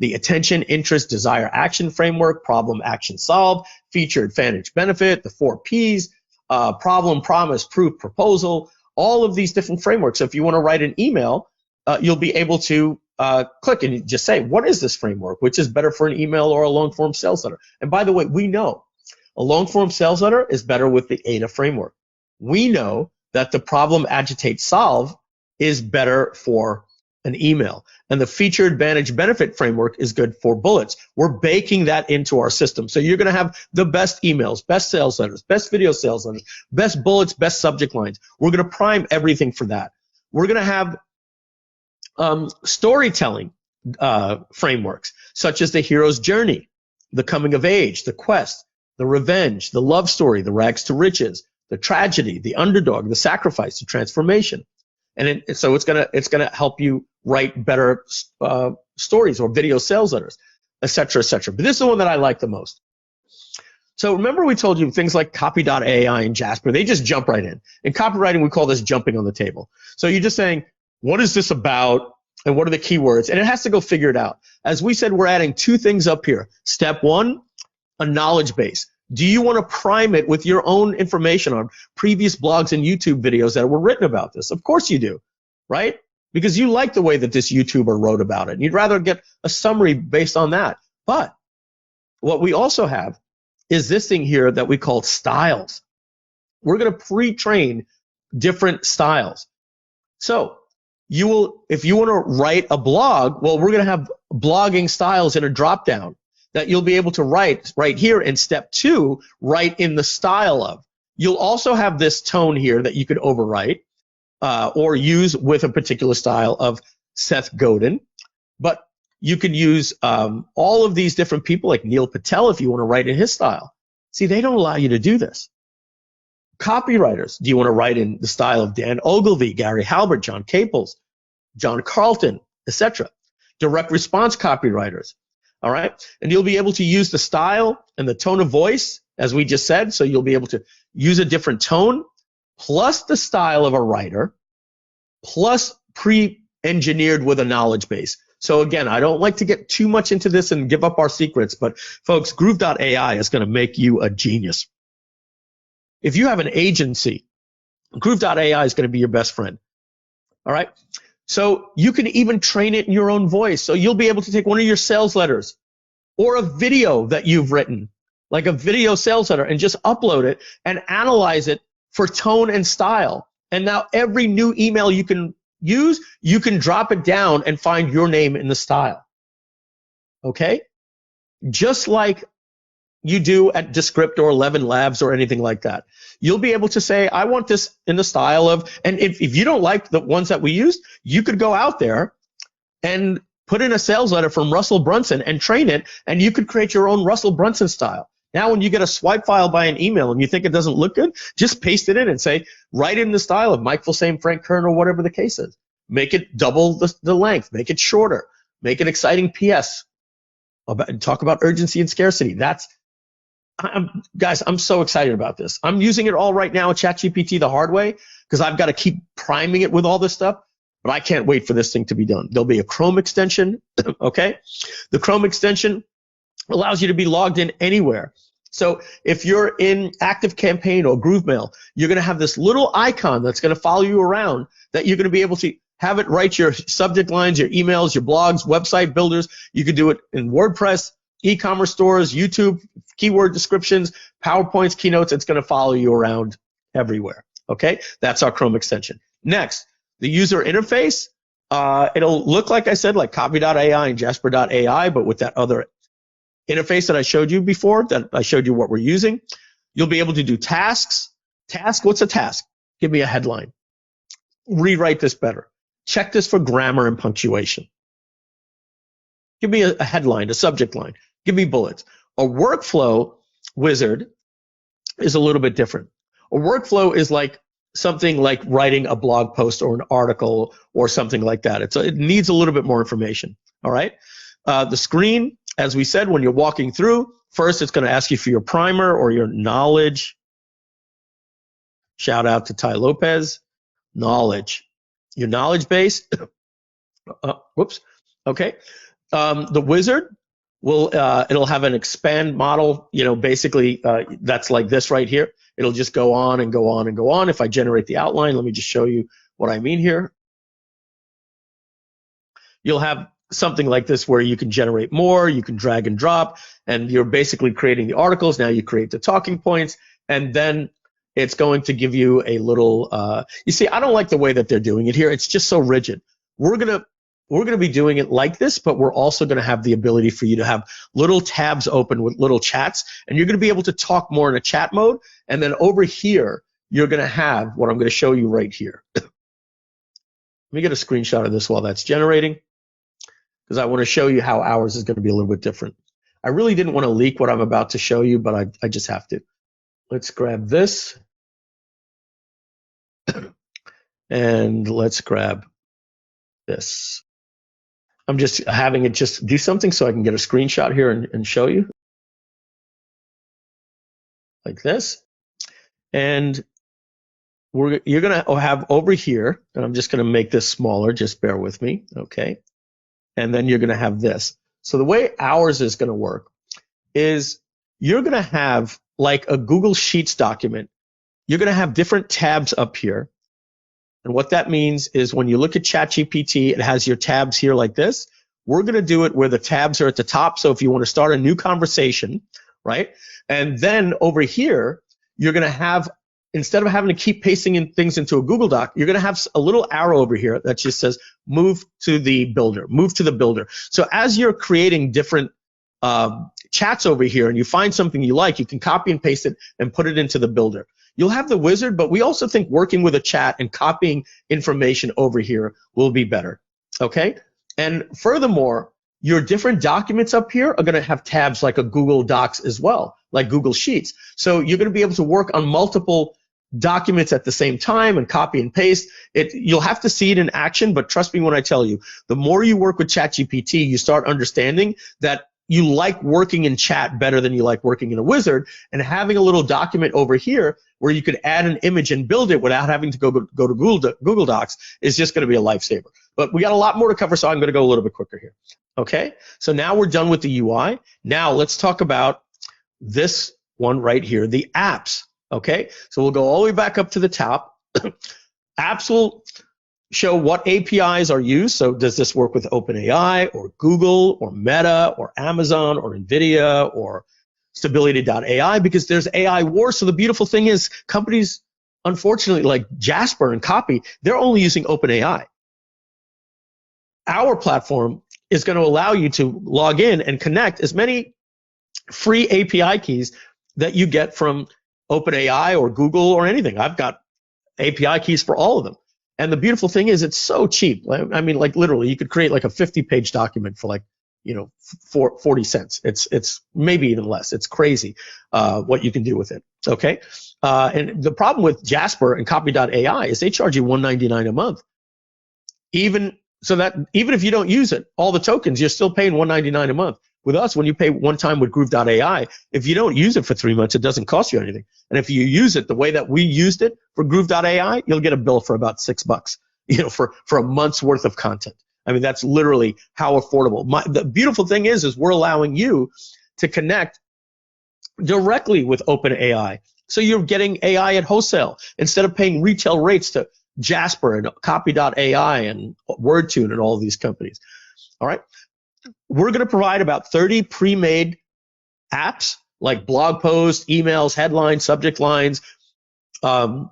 The attention, interest, desire, action framework, problem, action, solve, feature, advantage, benefit, the 4 Ps, problem, promise, proof, proposal, all of these different frameworks. So if you want to write an email, you'll be able to click and just say, what is this framework? Which is better for an email or a long form sales letter? And by the way, we know a long form sales letter is better with the ADA framework. We know that the problem, agitate, solve is better for an email. And the feature, advantage, benefit framework is good for bullets. We're baking that into our system. So you're going to have the best emails, best sales letters, best video sales letters, best bullets, best subject lines. We're going to prime everything for that. We're going to have storytelling frameworks, such as the hero's journey, the coming of age, the quest, the revenge, the love story, the rags to riches, the tragedy, the underdog, the sacrifice, the transformation. And so it's gonna help you write better stories or video sales letters, et cetera, et cetera. But this is the one that I like the most. So remember we told you things like copy.ai and Jasper, they just jump right in. In copywriting, we call this jumping on the table. So you're just saying, what is this about? And what are the keywords? And it has to go figure it out. As we said, we're adding 2 things up here. Step 1, a knowledge base. Do you want to prime it with your own information on previous blogs and YouTube videos that were written about this? Of course you do, right? Because you like the way that this YouTuber wrote about it. And you'd rather get a summary based on that. But what we also have is this thing here that we call styles. We're going to pre-train different styles. So you will, if you want to write a blog, well, we're going to have blogging styles in a drop-down that you'll be able to write right here in step 2, write in the style of. You'll also have this tone here that you could overwrite or use with a particular style of Seth Godin. But you could use all of these different people like Neil Patel if you want to write in his style. See, they don't allow you to do this. Copywriters, do you want to write in the style of Dan Ogilvy, Gary Halbert, John Caples, John Carlton, etc.? Direct response copywriters, all right? And you'll be able to use the style and the tone of voice, as we just said, so you'll be able to use a different tone, plus the style of a writer, plus pre-engineered with a knowledge base. So again, I don't like to get too much into this and give up our secrets, but folks, Groove.ai is going to make you a genius. If you have an agency, Groove.ai is going to be your best friend. All right. So you can even train it in your own voice. So you'll be able to take one of your sales letters or a video that you've written, like a video sales letter, and just upload it and analyze it for tone and style. And now every new email you can use, you can drop it down and find your name in the style. Okay? Just like you do at Descript or 11 Labs or anything like that. You'll be able to say, I want this in the style of, and if you don't like the ones that we used, you could go out there and put in a sales letter from Russell Brunson and train it, and you could create your own Russell Brunson style. Now, when you get a swipe file by an email and you think it doesn't look good, just paste it in and say, write in the style of Mike Filsaime, Frank Kern, or whatever the case is. Make it double the length. Make it shorter. Make an exciting PS. Talk about urgency and scarcity. Guys, I'm so excited about this. I'm using it all right now at ChatGPT the hard way because I've got to keep priming it with all this stuff, but I can't wait for this thing to be done. There'll be a Chrome extension, okay? The Chrome extension allows you to be logged in anywhere. So if you're in ActiveCampaign or GrooveMail, you're going to have this little icon that's going to follow you around that you're going to be able to have it write your subject lines, your emails, your blogs, website builders. You can do it in WordPress, e-commerce stores, YouTube, keyword descriptions, PowerPoints, keynotes. It's going to follow you around everywhere. Okay, that's our Chrome extension. Next, the user interface. It'll look like I said, like copy.ai and jasper.ai, but with that other interface that I showed you before, that I showed you what we're using. You'll be able to do tasks. Task, what's a task? Give me a headline. Rewrite this better. Check this for grammar and punctuation. Give me a headline, a subject line. Give me bullets. A workflow wizard is a little bit different. A workflow is like something like writing a blog post or an article or something like that. It needs a little bit more information. All right. The screen, as we said, when you're walking through, first it's going to ask you for your primer or your knowledge. Shout out to Ty Lopez. Knowledge. Your knowledge base. Whoops. Okay. The wizard will it'll have an expand model. You know, basically that's like this right here. It'll just go on and go on and go on. If I generate the outline, let me just show you what I mean here. You'll have something like this where you can generate more, you can drag and drop, and you're basically creating the articles. Now you create the talking points, and then it's going to give you a little, you see, I don't like the way that they're doing it here. It's just so rigid. We're gonna be doing it like this, but we're also gonna have the ability for you to have little tabs open with little chats, and you're gonna be able to talk more in a chat mode. And then over here, you're gonna have what I'm gonna show you right here. Let me get a screenshot of this while that's generating, because I wanna show you how ours is gonna be a little bit different. I really didn't wanna leak what I'm about to show you, but I just have to. Let's grab this. And let's grab this. I'm just having it just do something so I can get a screenshot here and show you. Like this. And you're going to have over here, and I'm just going to make this smaller, just bear with me, okay? And then you're going to have this. So the way ours is going to work is you're going to have like a Google Sheets document. You're going to have different tabs up here. And what that means is when you look at ChatGPT, it has your tabs here like this. We're going to do it where the tabs are at the top. So if you want to start a new conversation, right? And then over here, you're going to have, instead of having to keep pasting in things into a Google Doc, you're going to have a little arrow over here that just says, move to the builder, move to the builder. So as you're creating different chats over here and you find something you like, you can copy and paste it and put it into the builder. You'll have the wizard, but we also think working with a chat and copying information over here will be better, okay? And furthermore, your different documents up here are going to have tabs like a Google Docs as well, like Google Sheets. So you're going to be able to work on multiple documents at the same time and copy and paste. You'll have to see it in action, but trust me when I tell you, the more you work with ChatGPT, you start understanding that you like working in chat better than you like working in a wizard, and having a little document over here where you could add an image and build it without having to go to Google Docs is just going to be a lifesaver. But we got a lot more to cover, so I'm going to go a little bit quicker here. Okay, so now we're done with the UI. Now let's talk about this one right here, the apps. Okay, so we'll go all the way back up to the top. Apps will show what APIs are used. So does this work with OpenAI or Google or Meta or Amazon or NVIDIA or Stability.ai? Because there's AI war. So the beautiful thing is companies, unfortunately, like Jasper and Copy, they're only using OpenAI. Our platform is going to allow you to log in and connect as many free API keys that you get from OpenAI or Google or anything. I've got API keys for all of them. And the beautiful thing is it's so cheap. I mean, like literally, you could create like a 50-page document for like, 40 cents. It's maybe even less. It's crazy what you can do with it. Okay. And the problem with Jasper and Copy.ai is they charge you $199 a month. Even if you don't use it, all the tokens, you're still paying $199 a month. With us, when you pay one time with Groove.ai, if you don't use it for 3 months, it doesn't cost you anything. And if you use it the way that we used it for Groove.ai, you'll get a bill for about $6, for a month's worth of content. I mean, that's literally how affordable. The beautiful thing is we're allowing you to connect directly with OpenAI. So you're getting AI at wholesale instead of paying retail rates to Jasper and Copy.ai and WordTune and all of these companies. All right. We're going to provide about 30 pre-made apps like blog posts, emails, headlines, subject lines, YouTube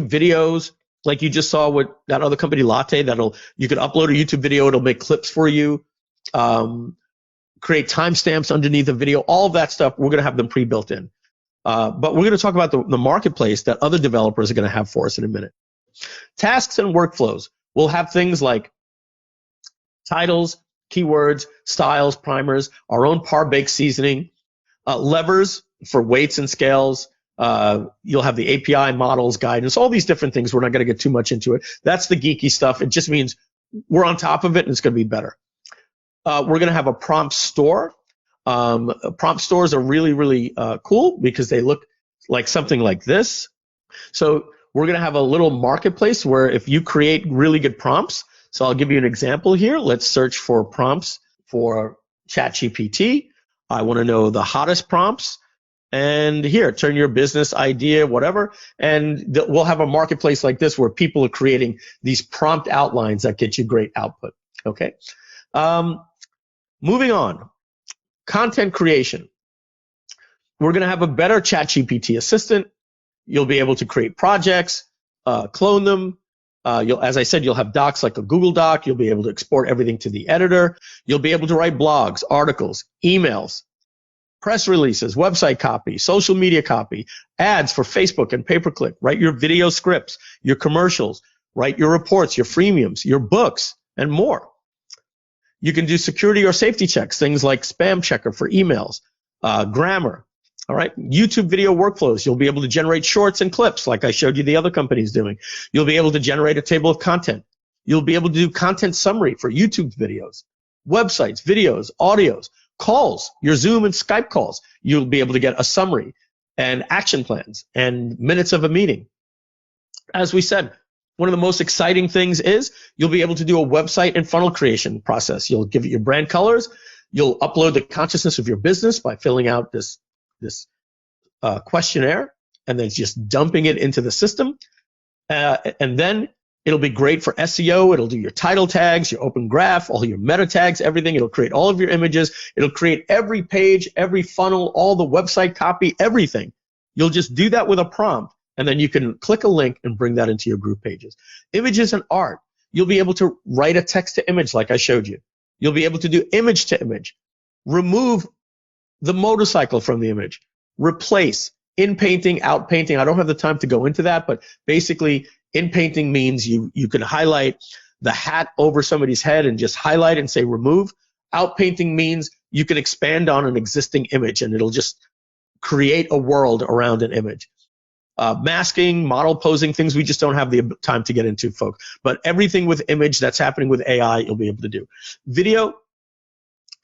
videos, like you just saw with that other company, Latte, you could upload a YouTube video, it'll make clips for you, create timestamps underneath the video, all of that stuff, we're going to have them pre-built in. But we're going to talk about the marketplace that other developers are going to have for us in a minute. Tasks and workflows. We'll have things like titles, keywords, styles, primers, our own par-baked seasoning, levers for weights and scales. You'll have the API models, guidance, all these different things. We're not going to get too much into it. That's the geeky stuff. It just means we're on top of it and it's going to be better. We're going to have a prompt store. Prompt stores are really, really cool because they look like something like this. So we're going to have a little marketplace where if you create really good prompts, so I'll give you an example here. Let's search for prompts for ChatGPT. I want to know the hottest prompts. And here, turn your business idea, whatever. And we'll have a marketplace like this where people are creating these prompt outlines that get you great output. Okay. Moving on. Content creation. We're going to have a better ChatGPT assistant. You'll be able to create projects, clone them. As I said, you'll have docs like a Google Doc. You'll be able to export everything to the editor. You'll be able to write blogs, articles, emails, press releases, website copy, social media copy, ads for Facebook and pay-per-click, write your video scripts, your commercials, write your reports, your freemiums, your books, and more. You can do security or safety checks, things like spam checker for emails, grammar, All right. YouTube video workflows. You'll be able to generate shorts and clips like I showed you the other companies doing. You'll be able to generate a table of content. You'll be able to do content summary for YouTube videos, websites, videos, audios, calls, your Zoom and Skype calls. You'll be able to get a summary and action plans and minutes of a meeting. As we said, one of the most exciting things is you'll be able to do a website and funnel creation process. You'll give it your brand colors. You'll upload the consciousness of your business by filling out this questionnaire and then just dumping it into the system. And then it'll be great for SEO. It'll do your title tags, your open graph, all your meta tags, everything. It'll create all of your images. It'll create every page, every funnel, all the website copy, everything. You'll just do that with a prompt, and then you can click a link and bring that into your group pages. Images and art. You'll be able to write a text to image like I showed you. You'll be able to do image to image. Remove the motorcycle from the image. Replace. In painting, out painting. I don't have the time to go into that, but basically in painting means you can highlight the hat over somebody's head and just highlight and say remove. Out painting means you can expand on an existing image and it'll just create a world around an image. Masking, model posing, things we just don't have the time to get into, folks. But everything with image that's happening with AI, you'll be able to do. Video,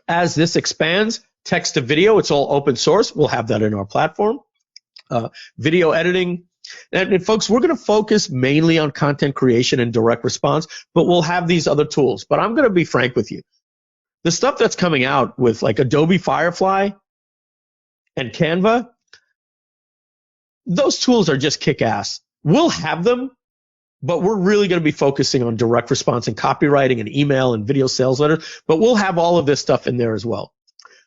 as this expands, text to video, it's all open source. We'll have that in our platform. Video editing. And folks, we're going to focus mainly on content creation and direct response, but we'll have these other tools. But I'm going to be frank with you. The stuff that's coming out with like Adobe Firefly and Canva, those tools are just kick-ass. We'll have them, but we're really going to be focusing on direct response and copywriting and email and video sales letters, but we'll have all of this stuff in there as well.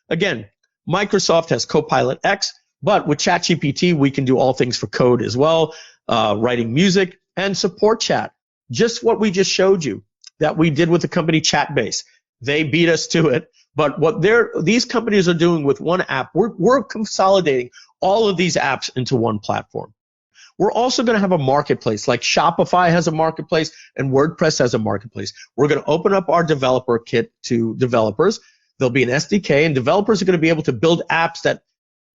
Again, Microsoft has Copilot X, but with ChatGPT, we can do all things for code as well, writing music and support chat. Just what we just showed you that we did with the company Chatbase. They beat us to it. But what these companies are doing with one app, we're consolidating all of these apps into one platform. We're also going to have a marketplace, like Shopify has a marketplace and WordPress has a marketplace. We're going to open up our developer kit to developers. There'll be an SDK, and developers are going to be able to build apps that,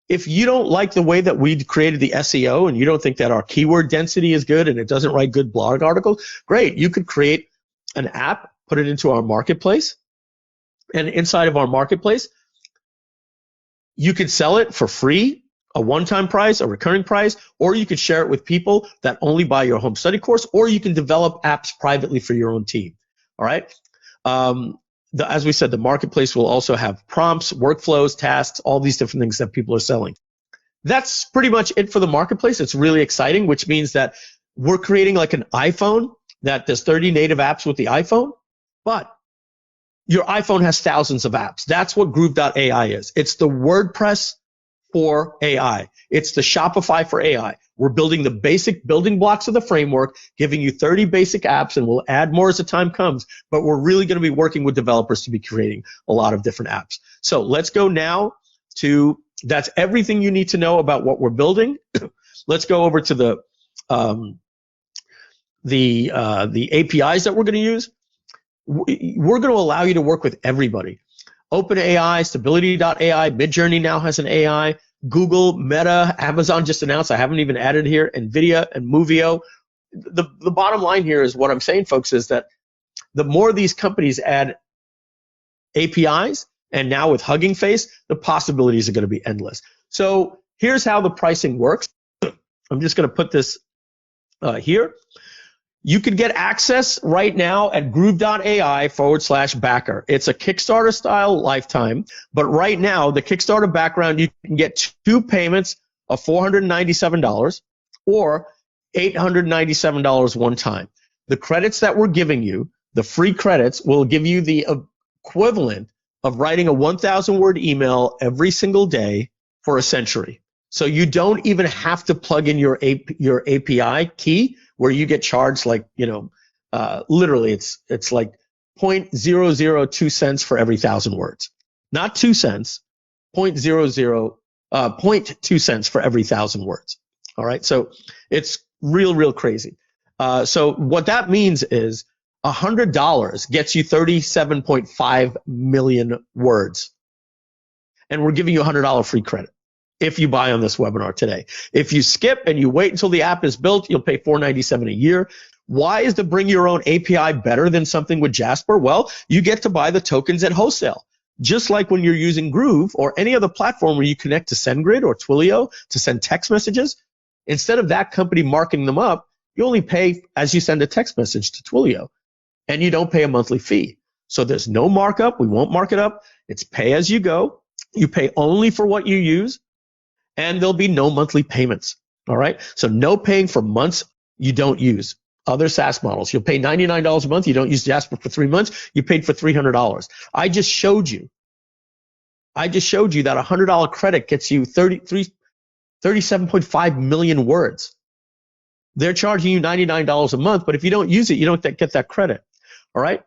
if you don't like the way that we created the SEO and you don't think that our keyword density is good and it doesn't write good blog articles, great. You could create an app, put it into our marketplace, and inside of our marketplace, you could sell it for free, a one-time price, a recurring price, or you could share it with people that only buy your home study course, or you can develop apps privately for your own team. All right. As we said, the marketplace will also have prompts, workflows, tasks, all these different things that people are selling. That's pretty much it for the marketplace. It's really exciting, which means that we're creating like an iPhone that there's 30 native apps with the iPhone, but your iPhone has thousands of apps. That's what Groove.ai is. It's the WordPress for AI. It's the Shopify for AI. We're building the basic building blocks of the framework, giving you 30 basic apps, and we'll add more as the time comes, but we're really going to be working with developers to be creating a lot of different apps. So let's go now to, that's everything you need to know about what we're building. Let's go over to the APIs that we're going to use. We're going to allow you to work with everybody. OpenAI, Stability.ai, Midjourney now has an AI. Google, Meta, Amazon just announced, I haven't even added here, NVIDIA and Movio. The bottom line here is what I'm saying, folks, is that the more these companies add APIs, and now with Hugging Face, the possibilities are going to be endless. So here's how the pricing works. I'm just going to put this here. You can get access right now at Groove.ai/backer. It's a Kickstarter style lifetime, but right now the Kickstarter background, you can get 2 payments of $497 or $897 one time. The credits that we're giving you, the free credits, will give you the equivalent of writing a 1,000-word email every single day for a century. So you don't even have to plug in your API key, where you get charged like, literally it's like 0.002 cents for every 1,000 words. Not 2 cents, 0.2 cents for every 1,000 words. All right, so it's real crazy. So what that means is $100 gets you 37.5 million words. And we're giving you $100 free credit. if you buy on this webinar today. If you skip and you wait until the app is built, you'll pay $497 a year. Why is the bring your own API better than something with Jasper? Well, you get to buy the tokens at wholesale. Just like when you're using Groove or any other platform where you connect to SendGrid or Twilio to send text messages, instead of that company marking them up, you only pay as you send a text message to Twilio, and you don't pay a monthly fee. So there's no markup. We won't mark it up. It's pay as you go. You pay only for what you use, and there'll be no monthly payments. All right? So no paying for months you don't use. Other SaaS models, you'll pay $99 a month. You don't use Jasper for 3 months. You paid for $300. I just showed you that a $100 credit gets you 37.5 million words. They're charging you $99 a month, but if you don't use it, you don't get that credit. All right?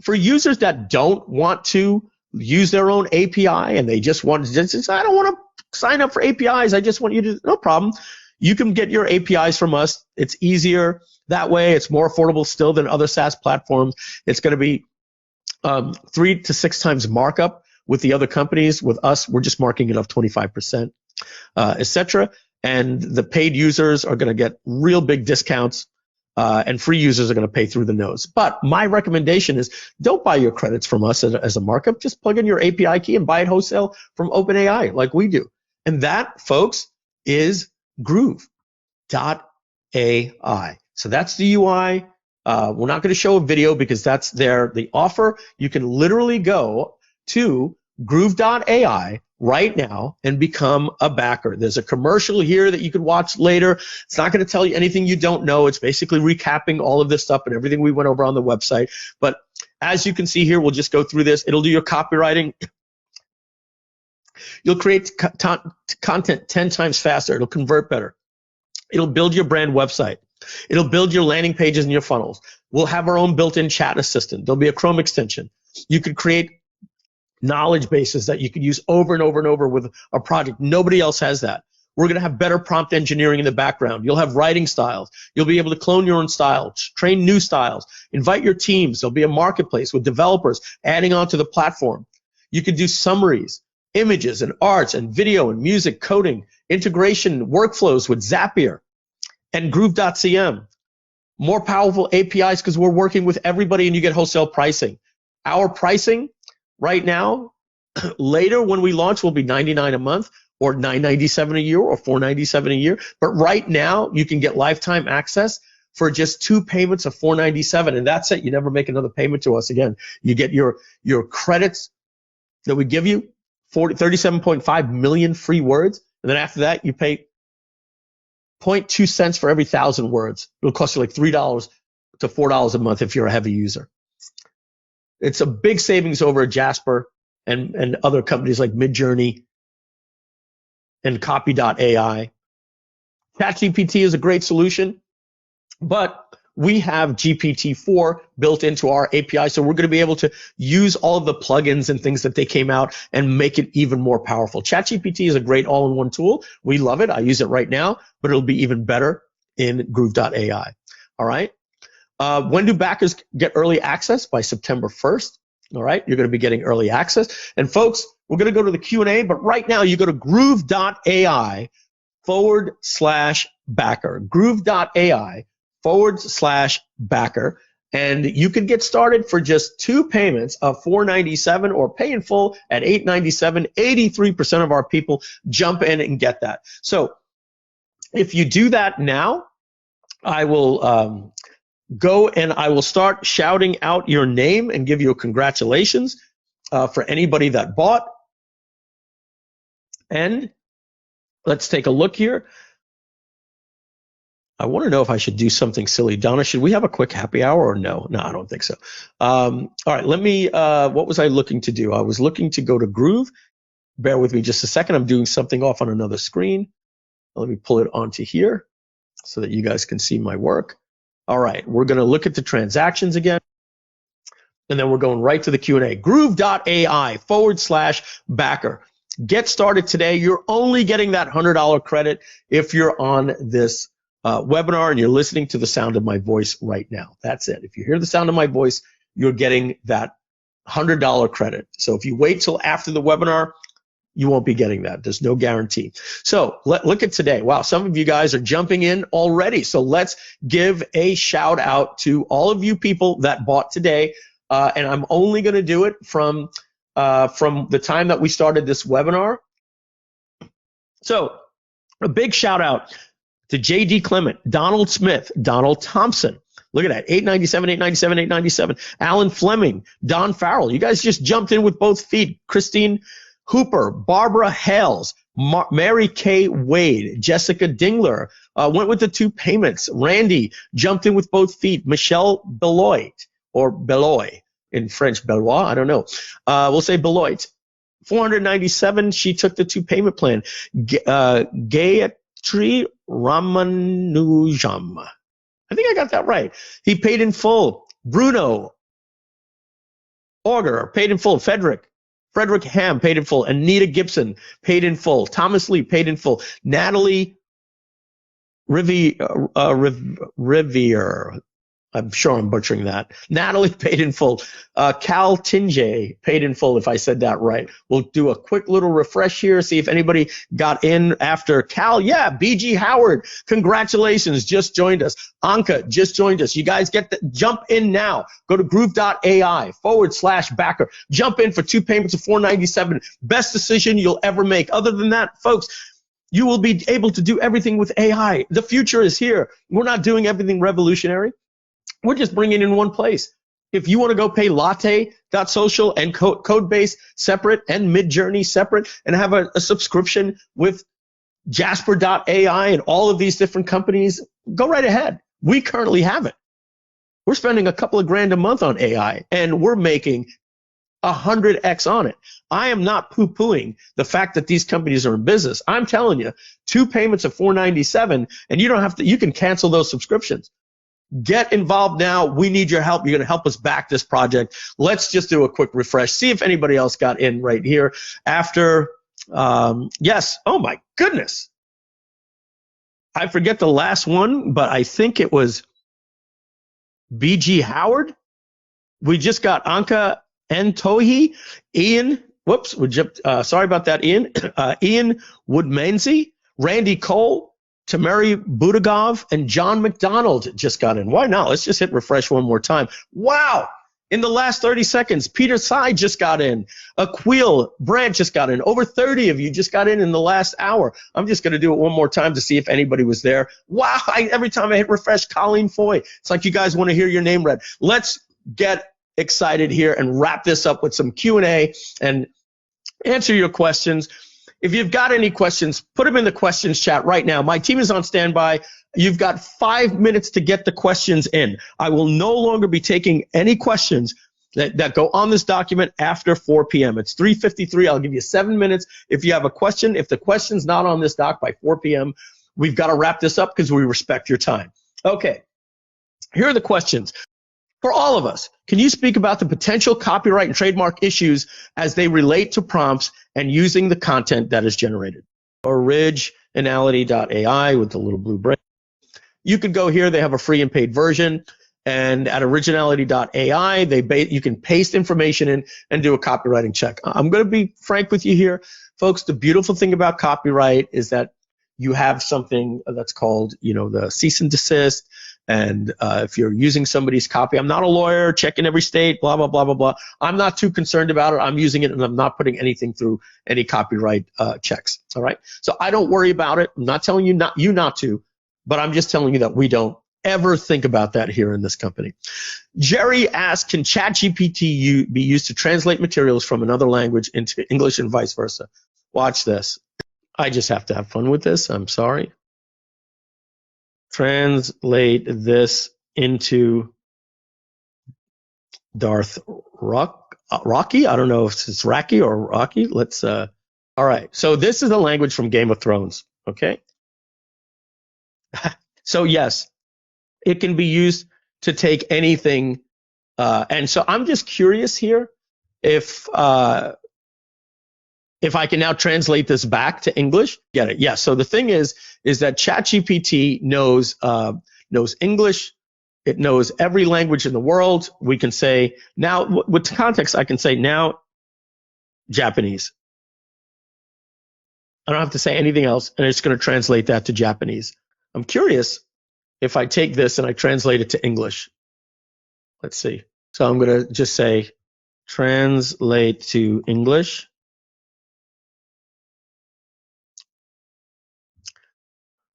For users that don't want to use their own API and they just want to, I don't want to sign up for APIs. I just want you to, no problem. You can get your APIs from us. It's easier that way. It's more affordable still than other SaaS platforms. It's going to be 3 to 6 times markup with the other companies. With us, we're just marking it up 25%, etc. And the paid users are going to get real big discounts, and free users are going to pay through the nose. But my recommendation is don't buy your credits from us as a markup. Just plug in your API key and buy it wholesale from OpenAI like we do. And that, folks, is Groove.ai. So that's the UI. We're not going to show a video because that's the offer. You can literally go to Groove.ai right now and become a backer. There's a commercial here that you can watch later. It's not going to tell you anything you don't know. It's basically recapping all of this stuff and everything we went over on the website. But as you can see here, we'll just go through this. It'll do your copywriting. You'll create content 10 times faster. It'll convert better. It'll build your brand website. It'll build your landing pages and your funnels. We'll have our own built-in chat assistant. There'll be a Chrome extension. You could create knowledge bases that you could use over and over and over with a project. Nobody else has that. We're going to have better prompt engineering in the background. You'll have writing styles. You'll be able to clone your own style, train new styles, invite your teams. There'll be a marketplace with developers adding onto the platform. You could do summaries, images and arts and video and music, coding, integration, workflows with Zapier and Groove.cm. More powerful APIs because we're working with everybody and you get wholesale pricing. Our pricing right now, later when we launch, will be $99 a month or $997 a year or $497 a year. But right now, you can get lifetime access for just 2 payments of $497, and that's it. You never make another payment to us again. You get your credits that we give you, 37.5 million free words, and then after that, you pay 0.2 cents for every 1,000 words. It'll cost you like $3 to $4 a month if you're a heavy user. It's a big savings over at Jasper and other companies like Midjourney and Copy.ai. ChatGPT is a great solution, but we have GPT-4 built into our API, so we're going to be able to use all of the plugins and things that they came out and make it even more powerful. ChatGPT is a great all-in-one tool. We love it. I use it right now, but it'll be even better in Groove.ai. All right? When do backers get early access? By September 1st. All right? You're going to be getting early access. And folks, we're going to go to the Q&A, but right now you go to Groove.ai/backer. Groove.ai/backer. And you can get started for just 2 payments of $497 or pay in full at $897. 83% of our people jump in and get that. So if you do that now, I will go and I will start shouting out your name and give you a congratulations for anybody that bought. And let's take a look here. I want to know if I should do something silly. Donna, should we have a quick happy hour or no? No, I don't think so. All right, let me, what was I looking to do? I was looking to go to Groove. Bear with me just a second. I'm doing something off on another screen. Let me pull it onto here so that you guys can see my work. All right, we're going to look at the transactions again, and then we're going right to the Q&A. Groove.ai/backer. Get started today. You're only getting that $100 credit if you're on this webinar and you're listening to the sound of my voice right now. That's it. If you hear the sound of my voice, you're getting that $100 credit. So if you wait till after the webinar, you won't be getting that. There's no guarantee. So look at today. Wow, some of you guys are jumping in already. So let's give a shout out to all of you people that bought today. And I'm only going to do it from the time that we started this webinar. So a big shout out to JD Clement, Donald Smith, Donald Thompson. Look at that, 897, 897, 897. Alan Fleming, Don Farrell. You guys just jumped in with both feet. Christine Hooper, Barbara Hales, Mary Kay Wade, Jessica Dingler went with the 2 payments. Randy jumped in with both feet. Michelle Beloit, or Beloy in French, Beloit, I don't know. We'll say Beloit. 497, she took the 2 payment plan. Gayatri Ramanujam. I think I got that right. He paid in full. Bruno Auger paid in full. Frederick Ham paid in full. Anita Gibson paid in full. Thomas Lee paid in full. Natalie Riviere, I'm sure I'm butchering that. Natalie paid in full. Cal Tinjay paid in full, if I said that right. We'll do a quick little refresh here, see if anybody got in after Cal. Yeah, BG Howard, congratulations, just joined us. Anka just joined us. You guys jump in now. Go to Groove.ai/backer. Jump in for 2 payments of $497. Best decision you'll ever make. Other than that, folks, you will be able to do everything with AI. The future is here. We're not doing everything revolutionary. We're just bringing it in one place. If you want to go pay Latte.social and Codebase separate and Midjourney separate and have a subscription with Jasper.ai and all of these different companies, go right ahead. We currently have it. We're spending a couple of grand a month on AI, and we're making 100x on it. I am not poo-pooing the fact that these companies are in business. I'm telling you, 2 payments of $497, and you don't have to. You can cancel those subscriptions. Get involved now. We need your help. You're going to help us back this project. Let's just do a quick refresh. See if anybody else got in right here after. Yes. Oh my goodness. I forget the last one, but I think it was BG Howard. We just got Anka Ntohi, Ian. Whoops. Sorry about that, Ian. Ian Woodmansey, Randy Cole, Tamari Budagov, and John McDonald just got in. Why not? Let's just hit refresh one more time. Wow! In the last 30 seconds, Peter Tsai just got in. Aquil Brandt just got in. Over 30 of you just got in the last hour. I'm just going to do it one more time to see if anybody was there. Wow! Every time I hit refresh, Colleen Foy. It's like you guys want to hear your name read. Let's get excited here and wrap this up with some Q&A and answer your questions. If you've got any questions, put them in the questions chat right now. My team is on standby. You've got 5 minutes to get the questions in. I will no longer be taking any questions that go on this document after 4 p.m. It's 3:53. I'll give you 7 minutes. If you have a question, if the question's not on this doc by 4 p.m., we've got to wrap this up because we respect your time. Okay, here are the questions. For all of us, can you speak about the potential copyright and trademark issues as they relate to prompts and using the content that is generated? Originality.ai with the little blue brain. You could go here. They have a free and paid version. And at Originality.ai, you can paste information in and do a copywriting check. I'm going to be frank with you here, folks. The beautiful thing about copyright is that you have something that's called, the cease and desist. And if you're using somebody's copy, I'm not a lawyer, checking every state, blah, blah, blah, blah, blah. I'm not too concerned about it. I'm using it, and I'm not putting anything through any copyright checks, all right? So I don't worry about it. I'm not telling you not to, but I'm just telling you that we don't ever think about that here in this company. Jerry asked, can ChatGPT be used to translate materials from another language into English and vice versa? Watch this. I just have to have fun with this. I'm sorry. Translate this into Darth Rocky. I don't know if it's Rocky or Rocky. Let's. All right. So this is a language from Game of Thrones. Okay. So yes, it can be used to take anything. And so I'm just curious here if I can now translate this back to English. Get it? Yeah. So the thing is that ChatGPT knows English. It knows every language in the world. We can say now with context, I can say now Japanese. I don't have to say anything else, and it's going to translate that to Japanese. I'm curious if I take this and I translate it to English. Let's see. So I'm going to just say translate to English.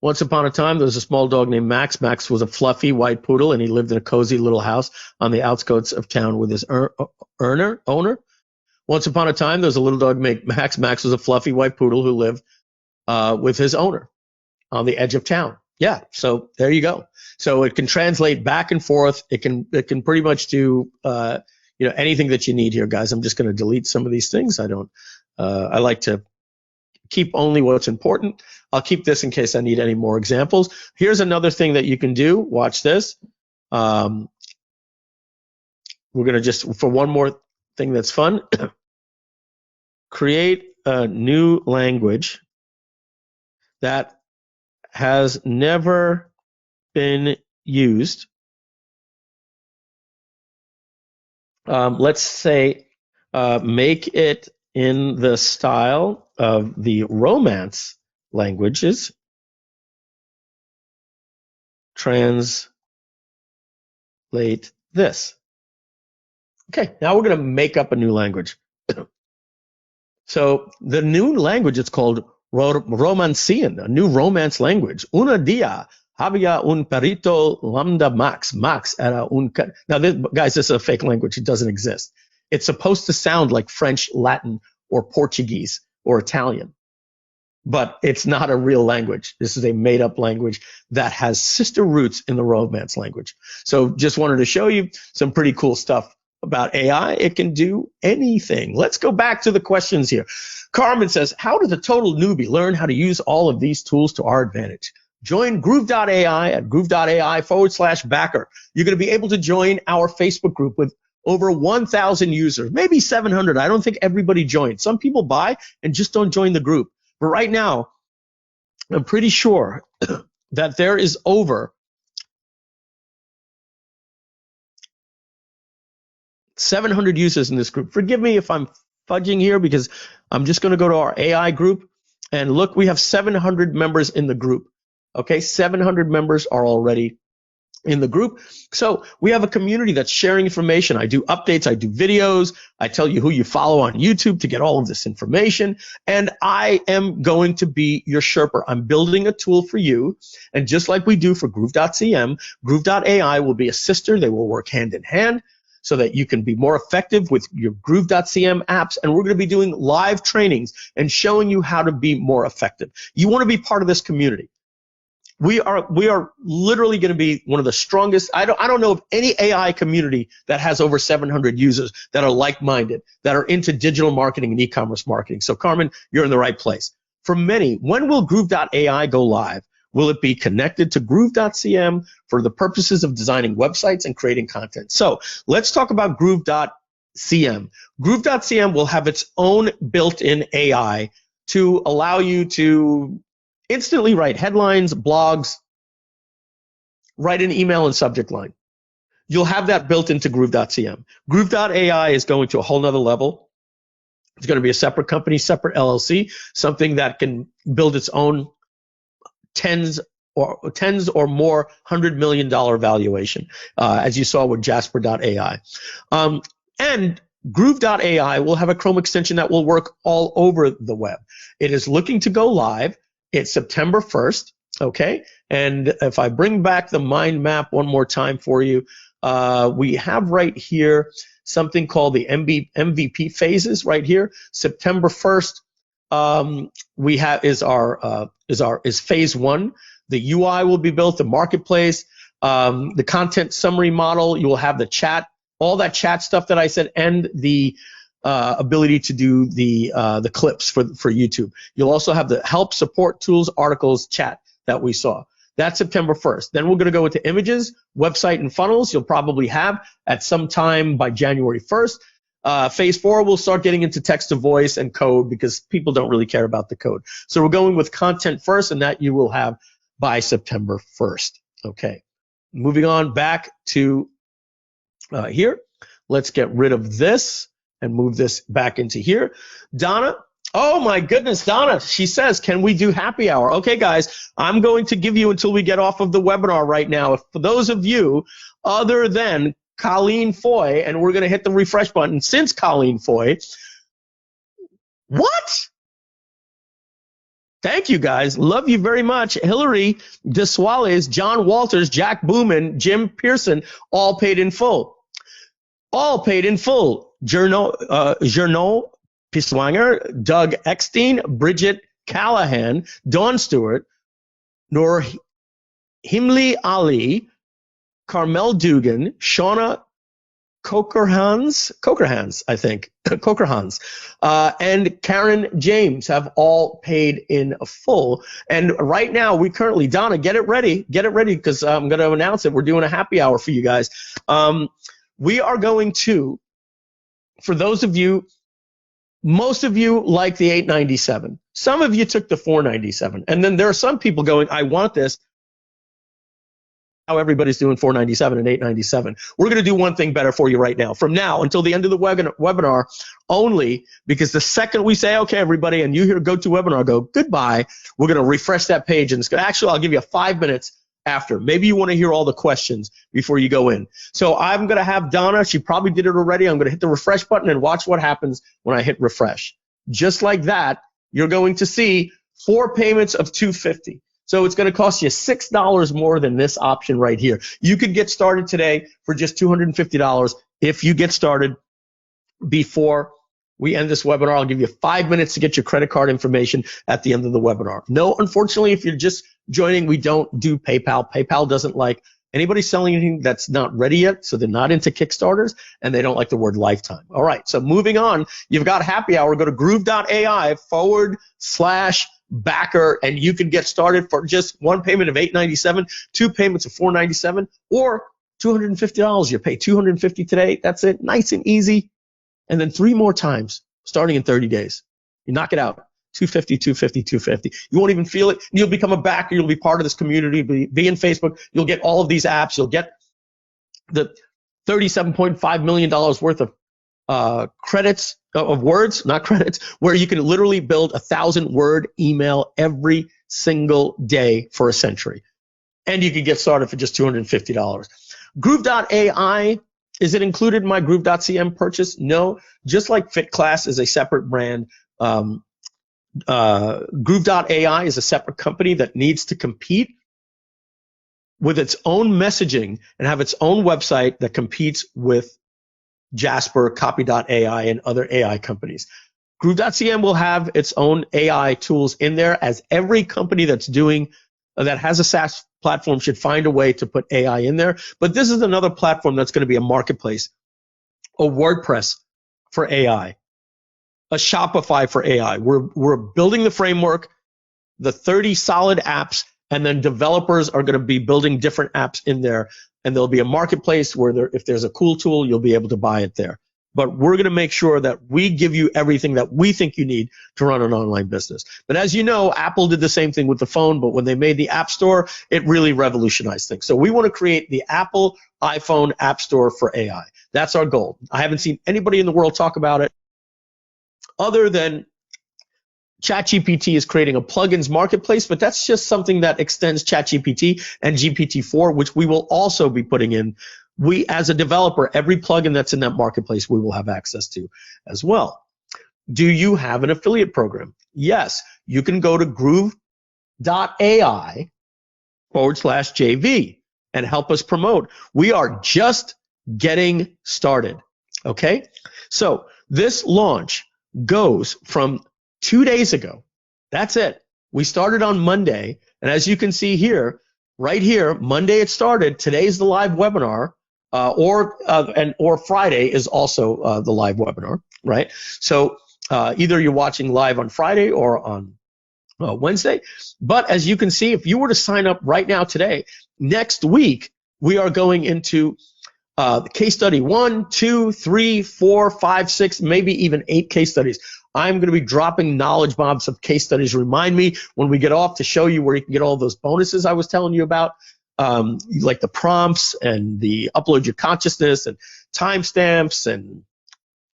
Once upon a time, there was a small dog named Max. Max was a fluffy white poodle, and he lived in a cozy little house on the outskirts of town with his owner. Once upon a time, there was a little dog named Max. Max was a fluffy white poodle who lived with his owner on the edge of town. Yeah, so there you go. So it can translate back and forth. It can pretty much do anything that you need here, guys. I'm just going to delete some of these things. I like to keep only what's important. I'll keep this in case I need any more examples. Here's another thing that you can do. Watch this. We're going to just, for one more thing that's fun, create a new language that has never been used. Let's say make it in the style of the Romance languages. Translate this. Okay, now we're going to make up a new language. So the new language, it's called Romancian, a new Romance language. Una dia había un perrito lambda Max. Max era un... Now, guys, this is a fake language. It doesn't exist. It's supposed to sound like French, Latin, or Portuguese, or Italian. But it's not a real language. This is a made-up language that has sister roots in the Romance language. So just wanted to show you some pretty cool stuff about AI. It can do anything. Let's go back to the questions here. Carmen says, how does a total newbie learn how to use all of these tools to our advantage? Join Groove.ai at groove.ai/backer. You're going to be able to join our Facebook group with over 1,000 users, maybe 700. I don't think everybody joined. Some people buy and just don't join the group. But right now, I'm pretty sure that there is over 700 users in this group. Forgive me if I'm fudging here because I'm just going to go to our AI group and look, we have 700 members in the group. Okay, 700 members are already in the group. So we have a community that's sharing information. I do updates, I do videos, I tell you who you follow on YouTube to get all of this information, and I am going to be your Sherpa. I'm building a tool for you, and just like we do for Groove.cm, Groove.ai will be a sister. They will work hand in hand so that you can be more effective with your Groove.cm apps, and we're going to be doing live trainings and showing you how to be more effective. You want to be part of this community. We are literally going to be one of the strongest. I don't know of any AI community that has over 700 users that are like-minded, that are into digital marketing and e-commerce marketing. So Carmen, you're in the right place. For many, when will Groove.ai go live? Will it be connected to Groove.cm for the purposes of designing websites and creating content? So let's talk about Groove.cm. Groove.cm will have its own built-in AI to allow you to instantly write headlines, blogs, write an email and subject line. You'll have that built into Groove.cm. Groove.ai is going to a whole nother level. It's going to be a separate company, separate LLC, something that can build its own tens or more $100 million valuation, as you saw with Jasper.ai. And Groove.ai will have a Chrome extension that will work all over the web. It is looking to go live. It's September 1st, okay? And if I bring back the mind map one more time for you, we have right here something called the MVP phases right here. September 1st, we have is phase 1. The UI will be built, the marketplace, the content summary model. You will have the chat, all that chat stuff that I said, and the ability to do the clips for YouTube. You'll also have the help, support, tools, articles, chat that we saw. That's September 1st. Then we're going to go into images, website, and funnels. You'll probably have at some time by January 1st. Phase 4, we'll start getting into text to voice and code because people don't really care about the code. So we're going with content first, and that you will have by September 1st. Okay. Moving on back to here. Let's get rid of this and move this back into here. Donna, Oh my goodness, Donna, she says, can we do happy hour? Okay, guys, I'm going to give you until we get off of the webinar right now. For those of you other than Colleen Foy, and we're going to hit the refresh button since Colleen Foy. What? Thank you, guys. Love you very much. Hillary DeSuales, John Walters, Jack Booman, Jim Pearson, all paid in full. All paid in full. Journo Piswanger, Doug Eckstein, Bridget Callahan, Dawn Stewart, Noor Himli Ali, Carmel Dugan, Shauna Cokerhans, I think, Cokerhans, and Karen James have all paid in full. And right now, we currently, Donna, get it ready, because I'm going to announce it. We're doing a happy hour for you guys. We are going to, for those of you, most of you like the $897. Some of you took the $497. And then there are some people going, I want this. How everybody's doing $497 and $897. We're going to do one thing better for you right now. From now until the end of the webinar only, because the second we say, okay, everybody, and you hear GoToWebinar go, goodbye, we're going to refresh that page. And it's going to, actually, I'll give you 5 minutes after. Maybe you want to hear all the questions before you go in. So I'm going to have Donna, she probably did it already. I'm going to hit the refresh button and watch what happens when I hit refresh. Just like that, you're going to see 4 payments of $250. So it's going to cost you $6 more than this option right here. You could get started today for just $250 if you get started before we end this webinar. I'll give you 5 minutes to get your credit card information at the end of the webinar. No, unfortunately, if you're just joining, we don't do PayPal. PayPal doesn't like anybody selling anything that's not ready yet, so they're not into Kickstarters, and they don't like the word lifetime. All right, so moving on, you've got happy hour. Go to Groove.ai /backer, and you can get started for just 1 payment of $897, 2 payments of $497, or $250. You pay $250 today. That's it, nice and easy. And then 3 more times, starting in 30 days. You knock it out. $250, $250, $250. You won't even feel it. You'll become a backer. You'll be part of this community. Be in Facebook. You'll get all of these apps. You'll get the $37.5 million worth of credits, of words, not credits, where you can literally build 1,000-word email every single day for a century. And you can get started for just $250. Groove.ai, is it included in my Groove.cm purchase? No. Just like FitClass is a separate brand, Groove.ai is a separate company that needs to compete with its own messaging and have its own website that competes with Jasper, Copy.ai, and other AI companies. Groove.cm will have its own AI tools in there, as every company that's doing that has a SaaS platform should find a way to put AI in there. But this is another platform that's going to be a marketplace, a WordPress for AI, a Shopify for AI. We're building the framework, the 30 solid apps, and then developers are going to be building different apps in there. And there'll be a marketplace where if there's a cool tool, you'll be able to buy it there. But we're going to make sure that we give you everything that we think you need to run an online business. But as you know, Apple did the same thing with the phone, but when they made the App Store, it really revolutionized things. So we want to create the Apple iPhone App Store for AI. That's our goal. I haven't seen anybody in the world talk about it other than ChatGPT is creating a plugins marketplace, but that's just something that extends ChatGPT and GPT-4, which we will also be putting in. We, as a developer, every plugin that's in that marketplace, we will have access to as well. Do you have an affiliate program? Yes. You can go to Groove.ai /JV and help us promote. We are just getting started. Okay? So this launch goes from 2 days ago. That's it. We started on Monday. And as you can see here, right here, Monday it started. Today's the live webinar. Or Friday is also the live webinar, right? So either you're watching live on Friday or on Wednesday. But as you can see, if you were to sign up right now today, next week we are going into case study 1, 2, 3, 4, 5, 6, maybe even 8 case studies. I'm going to be dropping knowledge bombs of case studies. Remind me when we get off to show you where you can get all those bonuses I was telling you about. Like the prompts and the upload your consciousness and timestamps and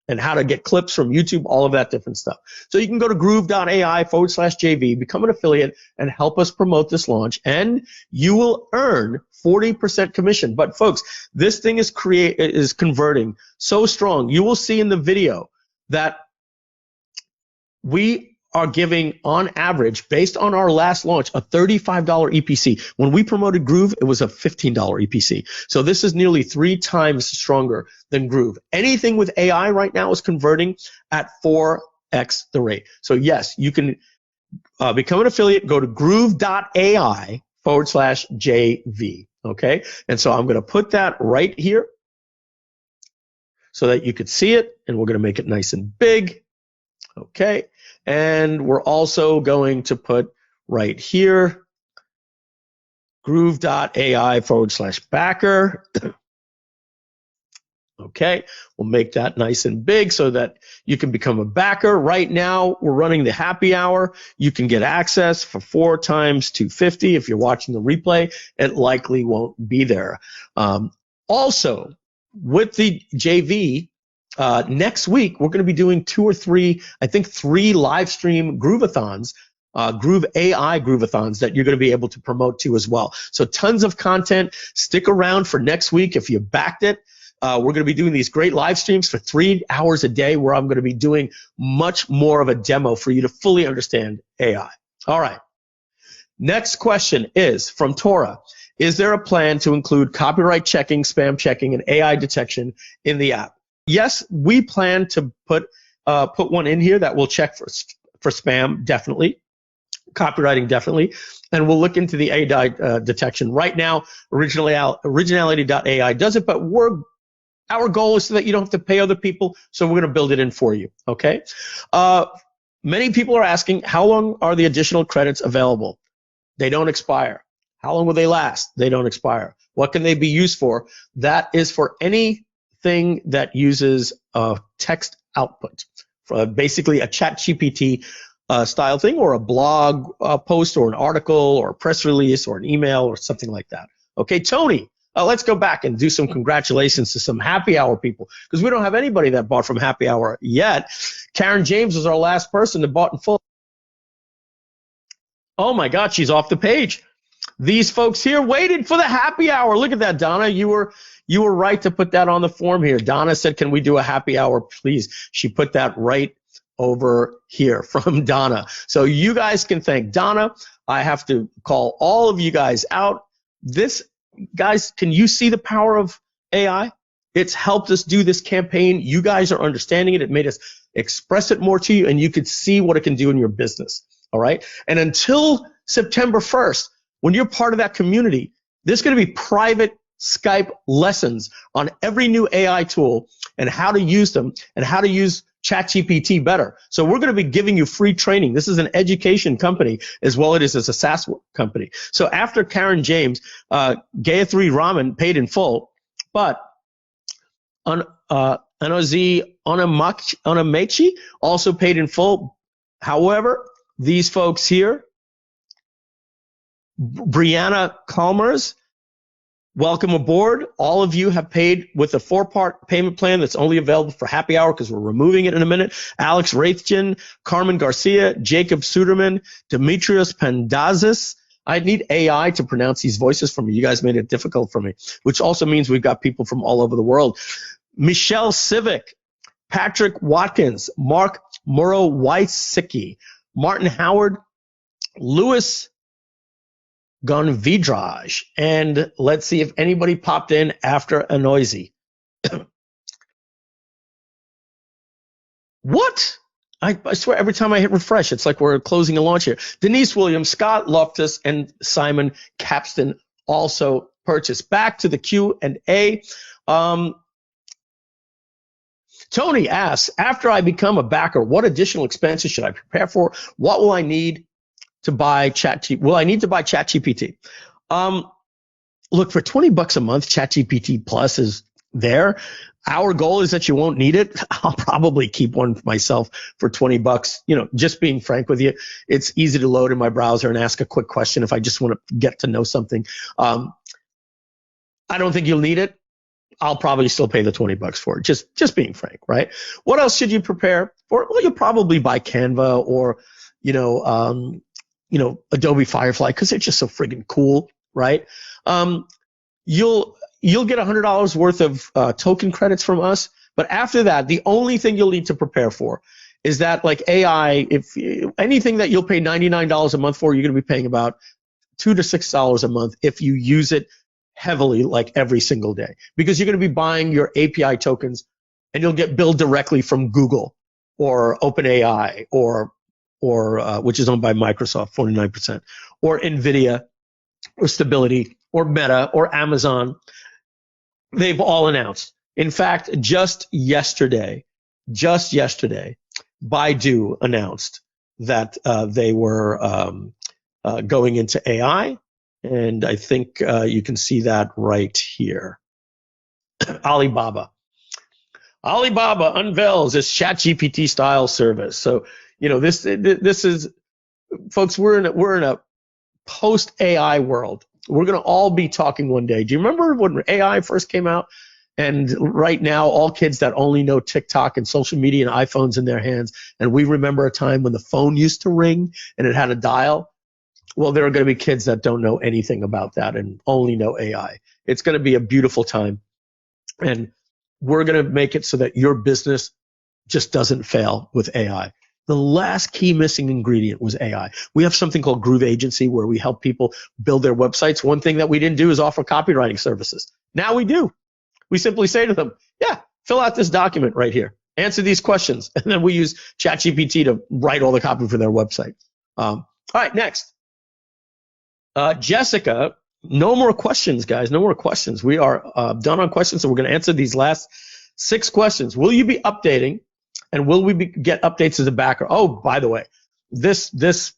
and how to get clips from YouTube, all of that different stuff. So you can go to Groove.ai/JV, become an affiliate, and help us promote this launch, and you will earn 40% commission. But folks, this thing is converting so strong. You will see in the video that we are giving, on average, based on our last launch, a $35 EPC. When we promoted Groove, it was a $15 EPC. So this is nearly 3 times stronger than Groove. Anything with AI right now is converting at 4x the rate. So yes, you can become an affiliate. Go to Groove.ai/JV. Okay, and so I'm going to put that right here so that you could see it, and we're going to make it nice and big. Okay, and we're also going to put right here Groove.ai/backer. Okay, we'll make that nice and big so that you can become a backer. Right now, we're running the happy hour. You can get access for 4 times $250. If you're watching the replay, it likely won't be there. Also, with the JV, next week, we're going to be doing 2 or 3, I think 3 live stream Groovathons, Groove.ai Groovathons that you're going to be able to promote to as well. So tons of content. Stick around for next week if you backed it. We're going to be doing these great live streams for 3 hours a day where I'm going to be doing much more of a demo for you to fully understand AI. All right. Next question is from Tora. Is there a plan to include copyright checking, spam checking, and AI detection in the app? Yes, we plan to put one in here that will check for spam, definitely. Copywriting, definitely. And we'll look into the AI detection. Right now, Originality.ai does it, but our goal is so that you don't have to pay other people, so we're going to build it in for you, okay? Many people are asking, how long are the additional credits available? They don't expire. How long will they last? They don't expire. What can they be used for? That is for anything that uses text output, basically a ChatGPT style thing, or a blog post, or an article, or a press release, or an email, or something like that. Okay, Tony, let's go back and do some congratulations to some happy hour people, because we don't have anybody that bought from happy hour yet. Karen James was our last person that bought in full. Oh my God, she's off the page. These folks here waited for the happy hour. Look at that, Donna. You were right to put that on the form here. Donna said, can we do a happy hour, please? She put that right over here from Donna. So you guys can thank Donna. I have to call all of you guys out. Guys, can you see the power of AI? It's helped us do this campaign. You guys are understanding it. It made us express it more to you, and you could see what it can do in your business. All right. And until September 1st, when you're part of that community, there's going to be private Skype lessons on every new AI tool and how to use them and how to use ChatGPT better. So we're going to be giving you free training. This is an education company as well as a SaaS company. So after Karen James, Gayatri Raman paid in full, but Anozi Onamachi also paid in full. However, these folks here, Brianna Calmers, welcome aboard. All of you have paid with a 4-part payment plan that's only available for happy hour because we're removing it in a minute. Alex Raithjen, Carmen Garcia, Jacob Suderman, Demetrios Pandazis. I need AI to pronounce these voices for me. You guys made it difficult for me, which also means we've got people from all over the world. Michelle Civic, Patrick Watkins, Mark Morowiecki, Martin Howard, Louis Gonvidraj, and let's see if anybody popped in after a noisy. What? I swear every time I hit refresh, it's like we're closing a launch here. Denise Williams, Scott Loftus, and Simon Capston also purchased. Back to the Q&A. Tony asks, after I become a backer, what additional expenses should I prepare for? What will I need to buy ChatGPT? Will I need to buy ChatGPT? Look, for $20 a month, ChatGPT Plus is there. Our goal is that you won't need it. I'll probably keep one myself for $20. You know, just being frank with you, it's easy to load in my browser and ask a quick question if I just want to get to know something. I don't think you'll need it. I'll probably still pay the $20 for it. Just being frank, right? What else should you prepare for? Well, you'll probably buy Canva or, Adobe Firefly because it's just so friggin' cool, right? You'll get $100 worth of token credits from us, but after that, the only thing you'll need to prepare for is that, like AI, anything that you'll pay $99 a month for, you're going to be paying about $2 to $6 a month if you use it heavily, like every single day, because you're going to be buying your API tokens, and you'll get billed directly from Google or OpenAI or which is owned by Microsoft, 49%, or NVIDIA or Stability or Meta or Amazon. They've all announced. In fact, just yesterday, Baidu announced that they were going into AI, and I think you can see that right here. Alibaba unveils its ChatGPT style service. So, this is, folks, we're in a post AI world. We're going to all be talking one day. Do you remember when AI first came out? And right now, all kids that only know TikTok and social media and iPhones in their hands, and we remember a time when the phone used to ring and it had a dial. Well, there are going to be kids that don't know anything about that and only know AI. It's going to be a beautiful time. And we're going to make it so that your business just doesn't fail with AI. The last key missing ingredient was AI. We have something called Groove Agency where we help people build their websites. One thing that we didn't do is offer copywriting services. Now we do. We simply say to them, yeah, fill out this document right here. Answer these questions. And then we use ChatGPT to write all the copy for their website. All right, next. Jessica, no more questions, guys. No more questions. We are done on questions, so we're going to answer these last 6 questions. Will you be updating, and will we get updates as a backer? Oh, by the way, this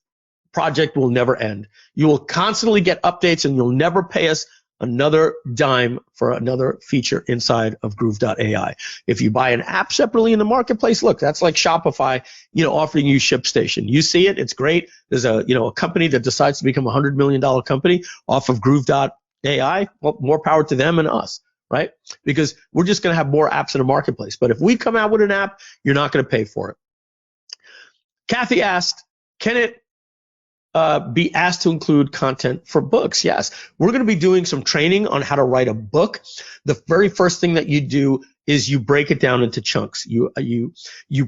project will never end. You will constantly get updates, and you'll never pay us another dime for another feature inside of Groove.ai. If you buy an app separately in the marketplace, look, that's like Shopify, offering you ShipStation. You see it, it's great. There's a company that decides to become a $100 million company off of Groove.ai. Well, more power to them and us, right? Because we're just going to have more apps in the marketplace. But if we come out with an app, you're not going to pay for it. Kathy asked, can it be asked to include content for books? Yes. We're going to be doing some training on how to write a book. The very first thing that you do is you break it down into chunks. You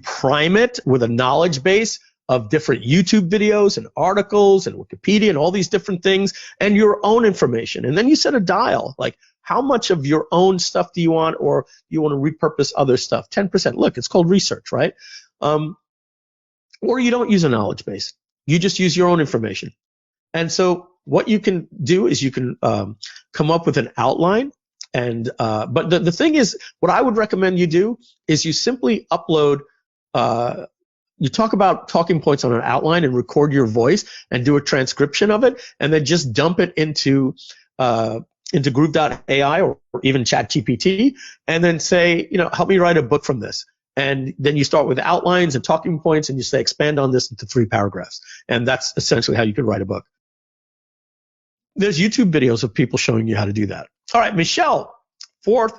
prime it with a knowledge base of different YouTube videos and articles and Wikipedia and all these different things and your own information. And then you set a dial, like how much of your own stuff do you want, or you want to repurpose other stuff? 10%. Look, it's called research, right? Or you don't use a knowledge base. You just use your own information. And so what you can do is you can come up with an outline. And but the thing is, what I would recommend you do is you simply upload, you talk about talking points on an outline and record your voice and do a transcription of it, and then just dump it into Groove.ai or even ChatGPT, and then say, help me write a book from this. And then you start with outlines and talking points, and you say, expand on this into 3 paragraphs. And that's essentially how you can write a book. There's YouTube videos of people showing you how to do that. All right, Michelle, 4th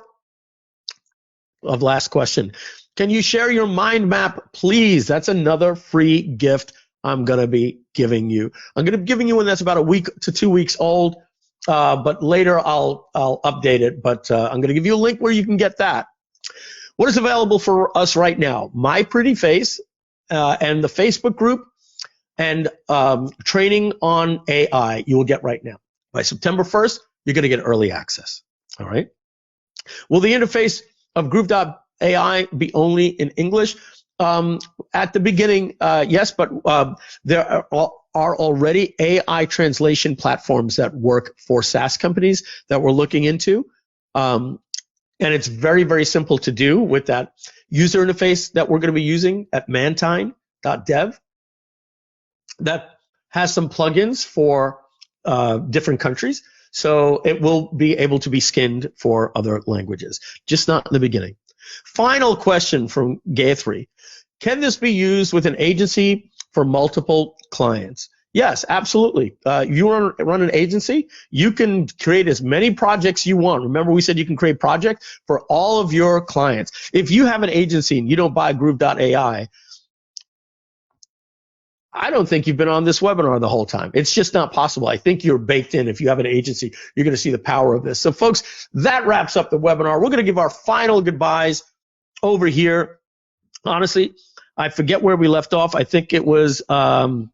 of last question. Can you share your mind map, please? That's another free gift I'm going to be giving you. I'm going to be giving you one that's about a week to 2 weeks old, but later I'll update it. But I'm going to give you a link where you can get that. What is available for us right now? My Pretty Face and the Facebook group and training on AI you will get right now. By September 1st, you're going to get early access. All right. Will the interface of Groove.ai be only in English? At the beginning, yes, but there are already AI translation platforms that work for SaaS companies that we're looking into. And it's very, very simple to do with that user interface that we're going to be using at mantine.dev that has some plugins for different countries. So it will be able to be skinned for other languages, just not in the beginning. Final question from Gayatri. Can this be used with an agency for multiple clients? Yes, absolutely. You run an agency, you can create as many projects you want. Remember, we said you can create projects for all of your clients. If you have an agency and you don't buy Groove.ai, I don't think you've been on this webinar the whole time. It's just not possible. I think you're baked in. If you have an agency, you're going to see the power of this. So folks, that wraps up the webinar. We're going to give our final goodbyes over here. Honestly, I forget where we left off. I think it was, I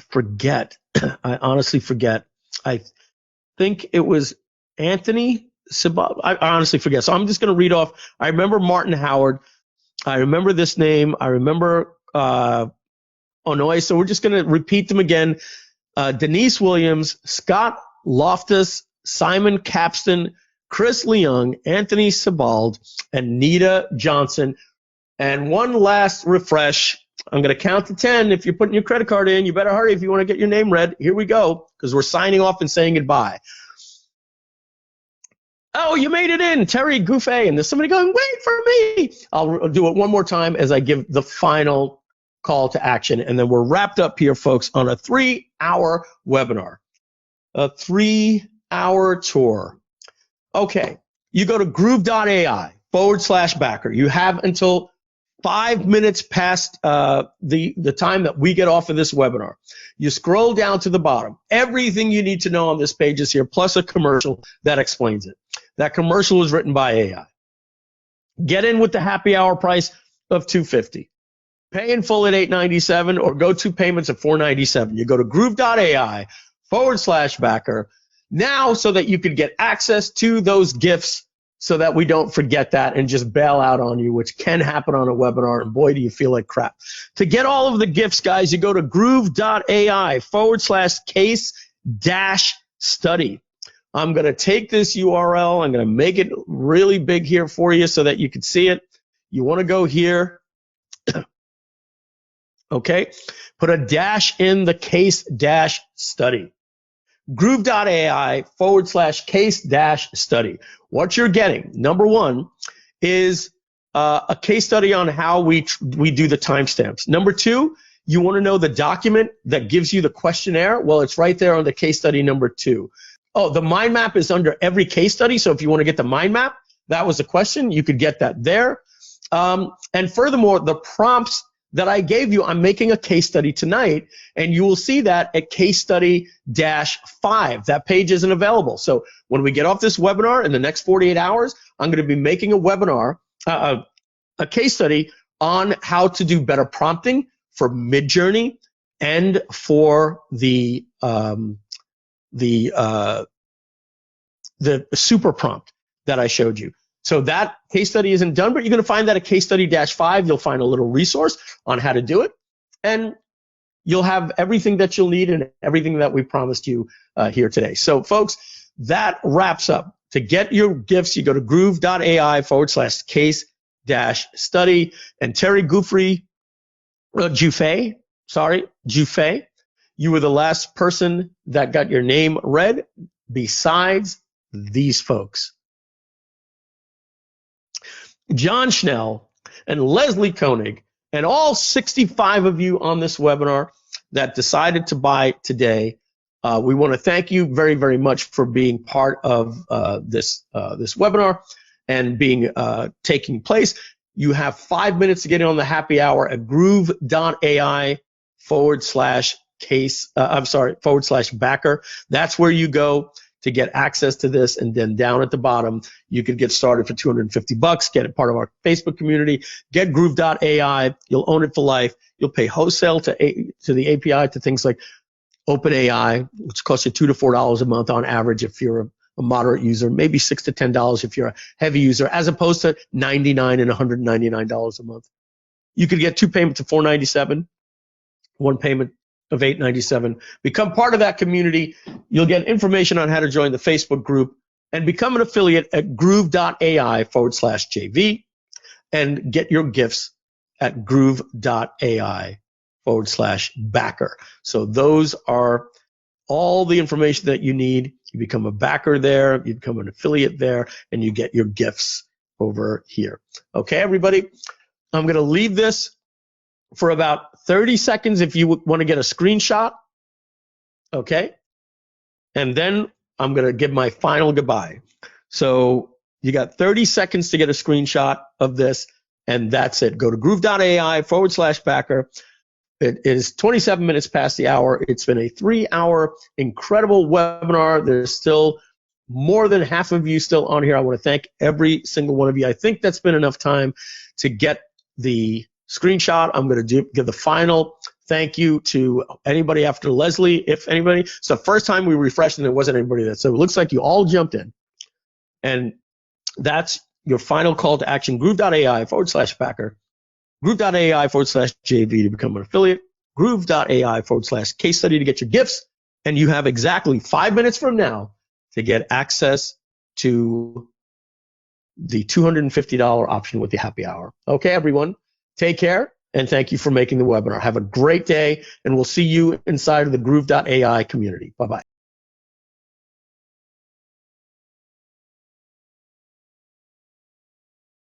forget. I honestly forget. I think it was Anthony Sabab. I honestly forget. So I'm just going to read off. I remember Martin Howard. I remember this name. I remember Onoy. So we're just going to repeat them again. Denise Williams, Scott Loftus, Simon Capston, Chris Leung, Anthony Sebald, and Nita Johnson. And one last refresh. I'm going to count to 10. If you're putting your credit card in, you better hurry if you want to get your name read. Here we go, because we're signing off and saying goodbye. Oh, you made it in, Terry Gouffet. And there's somebody going, wait for me. I'll do it one more time as I give the final call to action. And then we're wrapped up here, folks, on a 3-hour webinar, a 3-hour tour. Okay, you go to Groove.ai/backer. You have until 5 minutes past the time that we get off of this webinar. You scroll down to the bottom. Everything you need to know on this page is here, plus a commercial that explains it. That commercial was written by AI. Get in with the happy hour price of $250. Pay in full at $897 or go 2 payments at $497. You go to Groove.ai/backer now so that you can get access to those gifts so that we don't forget that and just bail out on you, which can happen on a webinar, and boy, do you feel like crap. To get all of the gifts, guys, you go to Groove.ai/case-study. I'm going to take this URL. I'm going to make it really big here for you so that you can see it. You want to go here. Okay. Put a dash in the case-study. Groove.ai/case-study. What you're getting, number one, is a case study on how we do the timestamps. Number two, you want to know the document that gives you the questionnaire? Well, it's right there on the case study number 2. Oh, the mind map is under every case study. So if you want to get the mind map, that was the question. You could get that there. And furthermore, the prompts that I gave you, I'm making a case study tonight, and you will see that at case study -5. That page isn't available. So when we get off this webinar in the next 48 hours, I'm going to be making a webinar, a case study on how to do better prompting for Midjourney and for the super prompt that I showed you. So that case study isn't done, but you're going to find that at case study -5. You'll find a little resource on how to do it, and you'll have everything that you'll need and everything that we promised you here today. So folks, that wraps up. To get your gifts, you go to Groove.ai/case-study, and Terry Gouffet, you were the last person that got your name read besides these folks. John Schnell and Leslie Koenig and all 65 of you on this webinar that decided to buy today, we want to thank you very, very much for being part of this webinar and being taking place. You have 5 minutes to get in on the happy hour at Groove.ai/backer. That's where you go to get access to this, and then down at the bottom, you can get started for $250, get it part of our Facebook community, get Groove.ai, you'll own it for life, you'll pay wholesale to the API to things like OpenAI, which costs you $2 to $4 a month on average if you're a moderate user, maybe $6 to $10 if you're a heavy user, as opposed to $99 and $199 a month. You could get 2 payments of $497, 1 payment of $897. Become part of that community. You'll get information on how to join the Facebook group and become an affiliate at Groove.ai/JV and get your gifts at Groove.ai/backer. So those are all the information that you need. You become a backer there, you become an affiliate there, and you get your gifts over here. Okay, everybody, I'm going to leave this for about 30 seconds if you want to get a screenshot. Okay. And then I'm going to give my final goodbye. So you got 30 seconds to get a screenshot of this, and that's it. Go to Groove.ai/backer. It is 27 minutes past the hour. It's been a 3-hour incredible webinar. There's still more than half of you still on here. I want to thank every single one of you. I think that's been enough time to get the screenshot. I'm going to give the final thank you to anybody after Leslie, if anybody. It's the first time we refreshed and there wasn't anybody there. So it looks like you all jumped in. And that's your final call to action. Groove.ai/backer. Groove.ai/JV to become an affiliate. Groove.ai/case study to get your gifts. And you have exactly 5 minutes from now to get access to the $250 option with the happy hour. Okay, everyone, take care, and thank you for making the webinar. Have a great day, and we'll see you inside of the Groove.ai community. Bye-bye.